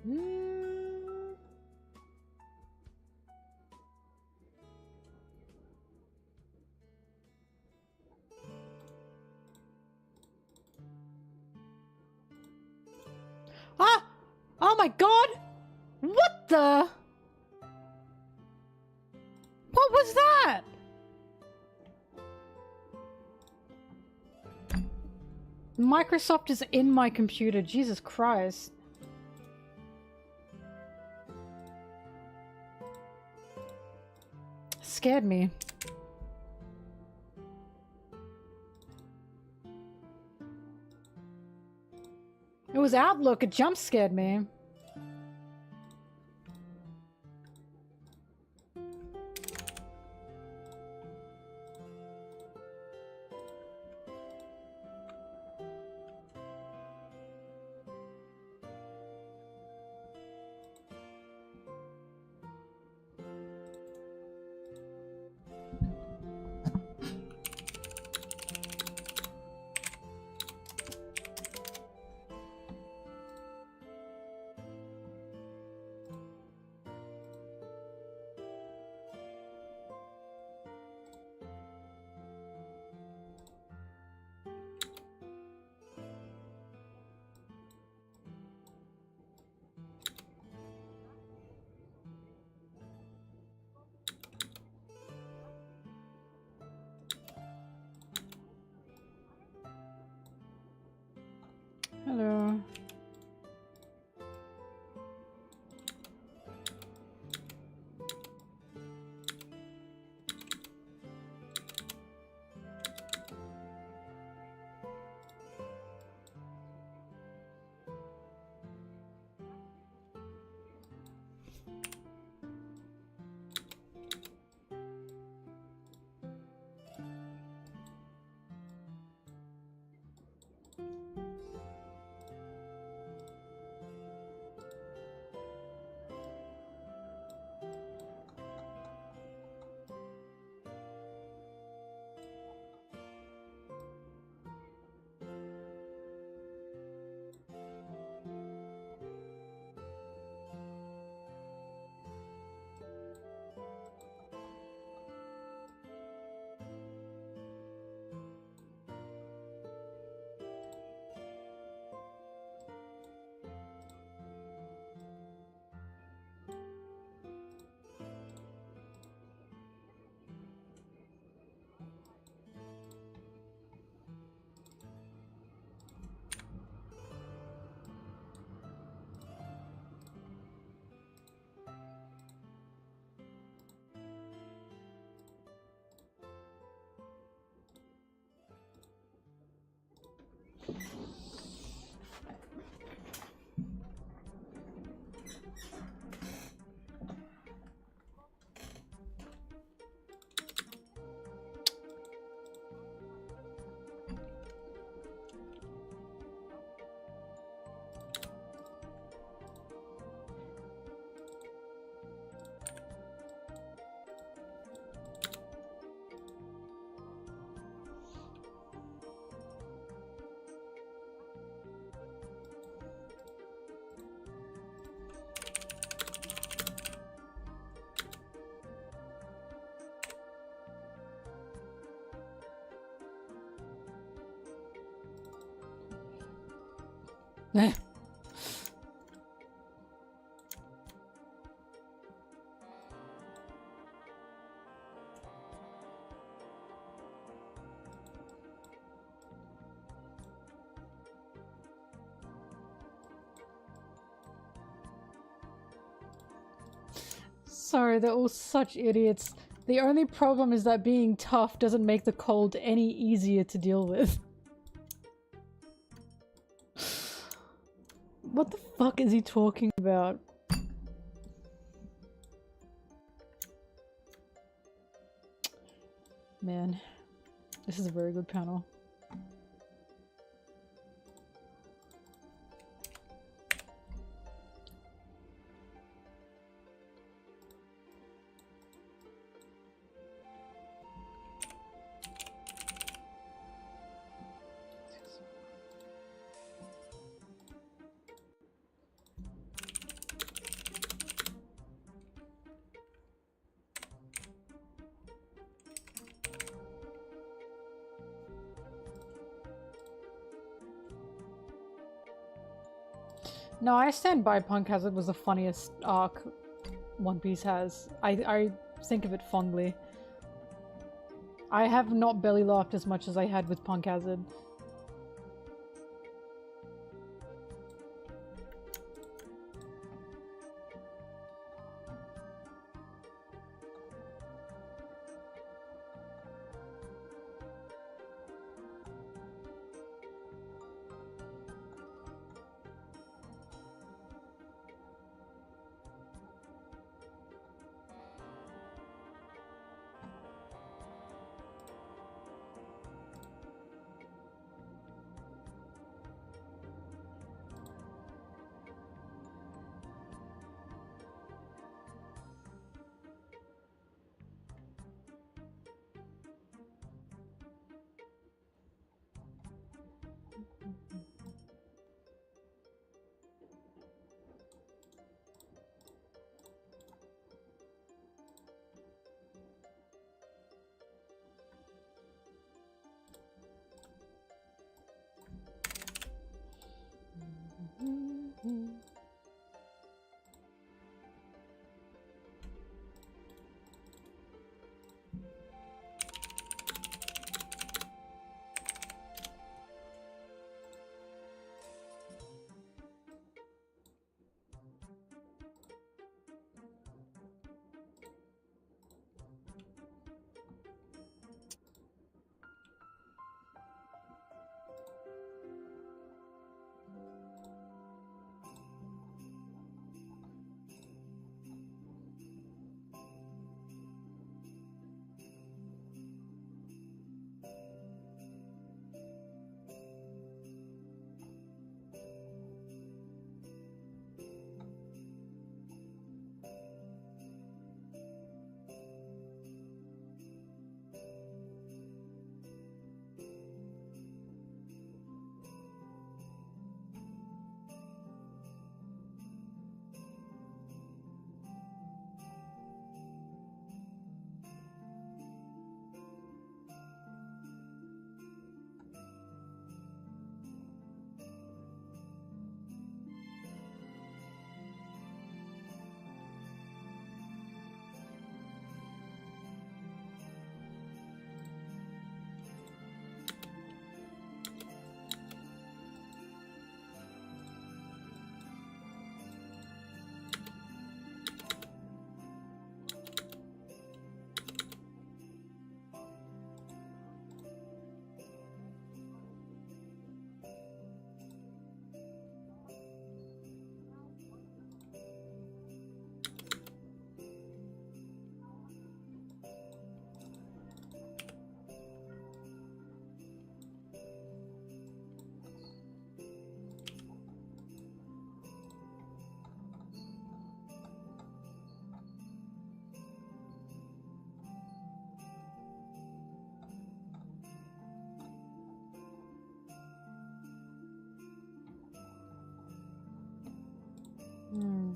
Mm. Ah! Oh my god! What the? What was that? Microsoft is in my computer. Jesus Christ. Scared me. It was Outlook. It jump scared me. Hello. Sorry, they're all such idiots. The only problem is that being tough doesn't make the cold any easier to deal with. What the fuck is he talking about? Man, this is a very good panel. No, I stand by Punk Hazard was the funniest arc One Piece has. I think of it fondly. I have not belly laughed as much as I had with Punk Hazard. Hmm.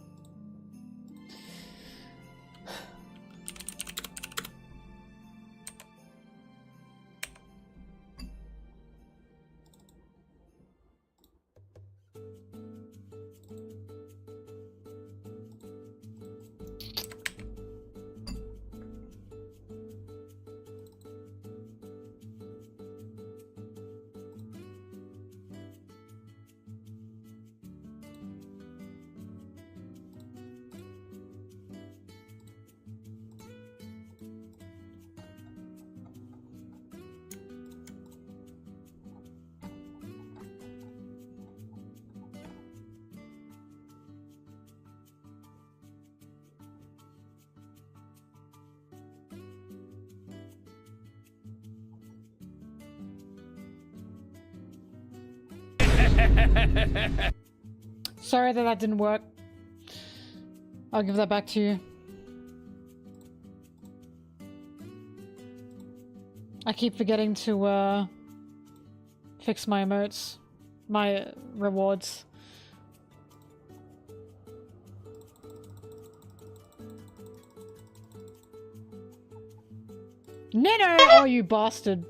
Sorry that didn't work. I'll give that back to you. I keep forgetting to fix my emotes, my rewards. No! Oh, you bastard.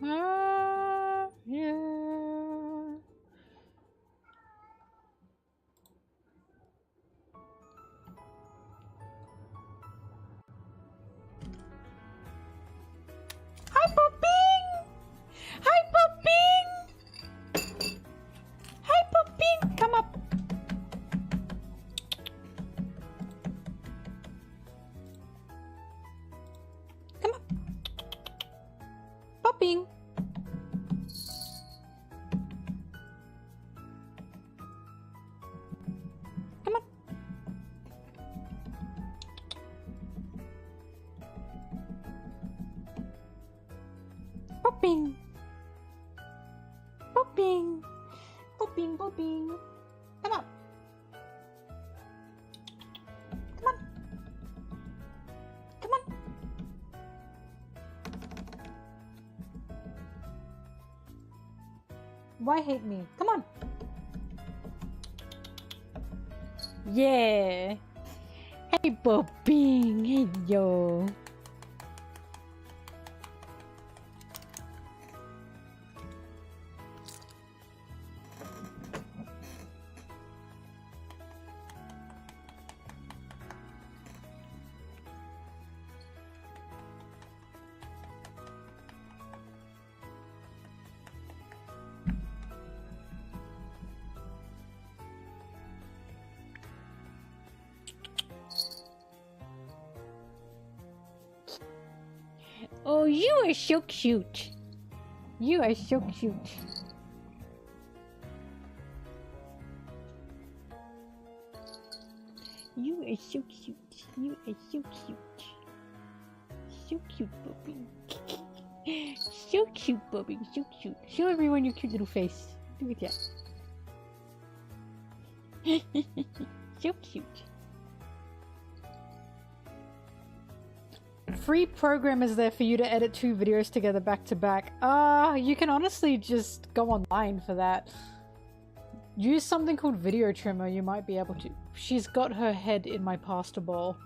Yeah. Hi, Popping! Hi, Popping! Hi, Popping! Come up. Come up. Popping. Come on. Popping. Popping. Popping, popping. Come on. Come on. Come on. Why hate me? Come on. Yeah. Hey, popping. Hey, yo. Oh, you are so cute. You are so cute. You are so cute. You are so cute. So cute, Bobby. So cute, Bobby. So cute. Show everyone your cute little face. Look at that. So cute. Free program is there for you to edit 2 videos together back to back. You can honestly just go online for that. Use something called Video Trimmer, you might be able to. She's got her head in my pasta bowl.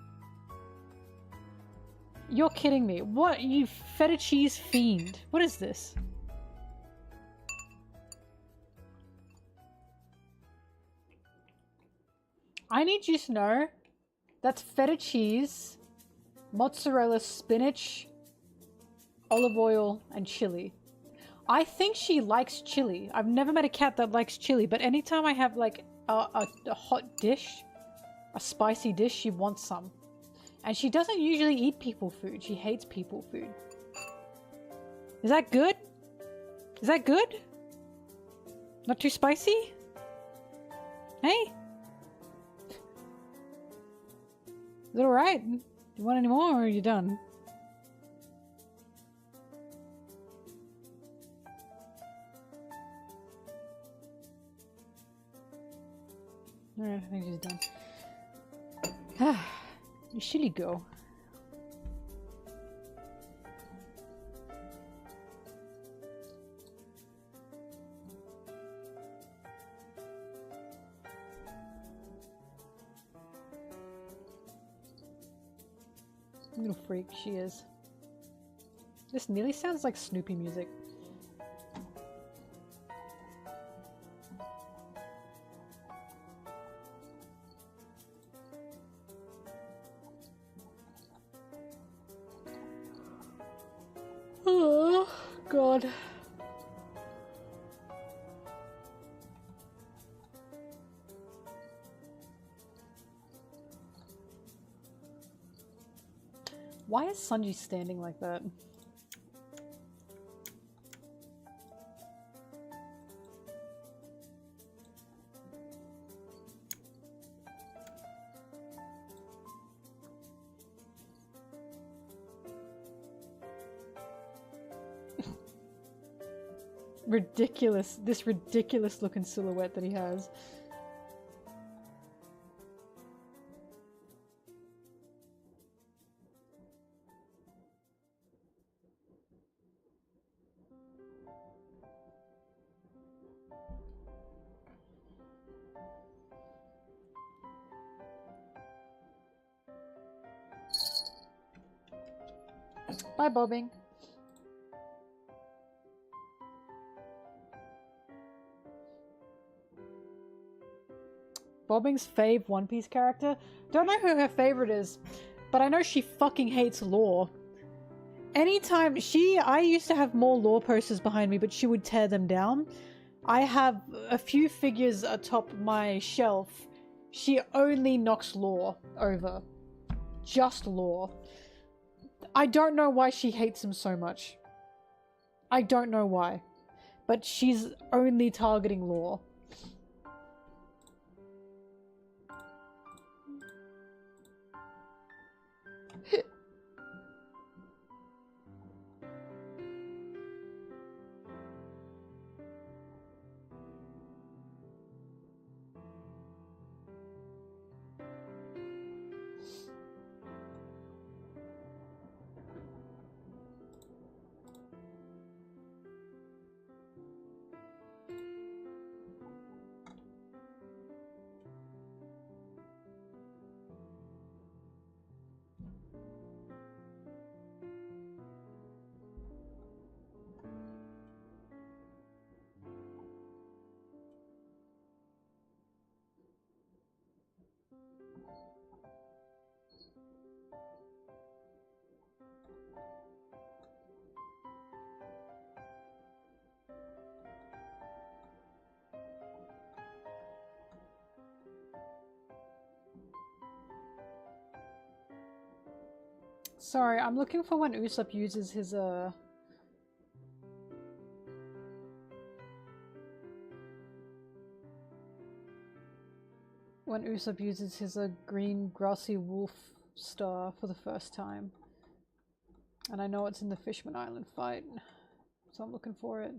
You're kidding me. What? You feta cheese fiend. What is this? I need you to know that's feta cheese, mozzarella, spinach, olive oil, and chili. I think she likes chili. I've never met a cat that likes chili, but anytime I have like a hot dish, a spicy dish, she wants some. And she doesn't usually eat people food. She hates people food. Is that good? Is that good? Not too spicy? Hey? Is it alright? Do you want any more or are you done? Alright, I think she's done. You silly girl. Little freak she is. This nearly sounds like Snoopy music. Oh, God. Why is Sanji standing like that? Ridiculous. This ridiculous looking silhouette that he has. Bye, Bobbing. Bobbing's fave One Piece character? Don't know who her favorite is, but I know she fucking hates Law. Anytime I used to have more Law posters behind me, but she would tear them down. I have a few figures atop my shelf. She only knocks Law over. Just Law. I don't know why she hates him so much. I don't know why. But she's only targeting Law. Sorry, I'm looking for when Usopp uses his, when Usopp uses his, green grassy wolf star for the first time. And I know it's in the Fishman Island fight, so I'm looking for it.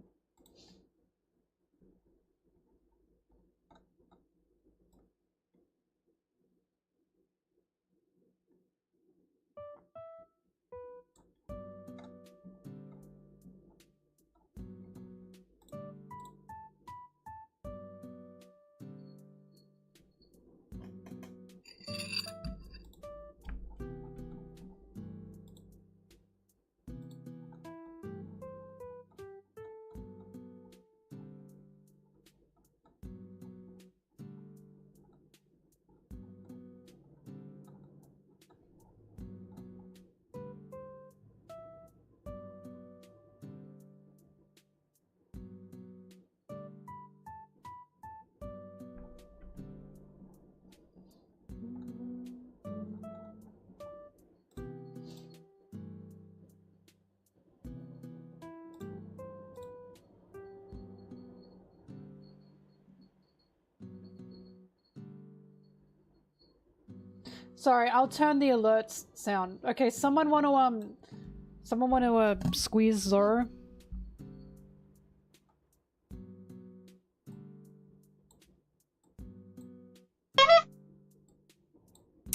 Sorry, I'll turn the alerts sound. Okay, someone want to squeeze Zoro?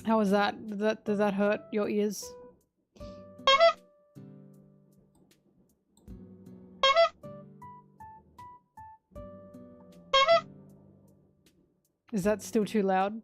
How was that? Did that hurt your ears? Is that still too loud?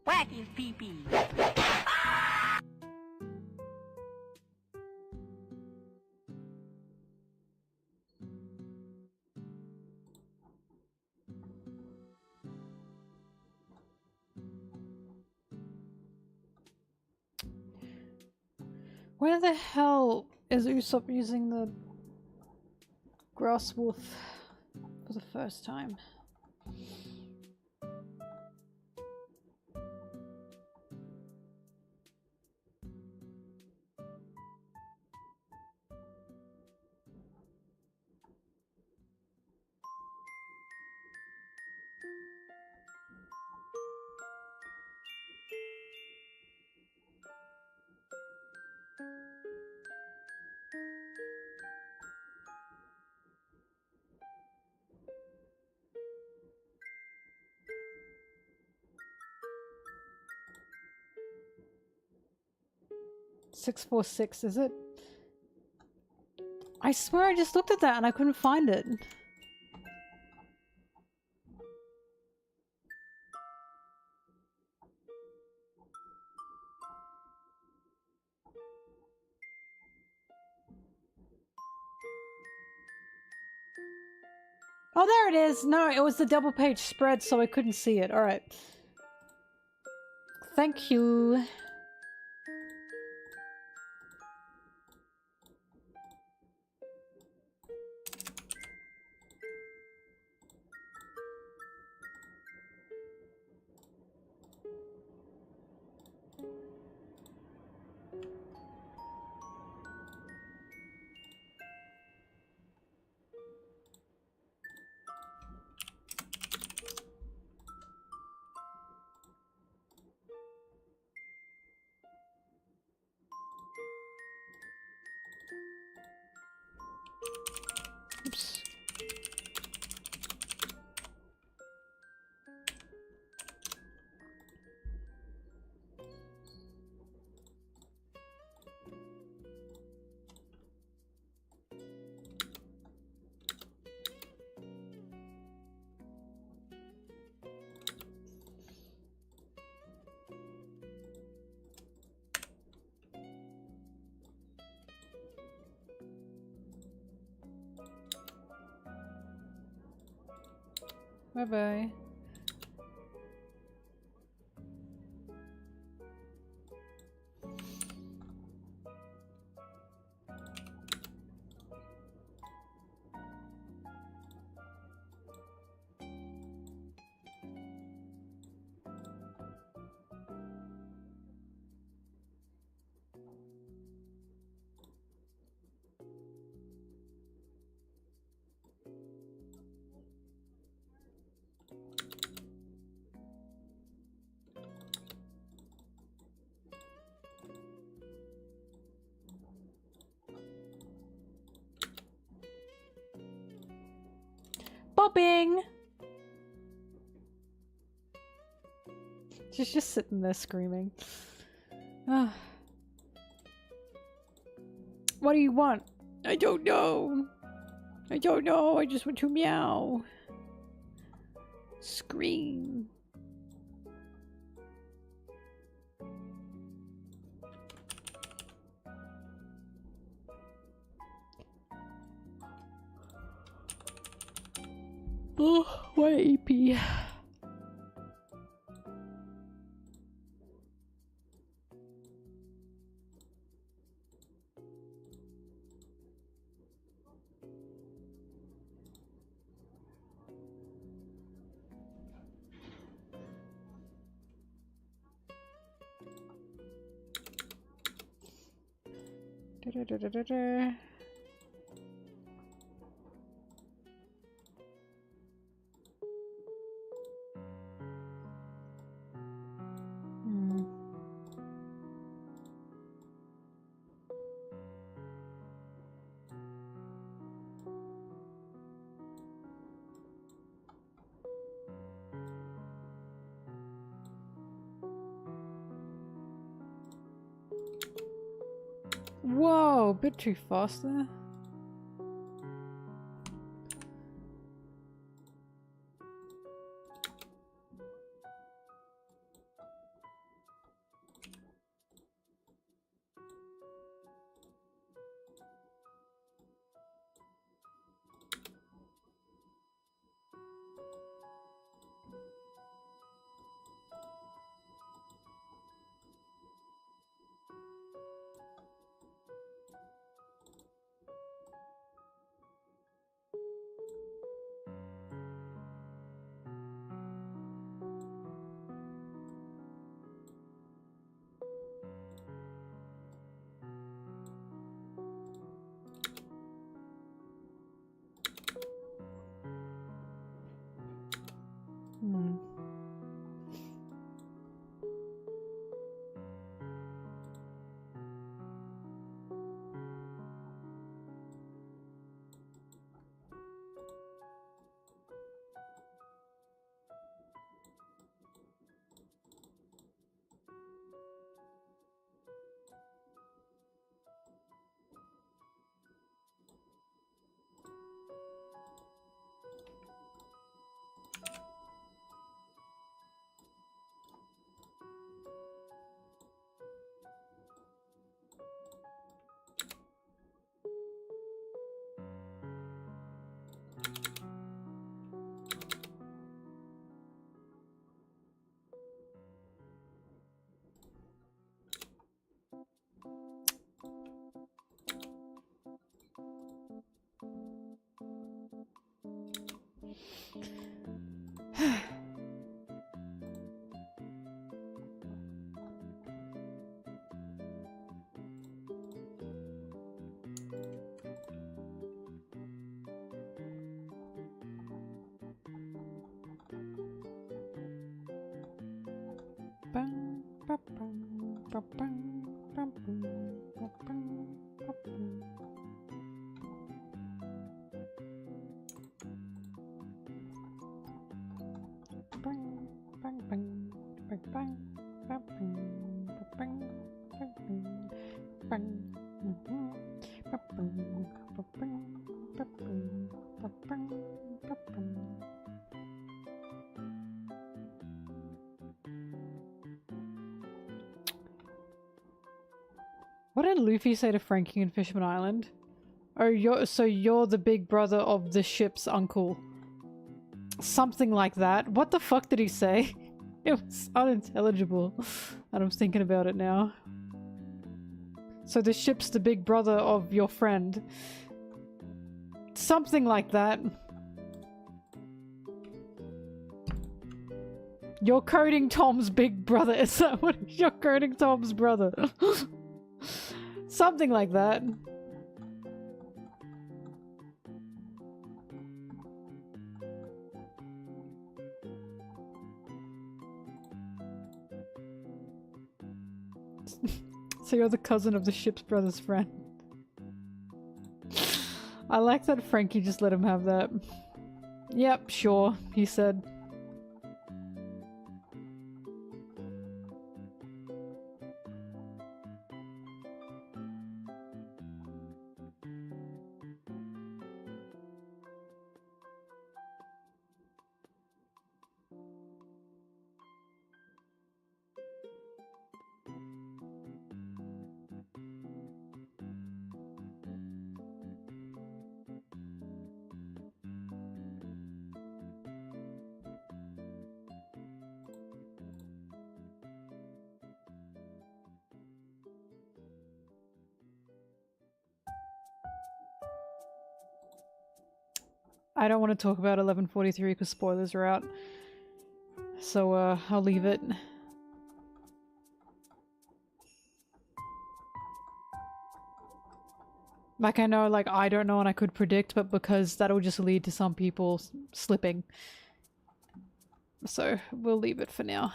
Whack his pee-pee. Where the hell is Usopp using the grass wolf for the first time? 646, is it? I swear I just looked at that and I couldn't find it. Oh, there it is! No, it was the double page spread, so I couldn't see it. Alright. Thank you. Oops. Bye-bye. Bobbing! She's just sitting there screaming. Ah. What do you want? I don't know. I don't know. I just want to meow. Scream. Oh, what AP? Da, da, da, da, da. Whoa, a bit too fast there. What did Luffy say to Frankie in Fisherman Island? Oh, you're the big brother of the ship's uncle. Something like that. What the fuck did he say? It was unintelligible. And I'm thinking about it now. So the ship's the big brother of your friend. Something like that. You're coding Tom's big brother. Is that what you're coding Tom's brother? Something like that. So you're the cousin of the ship's brother's friend. I like that Frankie just let him have that. Yep, sure, he said. I don't want to talk about 1143 because spoilers are out. So, I'll leave it. Like, I know, like, I don't know and I could predict, but because that'll just lead to some people slipping. So, we'll leave it for now.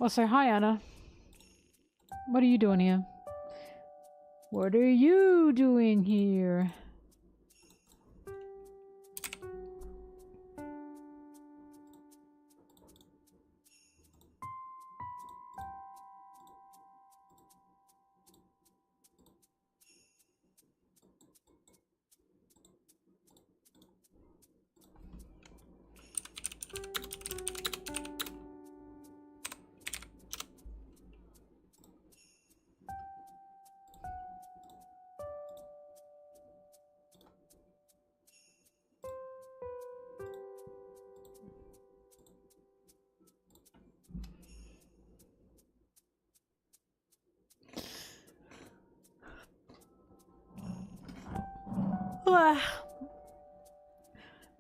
Well, so hi Anna. What are you doing here? What are you doing here?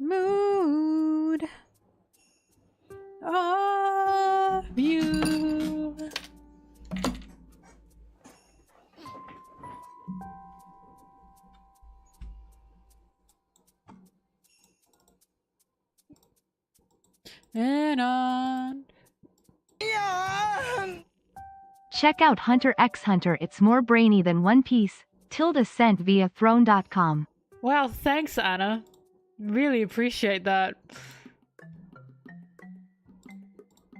Mood of you. And on. Check out Hunter x Hunter. It's more brainy than One Piece. Tilda sent via throne.com. Wow, thanks Anna. Really appreciate that.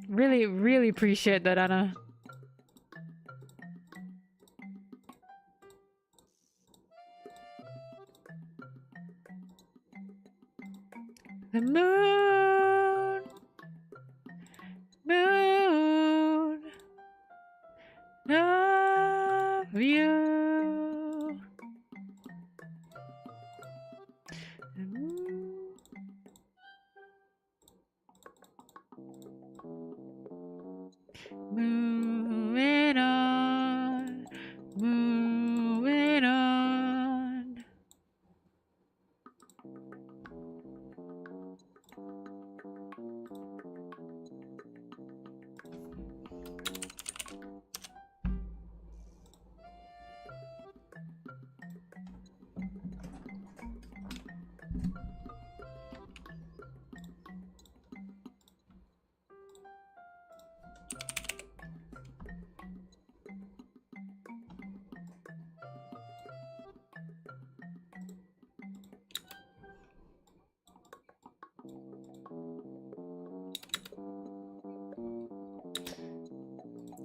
Really appreciate that, Anna. The moon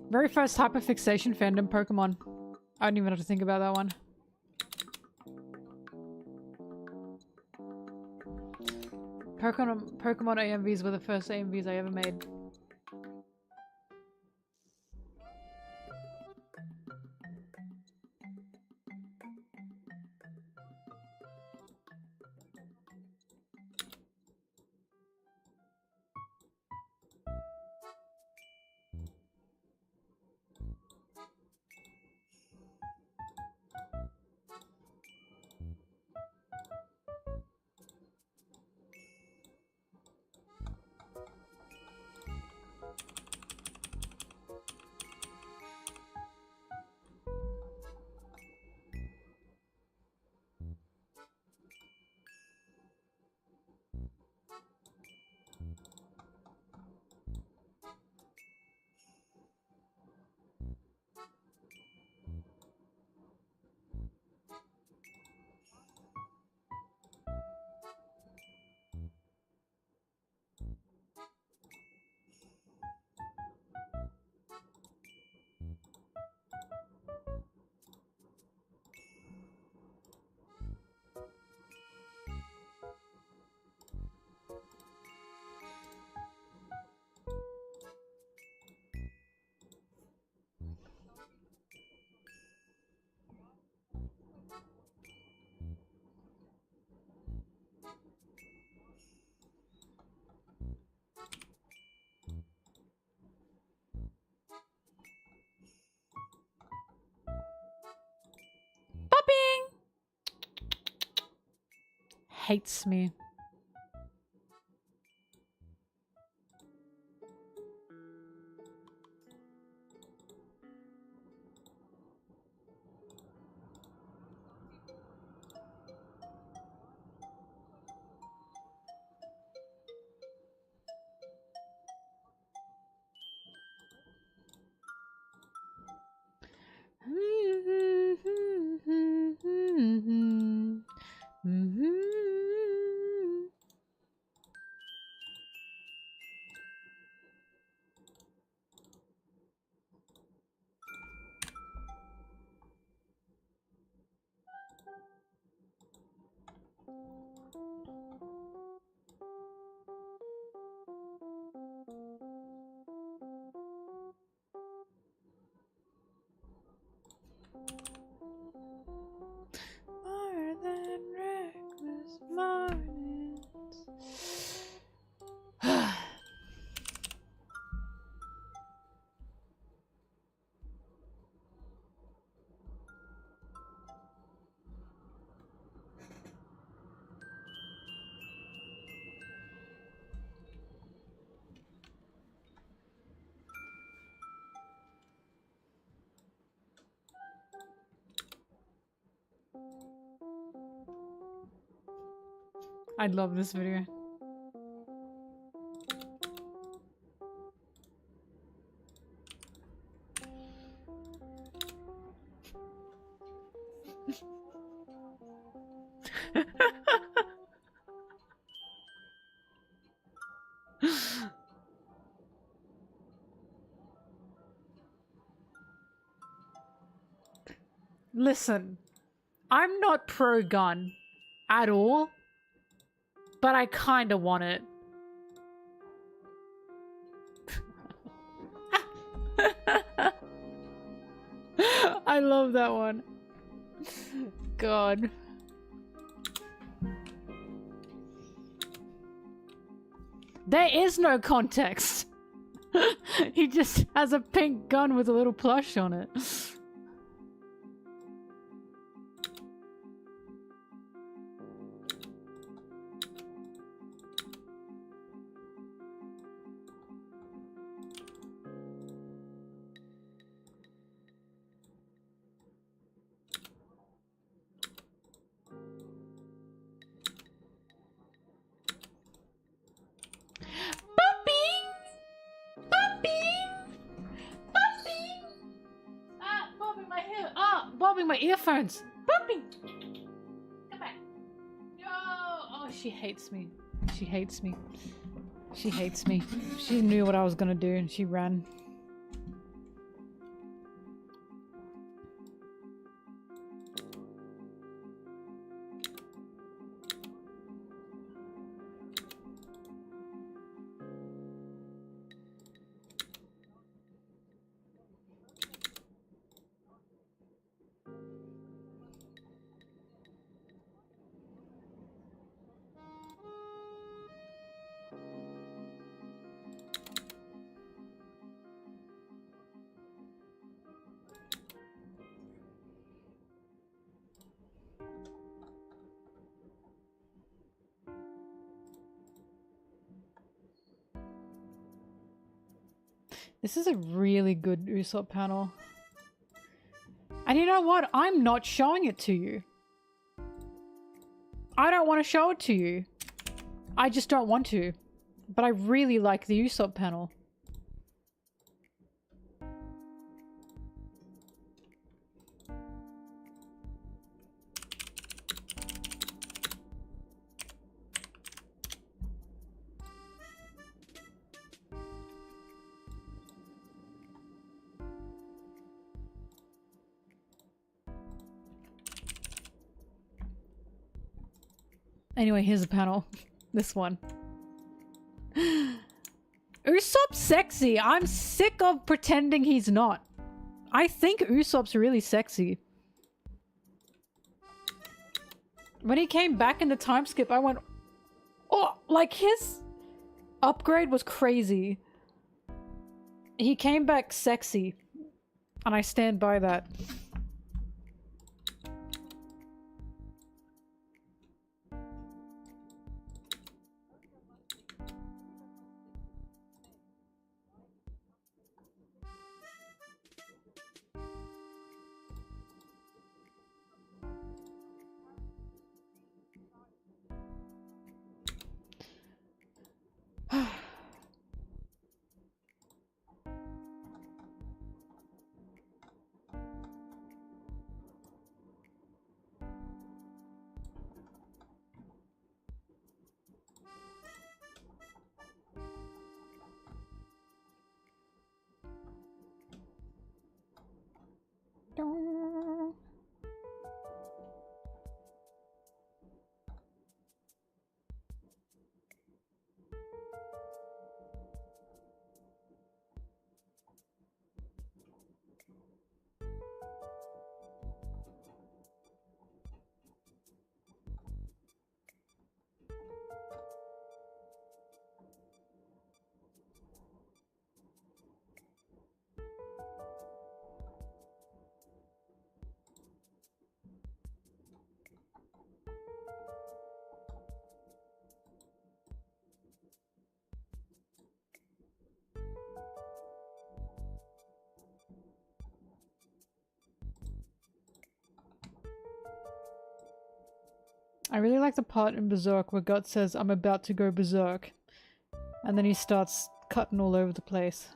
Very first hyperfixation fandom Pokemon. I don't even have to think about that one. Pokemon AMVs were the first AMVs I ever made. Popping! Hates me. More than reckless mornings. I love this video. Listen, I'm not pro-gun at all, but I kinda want it. I love that one. God. There is no context. He just has a pink gun with a little plush on it. grabbing my earphones. Puppy! Come back. Yo! Oh, she hates me. She hates me. She hates me. She knew what I was gonna do and she ran. This is a really good Usopp panel. And you know what? I'm not showing it to you. I don't want to show it to you. I just don't want to. But I really like the Usopp panel. Anyway, here's a panel. This one. Usopp's sexy. I'm sick of pretending he's not. I think Usopp's really sexy. When he came back in the time skip, I went, oh, like his upgrade was crazy. He came back sexy. And I stand by that. I really like the part in Berserk where God says, I'm about to go berserk. And then he starts cutting all over the place.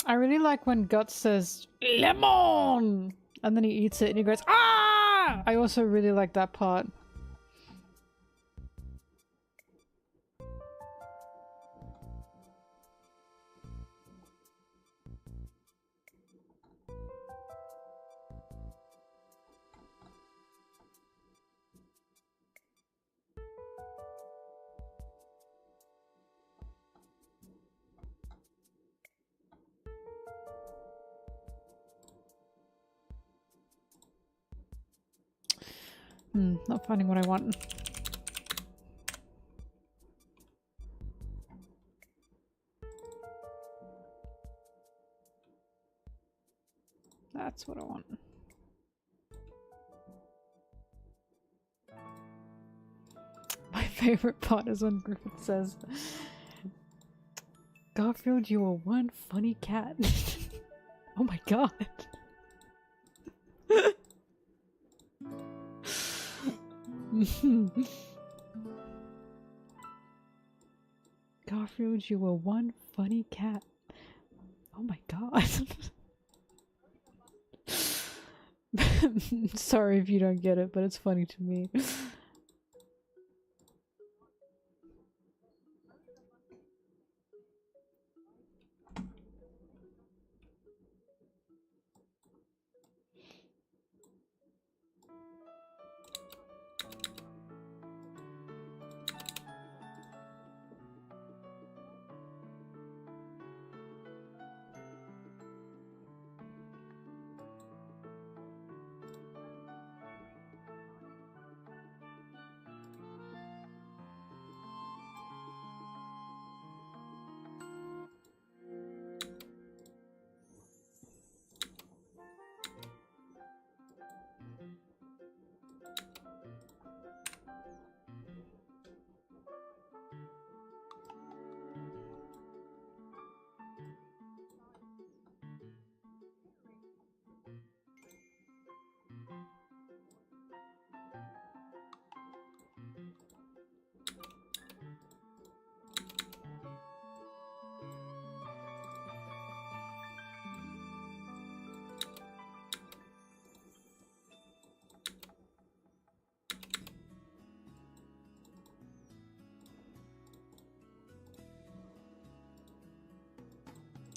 I really like when Guts says, lemon! And then he eats it and he goes, ah! I also really like that part. Not finding what I want. That's what I want. My favorite part is when Griffith says, Garfield, you are one funny cat. Oh my god. Garfield, you were one funny cat. Oh my god. Sorry if you don't get it, but it's funny to me.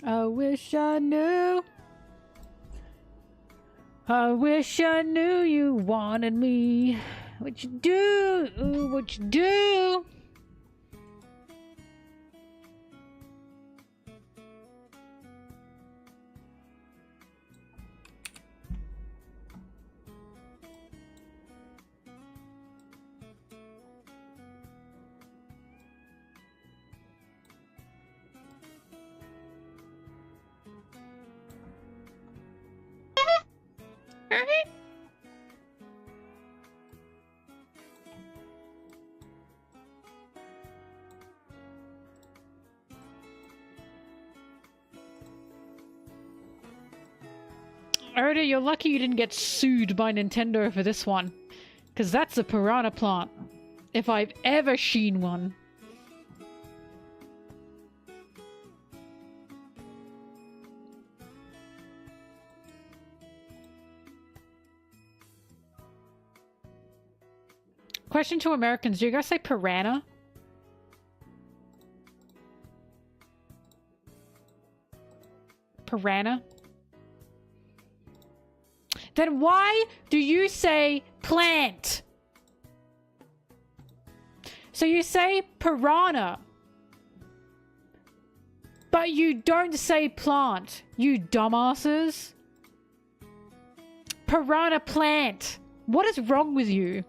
I wish I knew. I wish I knew you wanted me. What you do? What you do? Oda, you're lucky you didn't get sued by Nintendo for this one. Because that's a piranha plant. If I've ever seen one. Question to Americans, do you guys say piranha? Piranha? Then why do you say plant? So you say piranha, but you don't say plant, you dumbasses. Piranha plant. What is wrong with you?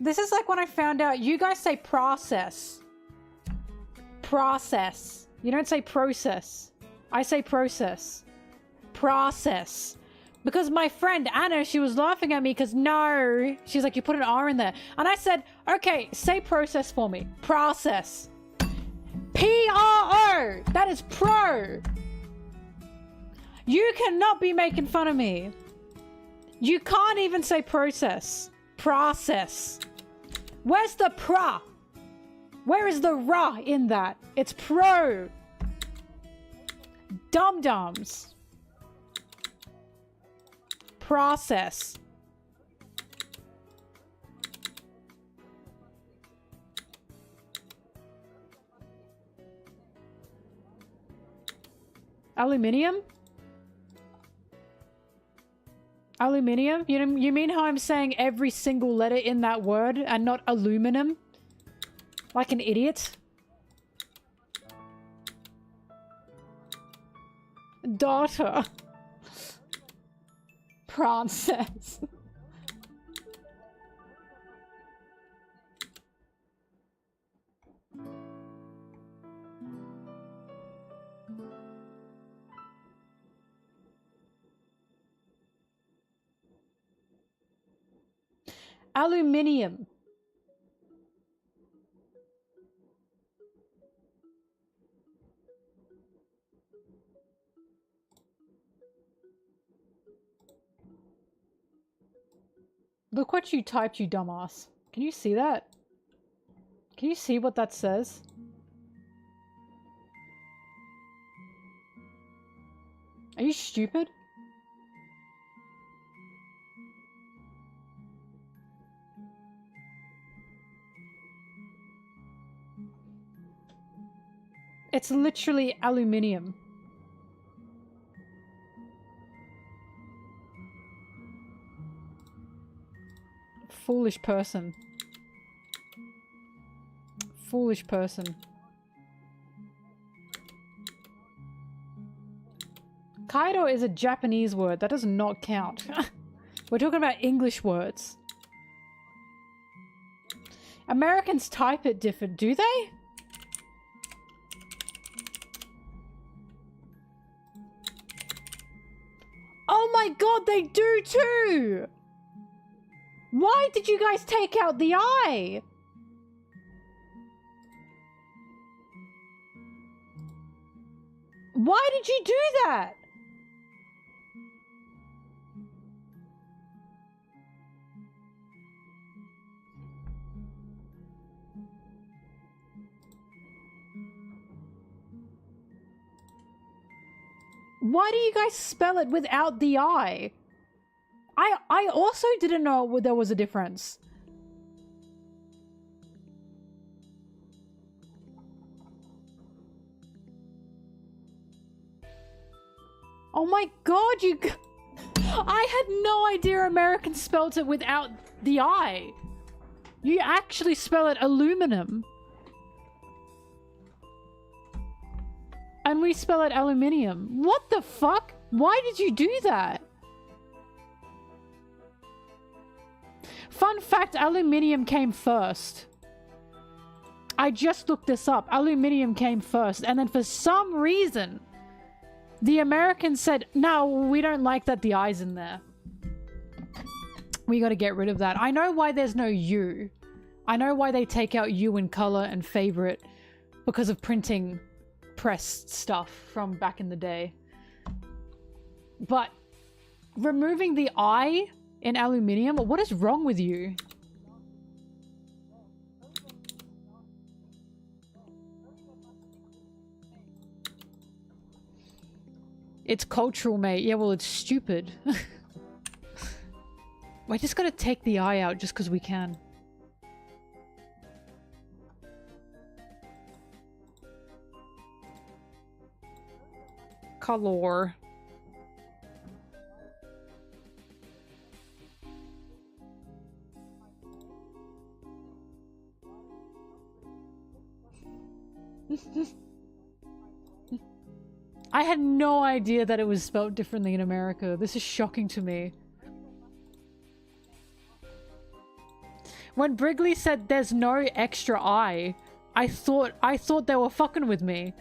This is like when I found out you guys say process. Process. You don't say process. I say process. Process. Because my friend Anna, she was laughing at me because no. She's like, you put an R in there. And I said, okay, say process for me. Process. P-R-O. That is pro. You cannot be making fun of me. You can't even say process. Process. Where's the pra? Where is the ra in that? It's pro. Dum-dums. Process. Aluminium? Aluminium? You mean how I'm saying every single letter in that word and not aluminum? Like an idiot? Daughter. Princess. Aluminium. Look what you typed, you dumbass. Can you see that? Can you see what that says? Are you stupid? It's literally aluminium. Foolish person. Foolish person. Kaido is a Japanese word. That does not count. We're talking about English words. Americans type it different, do they? Oh my god, they do too! Why did you guys take out the I? Why did you do that? Why do you guys spell it without the I? I also didn't know there was a difference. Oh my god, you... I had no idea Americans spelled it without the I. You actually spell it aluminum. And we spell it aluminium. What the fuck? Why did you do that? Fun fact, aluminium came first. I just looked this up. Aluminium came first. And then for some reason, the Americans said, no, we don't like that the I's in there. We gotta get rid of that. I know why there's no U. I know why they take out U in color and favorite. Because of printing pressed stuff from back in the day. But removing the I in aluminium? What is wrong with you? It's cultural, mate. Yeah, well, it's stupid. We're just gonna take the I out just because we can. Color. I had no idea that it was spelled differently in America. This is shocking to me. When Brigley said there's no extra I thought they were fucking with me.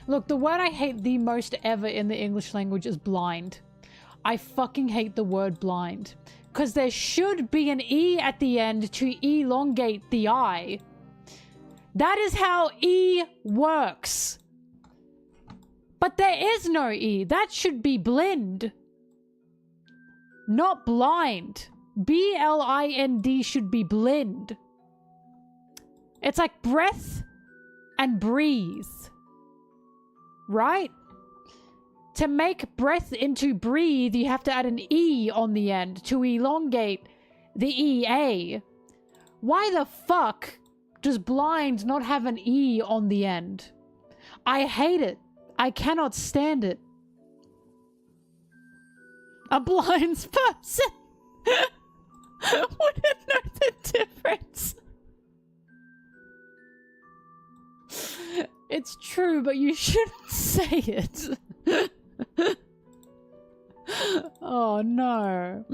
Look, the word I hate the most ever in the English language is blind. I fucking hate the word blind. Because there should be an E at the end to elongate the I. That is how E works. But there is no E. That should be blind. Not blind. B-L-I-N-D should be blind. It's like breath and breathe. Right? To make breath into breathe, you have to add an E on the end to elongate the E-A. Why the fuck does blind not have an E on the end? I hate it. I cannot stand it. A blind person wouldn't know the difference. It's true, but you shouldn't say it. Oh no.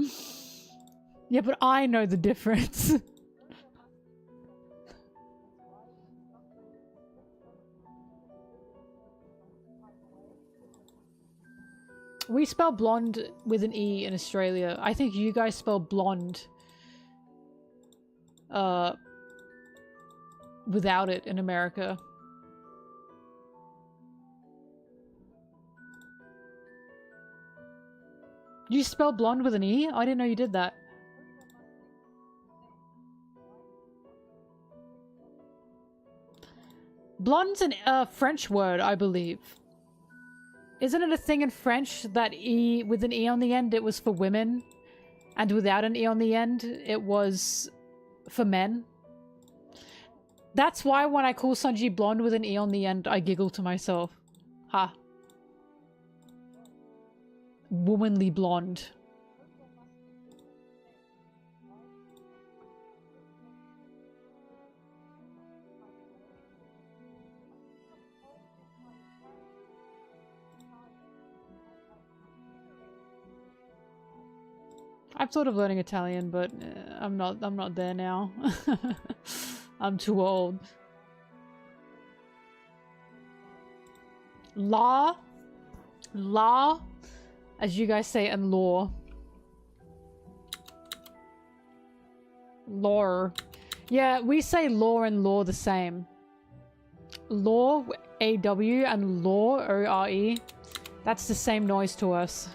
Yeah, but I know the difference. We spell blonde with an E in Australia. I think you guys spell blonde without it in America. You spell blonde with an E? I didn't know you did that. Blonde's a French word, I believe. Isn't it a thing in French that E with an E on the end, it was for women? And without an E on the end, it was for men? That's why when I call Sanji blonde with an E on the end, I giggle to myself. Ha. Womanly blonde. I've thought of learning Italian, but I'm not there now. I'm too old. La, as you guys say, and law. Lore. Yeah, we say law and law the same. Law, A-W, and law, O-R-E. That's the same noise to us.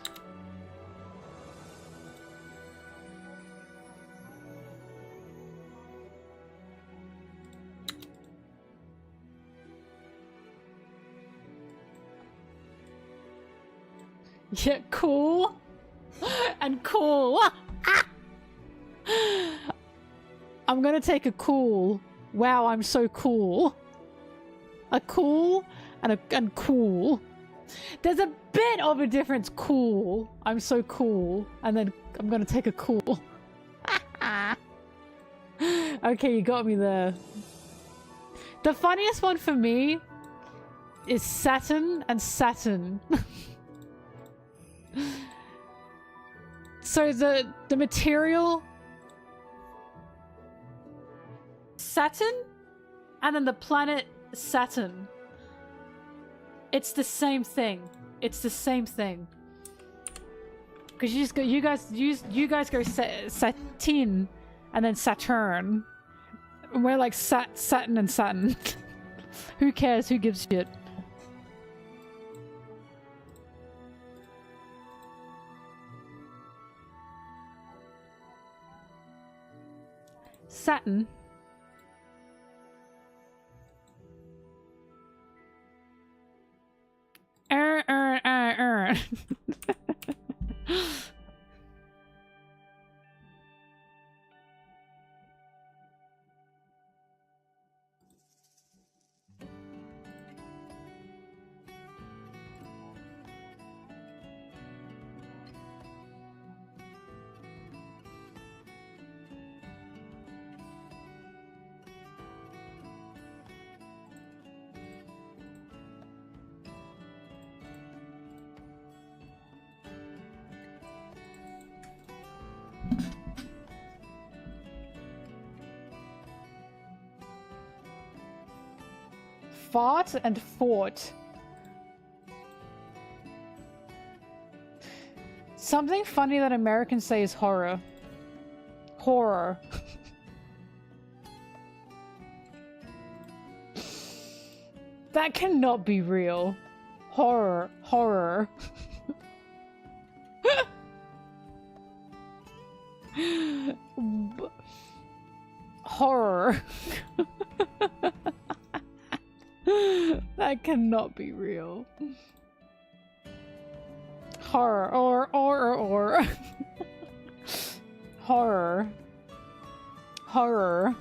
Yeah, cool. And cool. I'm gonna take a cool. Wow, I'm so cool. A cool and cool. There's a bit of a difference. Cool. I'm so cool. And then I'm gonna take a cool. Okay, you got me there. The funniest one for me is Saturn and Saturn. So the material Saturn and then the planet Saturn. It's the same thing. It's the same thing. Because you just go, you guys go Satin and then Saturn. And we're like Saturn and Saturn. Who cares? Who gives a shit? Saturn. Fart and fort. Something funny that Americans say is horror. Horror. That cannot be real. Horror. Horror. Horror. That cannot be real. Horror. Or. Horror. Horror.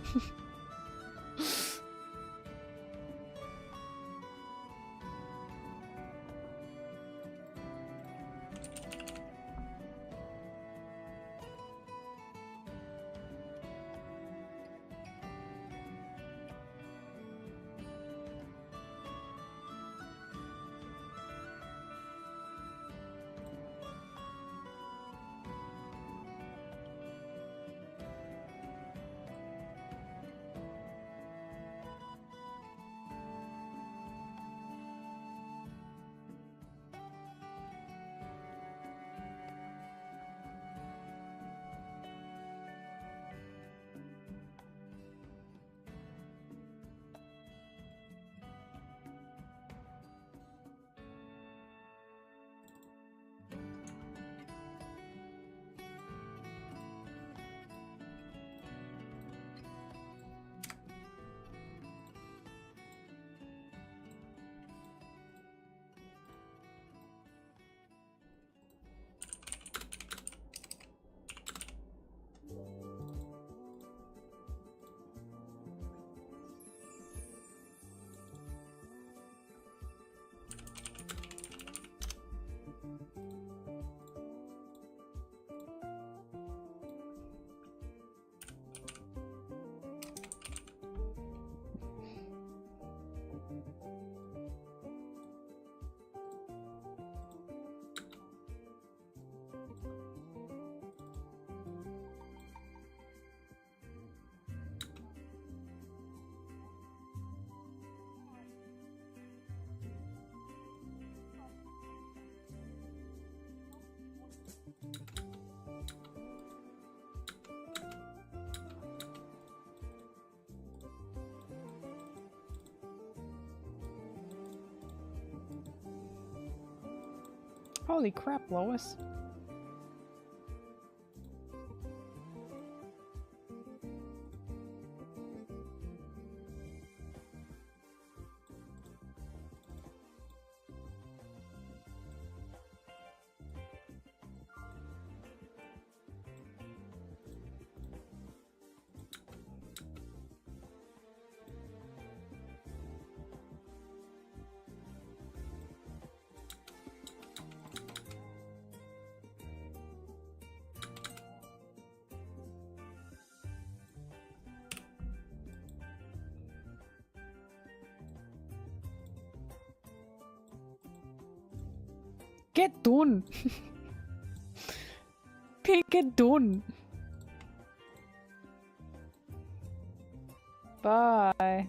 Holy crap, Lois. Get done. Pink, get done. Bye.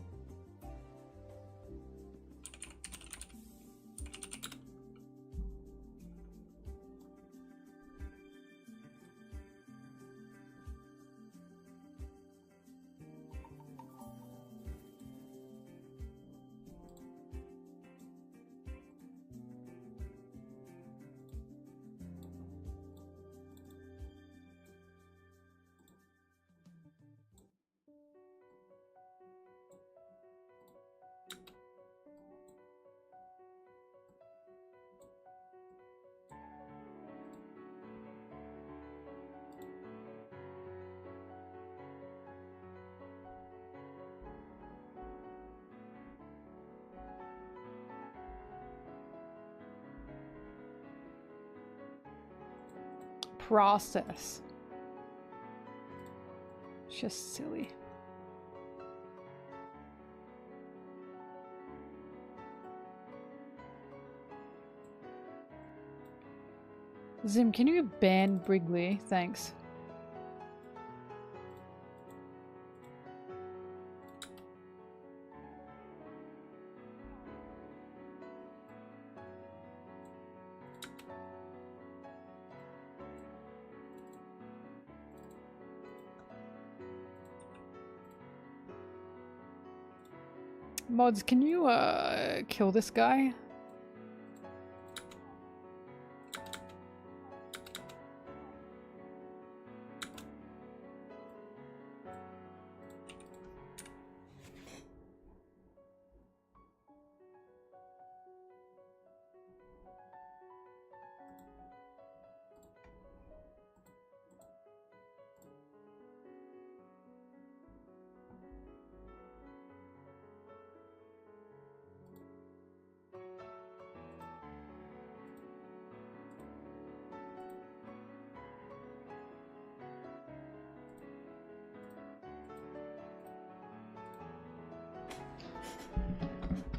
Process. Just silly. Zim, can you ban Brigley? Thanks. Mods, can you kill this guy?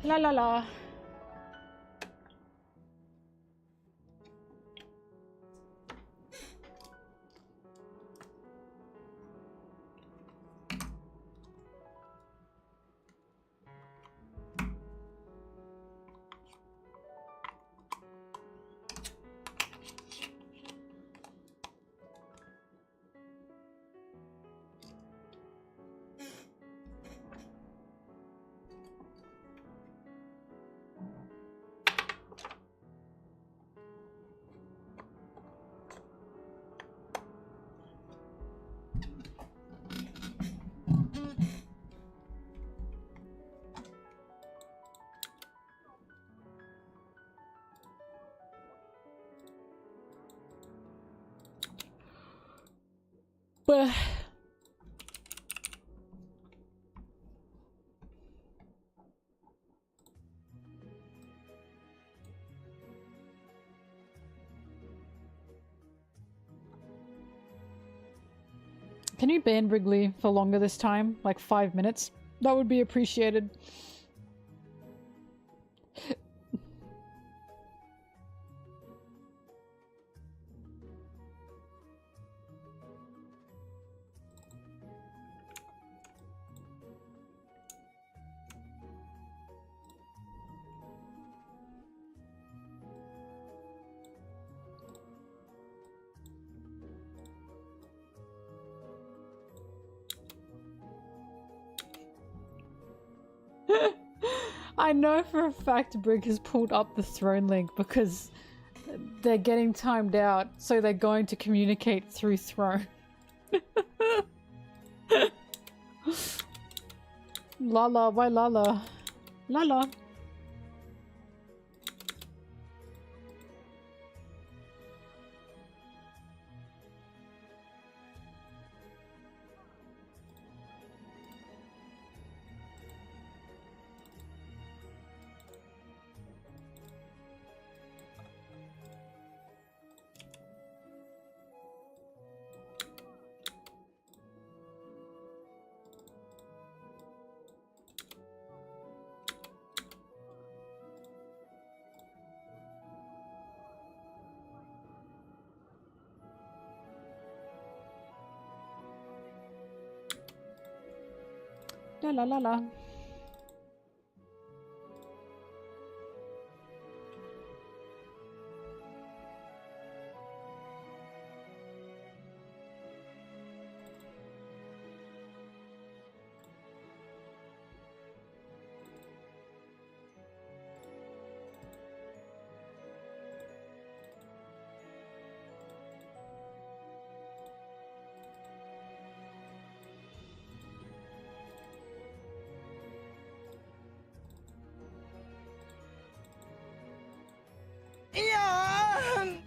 La la la. But can you ban Wrigley for longer this time? Like 5 minutes? That would be appreciated. I know for a fact Brig has pulled up the throne link because they're getting timed out, so they're going to communicate through throne. Lala, why Lala? Lala. La la la la.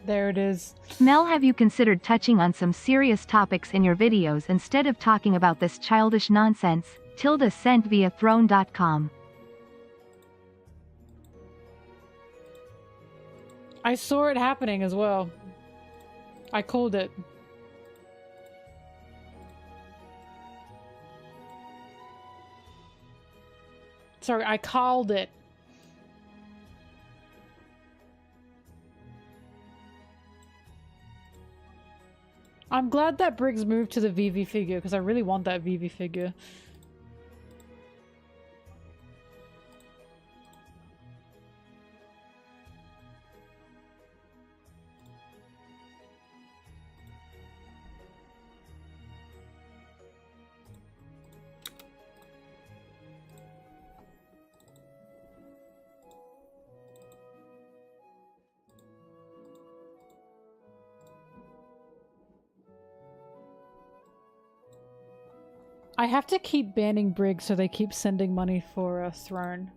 There it is. Mel, have you considered touching on some serious topics in your videos instead of talking about this childish nonsense? Tilda sent via throne.com. I saw it happening as well. I called it. Sorry, I called it. I'm glad that Briggs moved to the VV figure because I really want that VV figure. I have to keep banning Brig so they keep sending money for Throne.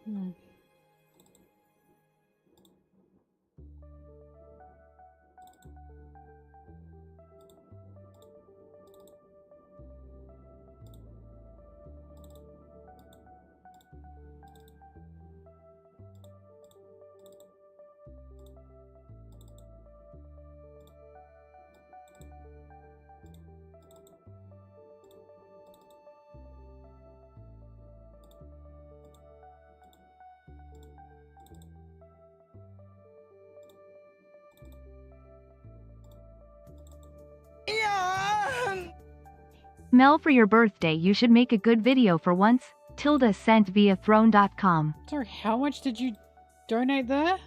Hmm. Mel, for your birthday you should make a good video for once. Tilda sent via throne.com. Sorry, how much did you donate there?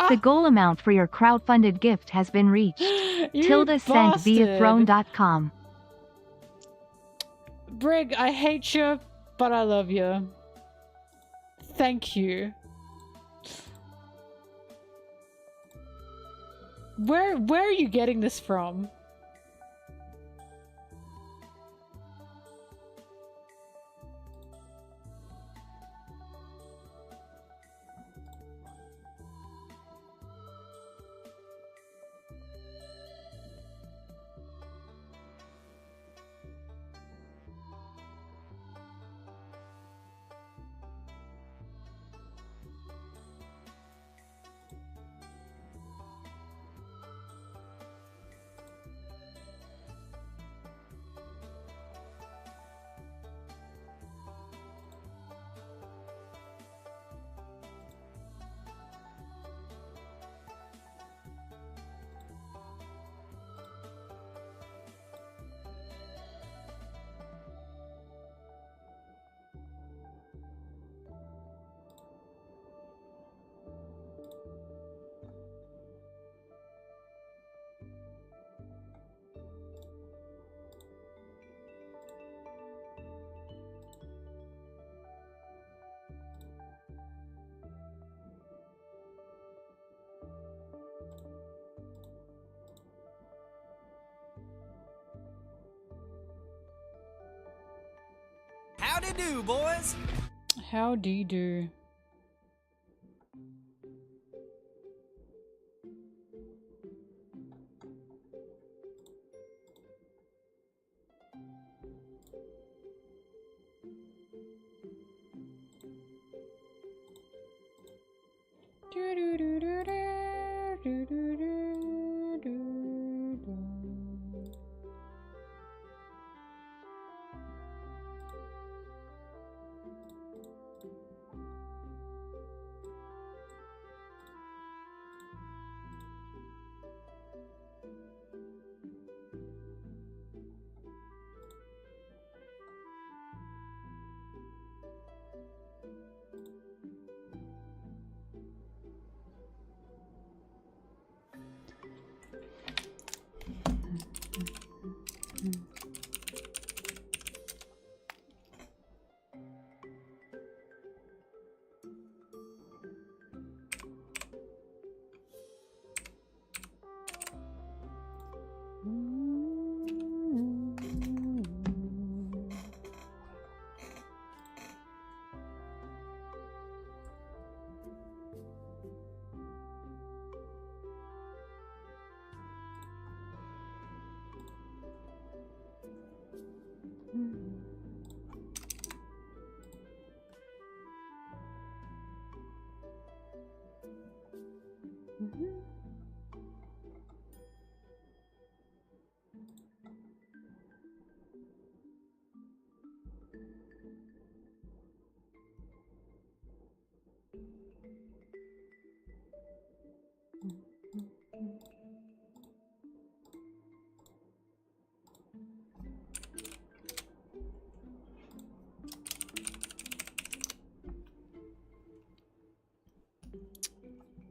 The goal amount for your crowdfunded gift has been reached. Tilda sent via throne.com. Brig, I hate you, but I love you. Thank you. Where are you getting this from? Howdy do, boys. How do you do?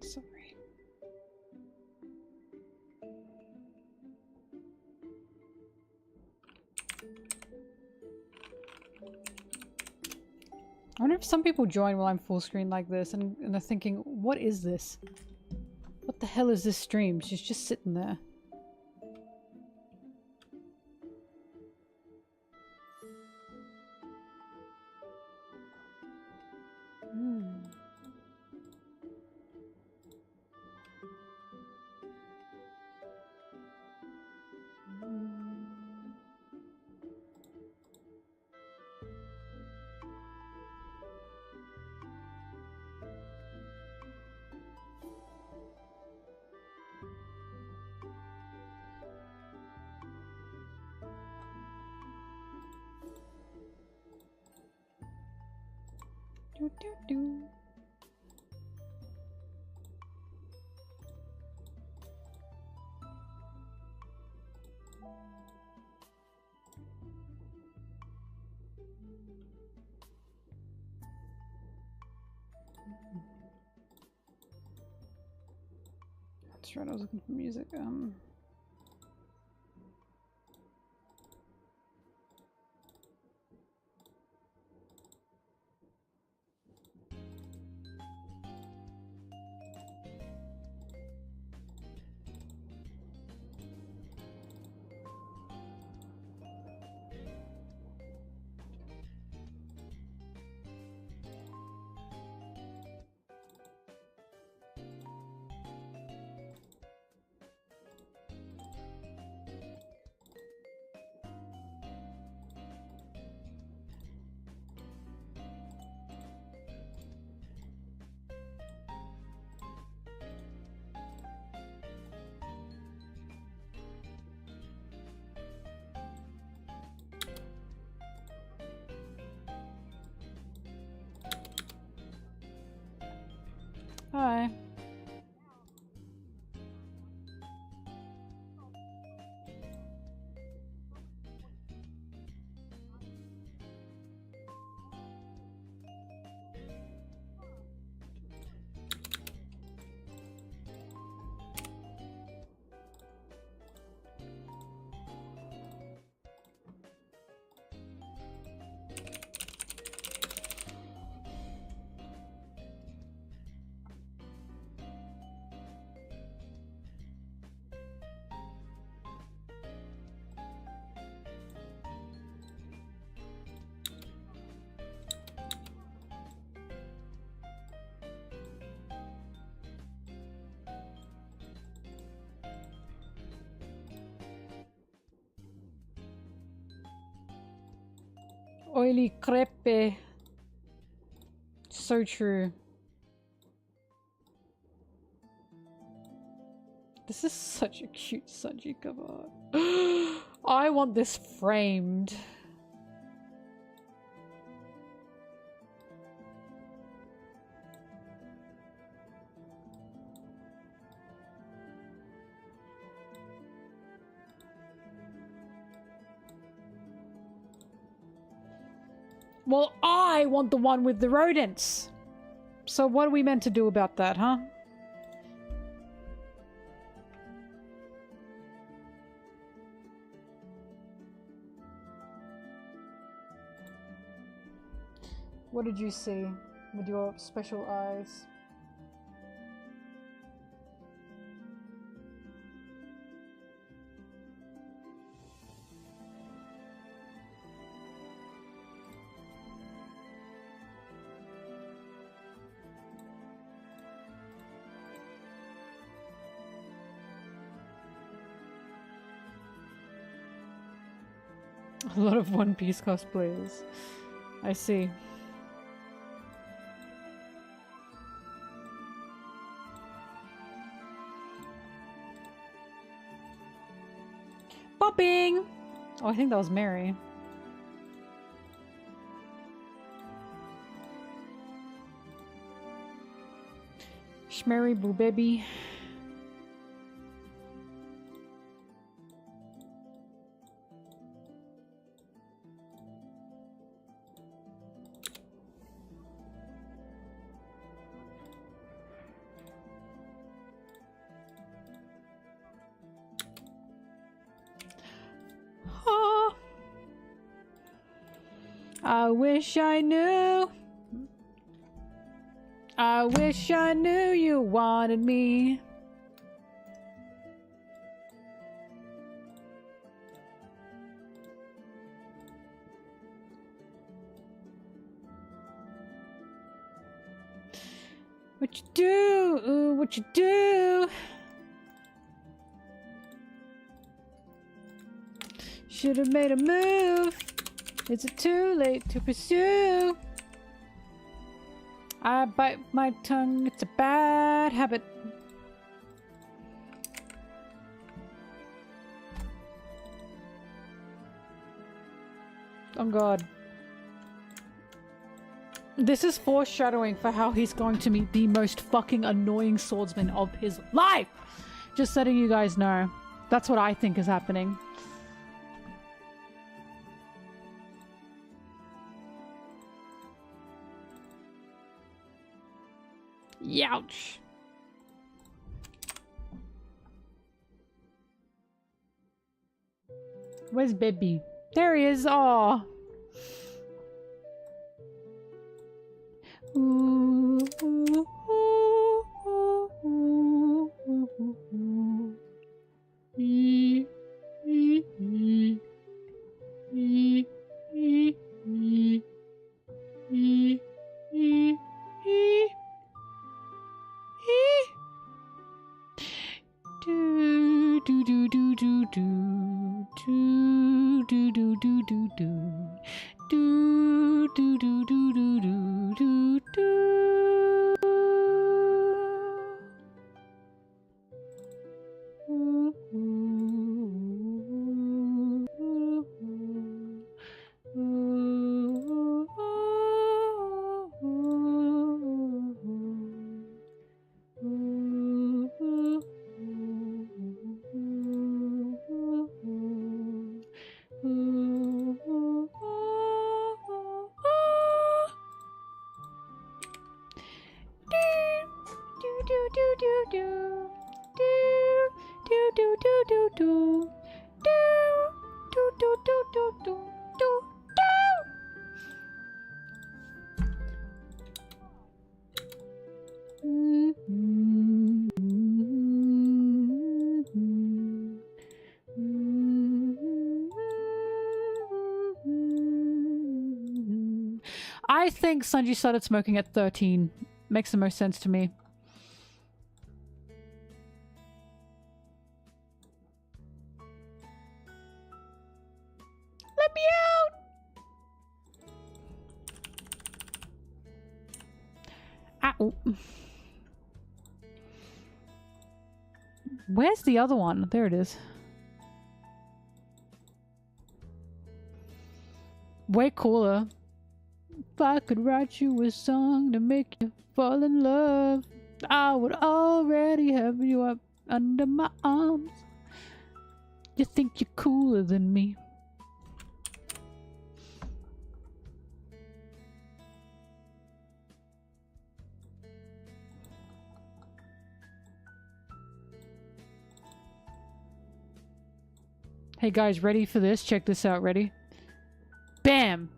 Sorry. I wonder if some people join while I'm full screen like this and they're thinking, what is this? What the hell is this stream? She's just sitting there. Do, do, do. That's right, I was looking for music. Hi. Oily crepe. So true. This is such a cute Sanji cover. I want this framed. Well, I want the one with the rodents. So what are we meant to do about that, huh? What did you see with your special eyes? A lot of One Piece cosplayers. I see. Popping! Oh, I think that was Mary. Shmary boo baby. I wish I knew. I wish I knew you wanted me. What you do? What you do? Should have made a move. Is it too late to pursue? I bite my tongue, it's a bad habit. Oh god. This is foreshadowing for how he's going to meet the most fucking annoying swordsman of his life! Just letting you guys know. That's what I think is happening. Youch. Where's baby? There he is. Aw. Ooh, ooh, ooh, ooh, ooh, ooh, ooh. Ee, ee, ee. Ee, ee, ee. Ee, ee, ee. Do do do do do do do do do do do do do do do do do do do do. I think Sanji started smoking at 13. Makes the most sense to me. Let me out! Ow. Where's the other one? There it is. Way cooler. If I could write you a song to make you fall in love, I would already have you up under my arms. You think you're cooler than me. Hey guys, ready for this? Check this out. Ready? Bam!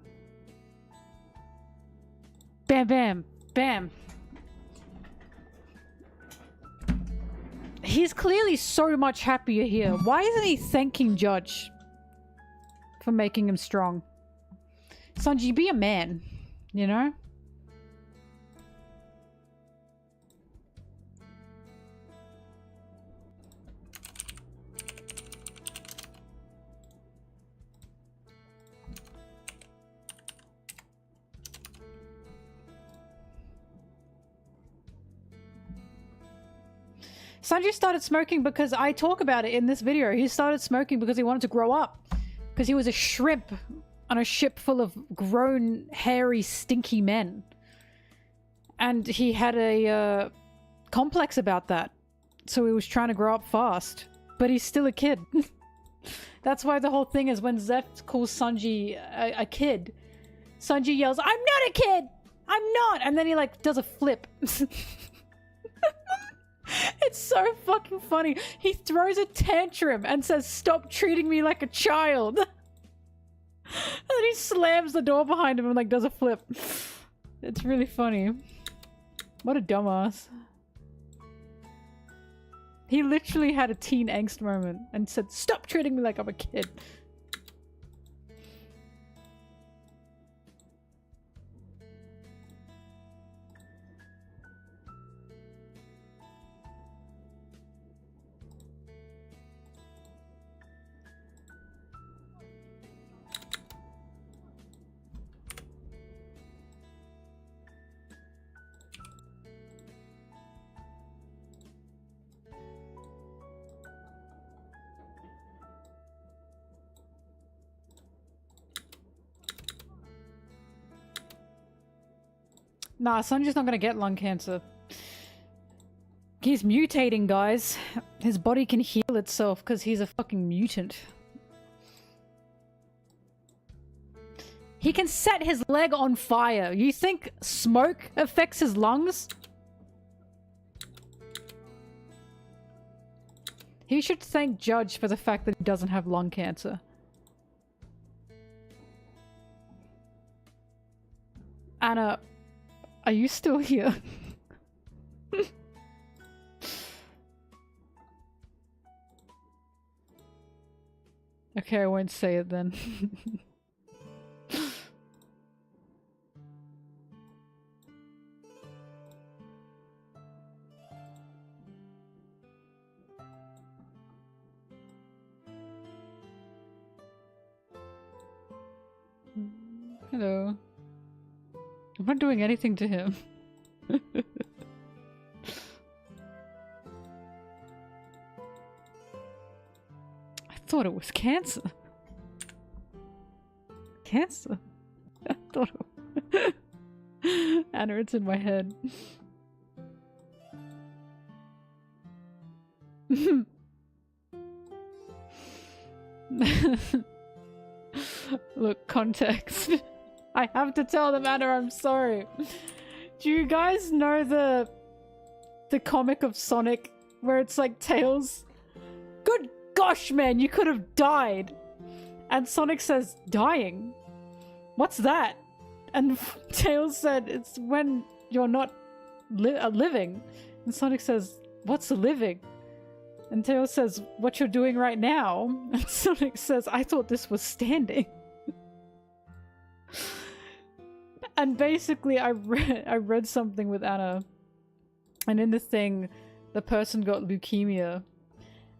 Bam, bam, bam. He's clearly so much happier here. Why isn't he thanking Judge for making him strong? Sanji, be a man, you know? Sanji started smoking because I talk about it in this video. He started smoking because he wanted to grow up. Because he was a shrimp on a ship full of grown, hairy, stinky men. And he had a complex about that. So he was trying to grow up fast. But he's still a kid. That's why the whole thing is when Zeph calls Sanji a kid, Sanji yells, "I'm not a kid! I'm not!" And then he like does a flip. It's so fucking funny. He throws a tantrum and says, "Stop treating me like a child." And then he slams the door behind him and like does a flip. It's really funny. What a dumbass. He literally had a teen angst moment and said, "Stop treating me like I'm a kid." Nah, Sanji's not gonna get lung cancer. He's mutating, guys. His body can heal itself because he's a fucking mutant. He can set his leg on fire. You think smoke affects his lungs? He should thank Judge for the fact that he doesn't have lung cancer. Anna, are you still here? Okay, I won't say it then. Hello. I'm not doing anything to him. I thought it was cancer. Cancer? I thought it was... Anna, it's in my head. Look, context. I have to tell them, Anna, I'm sorry. Do you guys know the comic of Sonic where it's like Tails? Good gosh, man, you could have died. And Sonic says, dying? What's that? And Tails said, it's when you're not living. And Sonic says, what's a living? And Tails says, what you're doing right now. And Sonic says, I thought this was standing. And basically I read something with Anna, and in the thing the person got leukemia,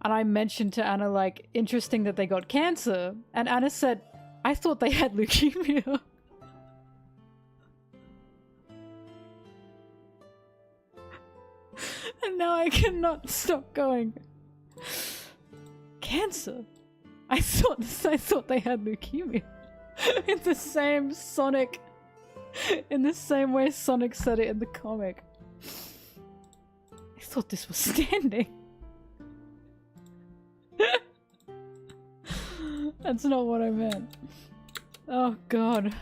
and I mentioned to Anna like, interesting that they got cancer, and Anna said, I thought they had leukemia. And now I cannot stop going, cancer? I thought they had leukemia. In the same Sonic, in the same way Sonic said it in the comic. I thought this was standing. That's not what I meant. Oh god.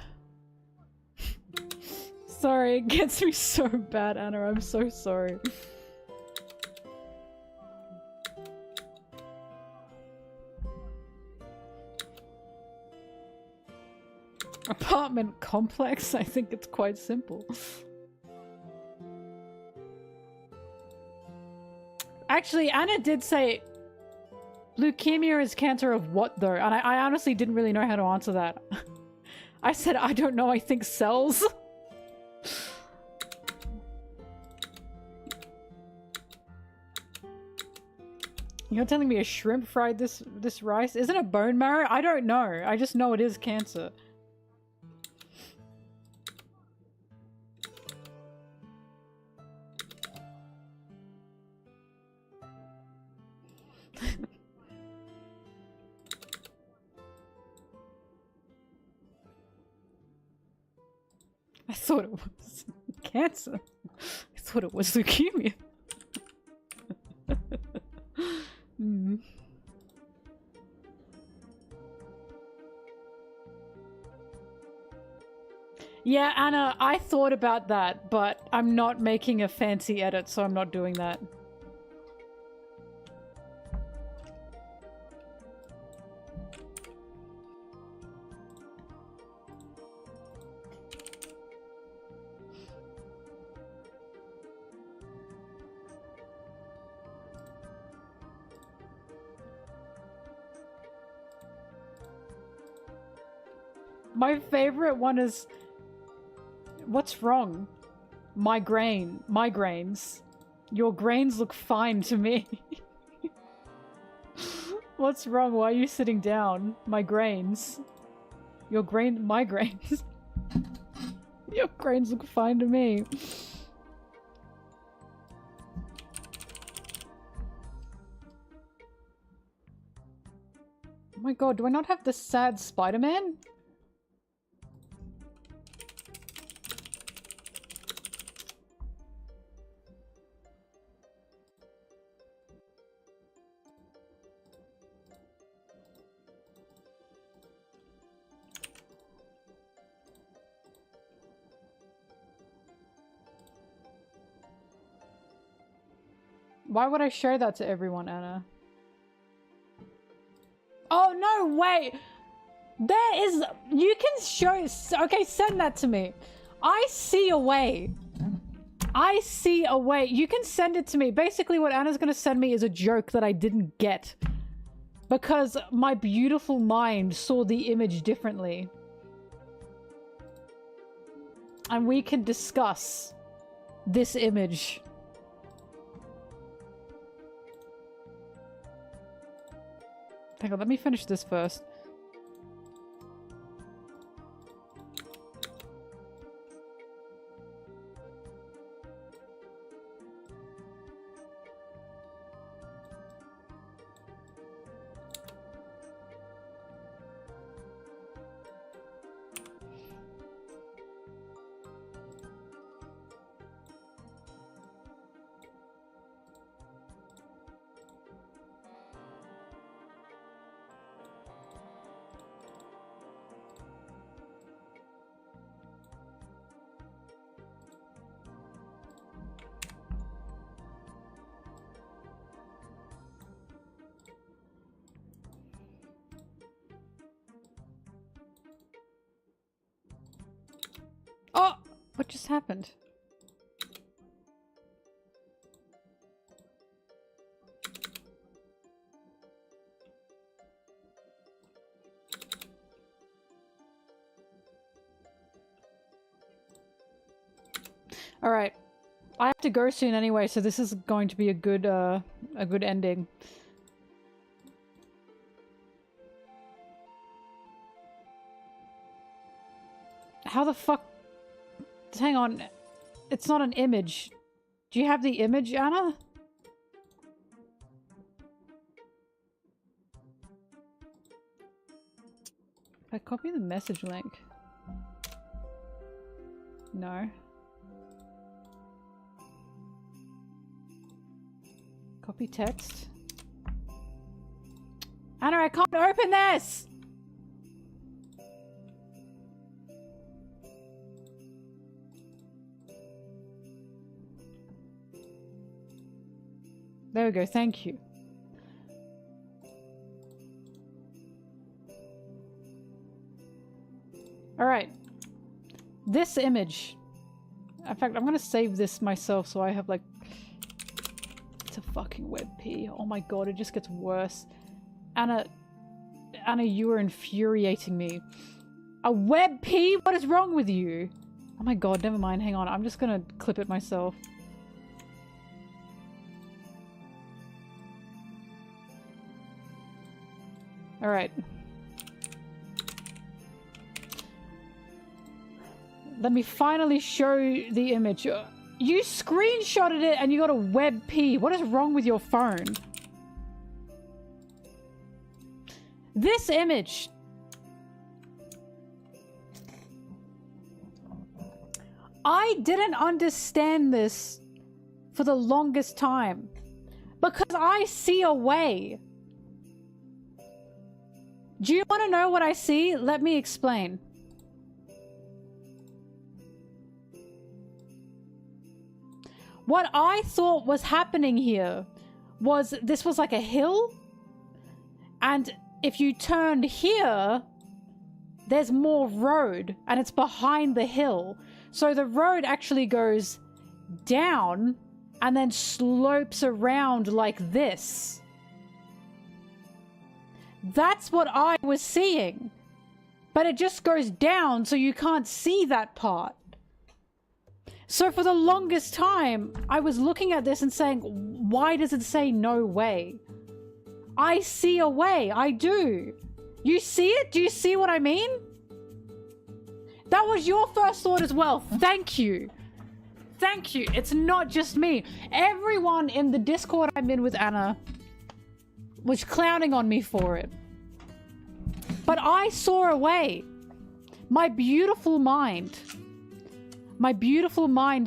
Sorry, it gets me so bad, Anna. I'm so sorry. Apartment complex? I think it's quite simple. Actually, Anna did say leukemia is cancer of what though? And I honestly didn't really know how to answer that. I said, I don't know, I think cells. You're telling me a shrimp fried this rice? Isn't it bone marrow? I don't know. I just know it is cancer. I thought it was cancer. I thought it was leukemia. Mm. Yeah, Anna, I thought about that, but I'm not making a fancy edit, so I'm not doing that. My favorite one is, what's wrong? Migraines. Your grains look fine to me. What's wrong? Why are you sitting down? Migraines. Migraines. Your grains look fine to me. Oh my god, do I not have the sad Spider-Man? Why would I show that to everyone, Anna? Oh, no, wait! There is... You can show... Okay, send that to me. I see a way. I see a way. You can send it to me. Basically, what Anna's gonna send me is a joke that I didn't get. Because my beautiful mind saw the image differently. And we can discuss this image. Hang on, let me finish this first. Oh! What just happened? Alright. I have to go soon anyway, so this is going to be a good ending. How the fuck... Hang on. It's not an image. Do you have the image, Anna? If I copy the message link. No. Copy text. Anna, I can't open this! There we go, thank you. Alright. This image. In fact, I'm gonna save this myself so I have like... It's a fucking WebP. Oh my god, it just gets worse. Anna, you are infuriating me. A WebP? What is wrong with you? Oh my god, never mind. Hang on. I'm just gonna clip it myself. Alright. Let me finally show the image. You screenshotted it and you got a WebP. What is wrong with your phone? This image. I didn't understand this for the longest time. Because I see a way. Do you want to know what I see? Let me explain. What I thought was happening here was this was like a hill. And if you turned here, there's more road and it's behind the hill. So the road actually goes down and then slopes around like this. That's what I was seeing. But it just goes down so you can't see that part. So for the longest time, I was looking at this and saying, why does it say no way? I see a way. I do. You see it? Do you see what I mean? That was your first thought as well. Thank you. Thank you. It's not just me. Everyone in the Discord I'm in with Anna was clowning on me for it. But I saw a way. My beautiful mind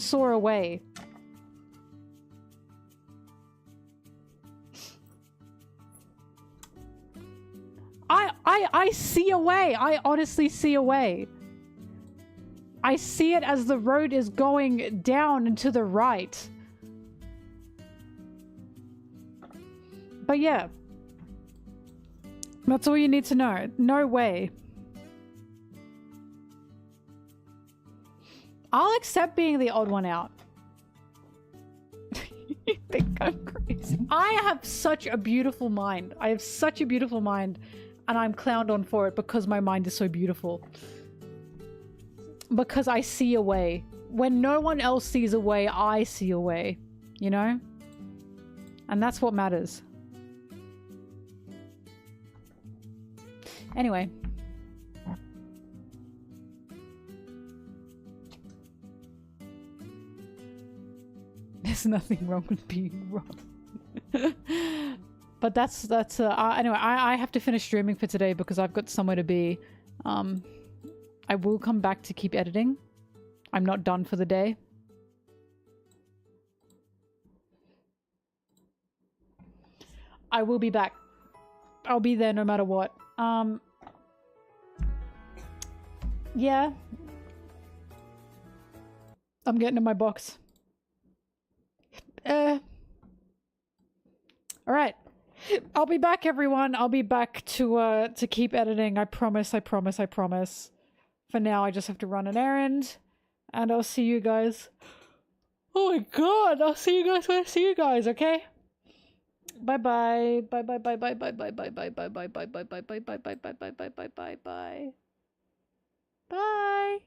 saw a way. I see a way. I honestly see a way. I see it as the road is going down and to the right. But yeah. That's all you need to know. No way. I'll accept being the odd one out. You think I'm crazy? I have such a beautiful mind. I have such a beautiful mind. And I'm clowned on for it because my mind is so beautiful. Because I see a way. When no one else sees a way, I see a way. You know? And that's what matters. Anyway. There's nothing wrong with being wrong. But that's anyway, I have to finish streaming for today because I've got somewhere to be. I will come back to keep editing. I'm not done for the day. I will be back. I'll be there no matter what. Yeah. I'm getting in my box. Alright. I'll be back, everyone. I'll be back to keep editing. I promise, I promise, I promise. For now, I just have to run an errand. And I'll see you guys. Oh my god! I'll see you guys when I see you guys, okay? Bye-bye. Bye-bye, bye-bye, bye-bye, bye-bye, bye-bye, bye-bye, bye-bye, bye-bye, bye-bye, bye-bye, bye-bye, bye. Bye.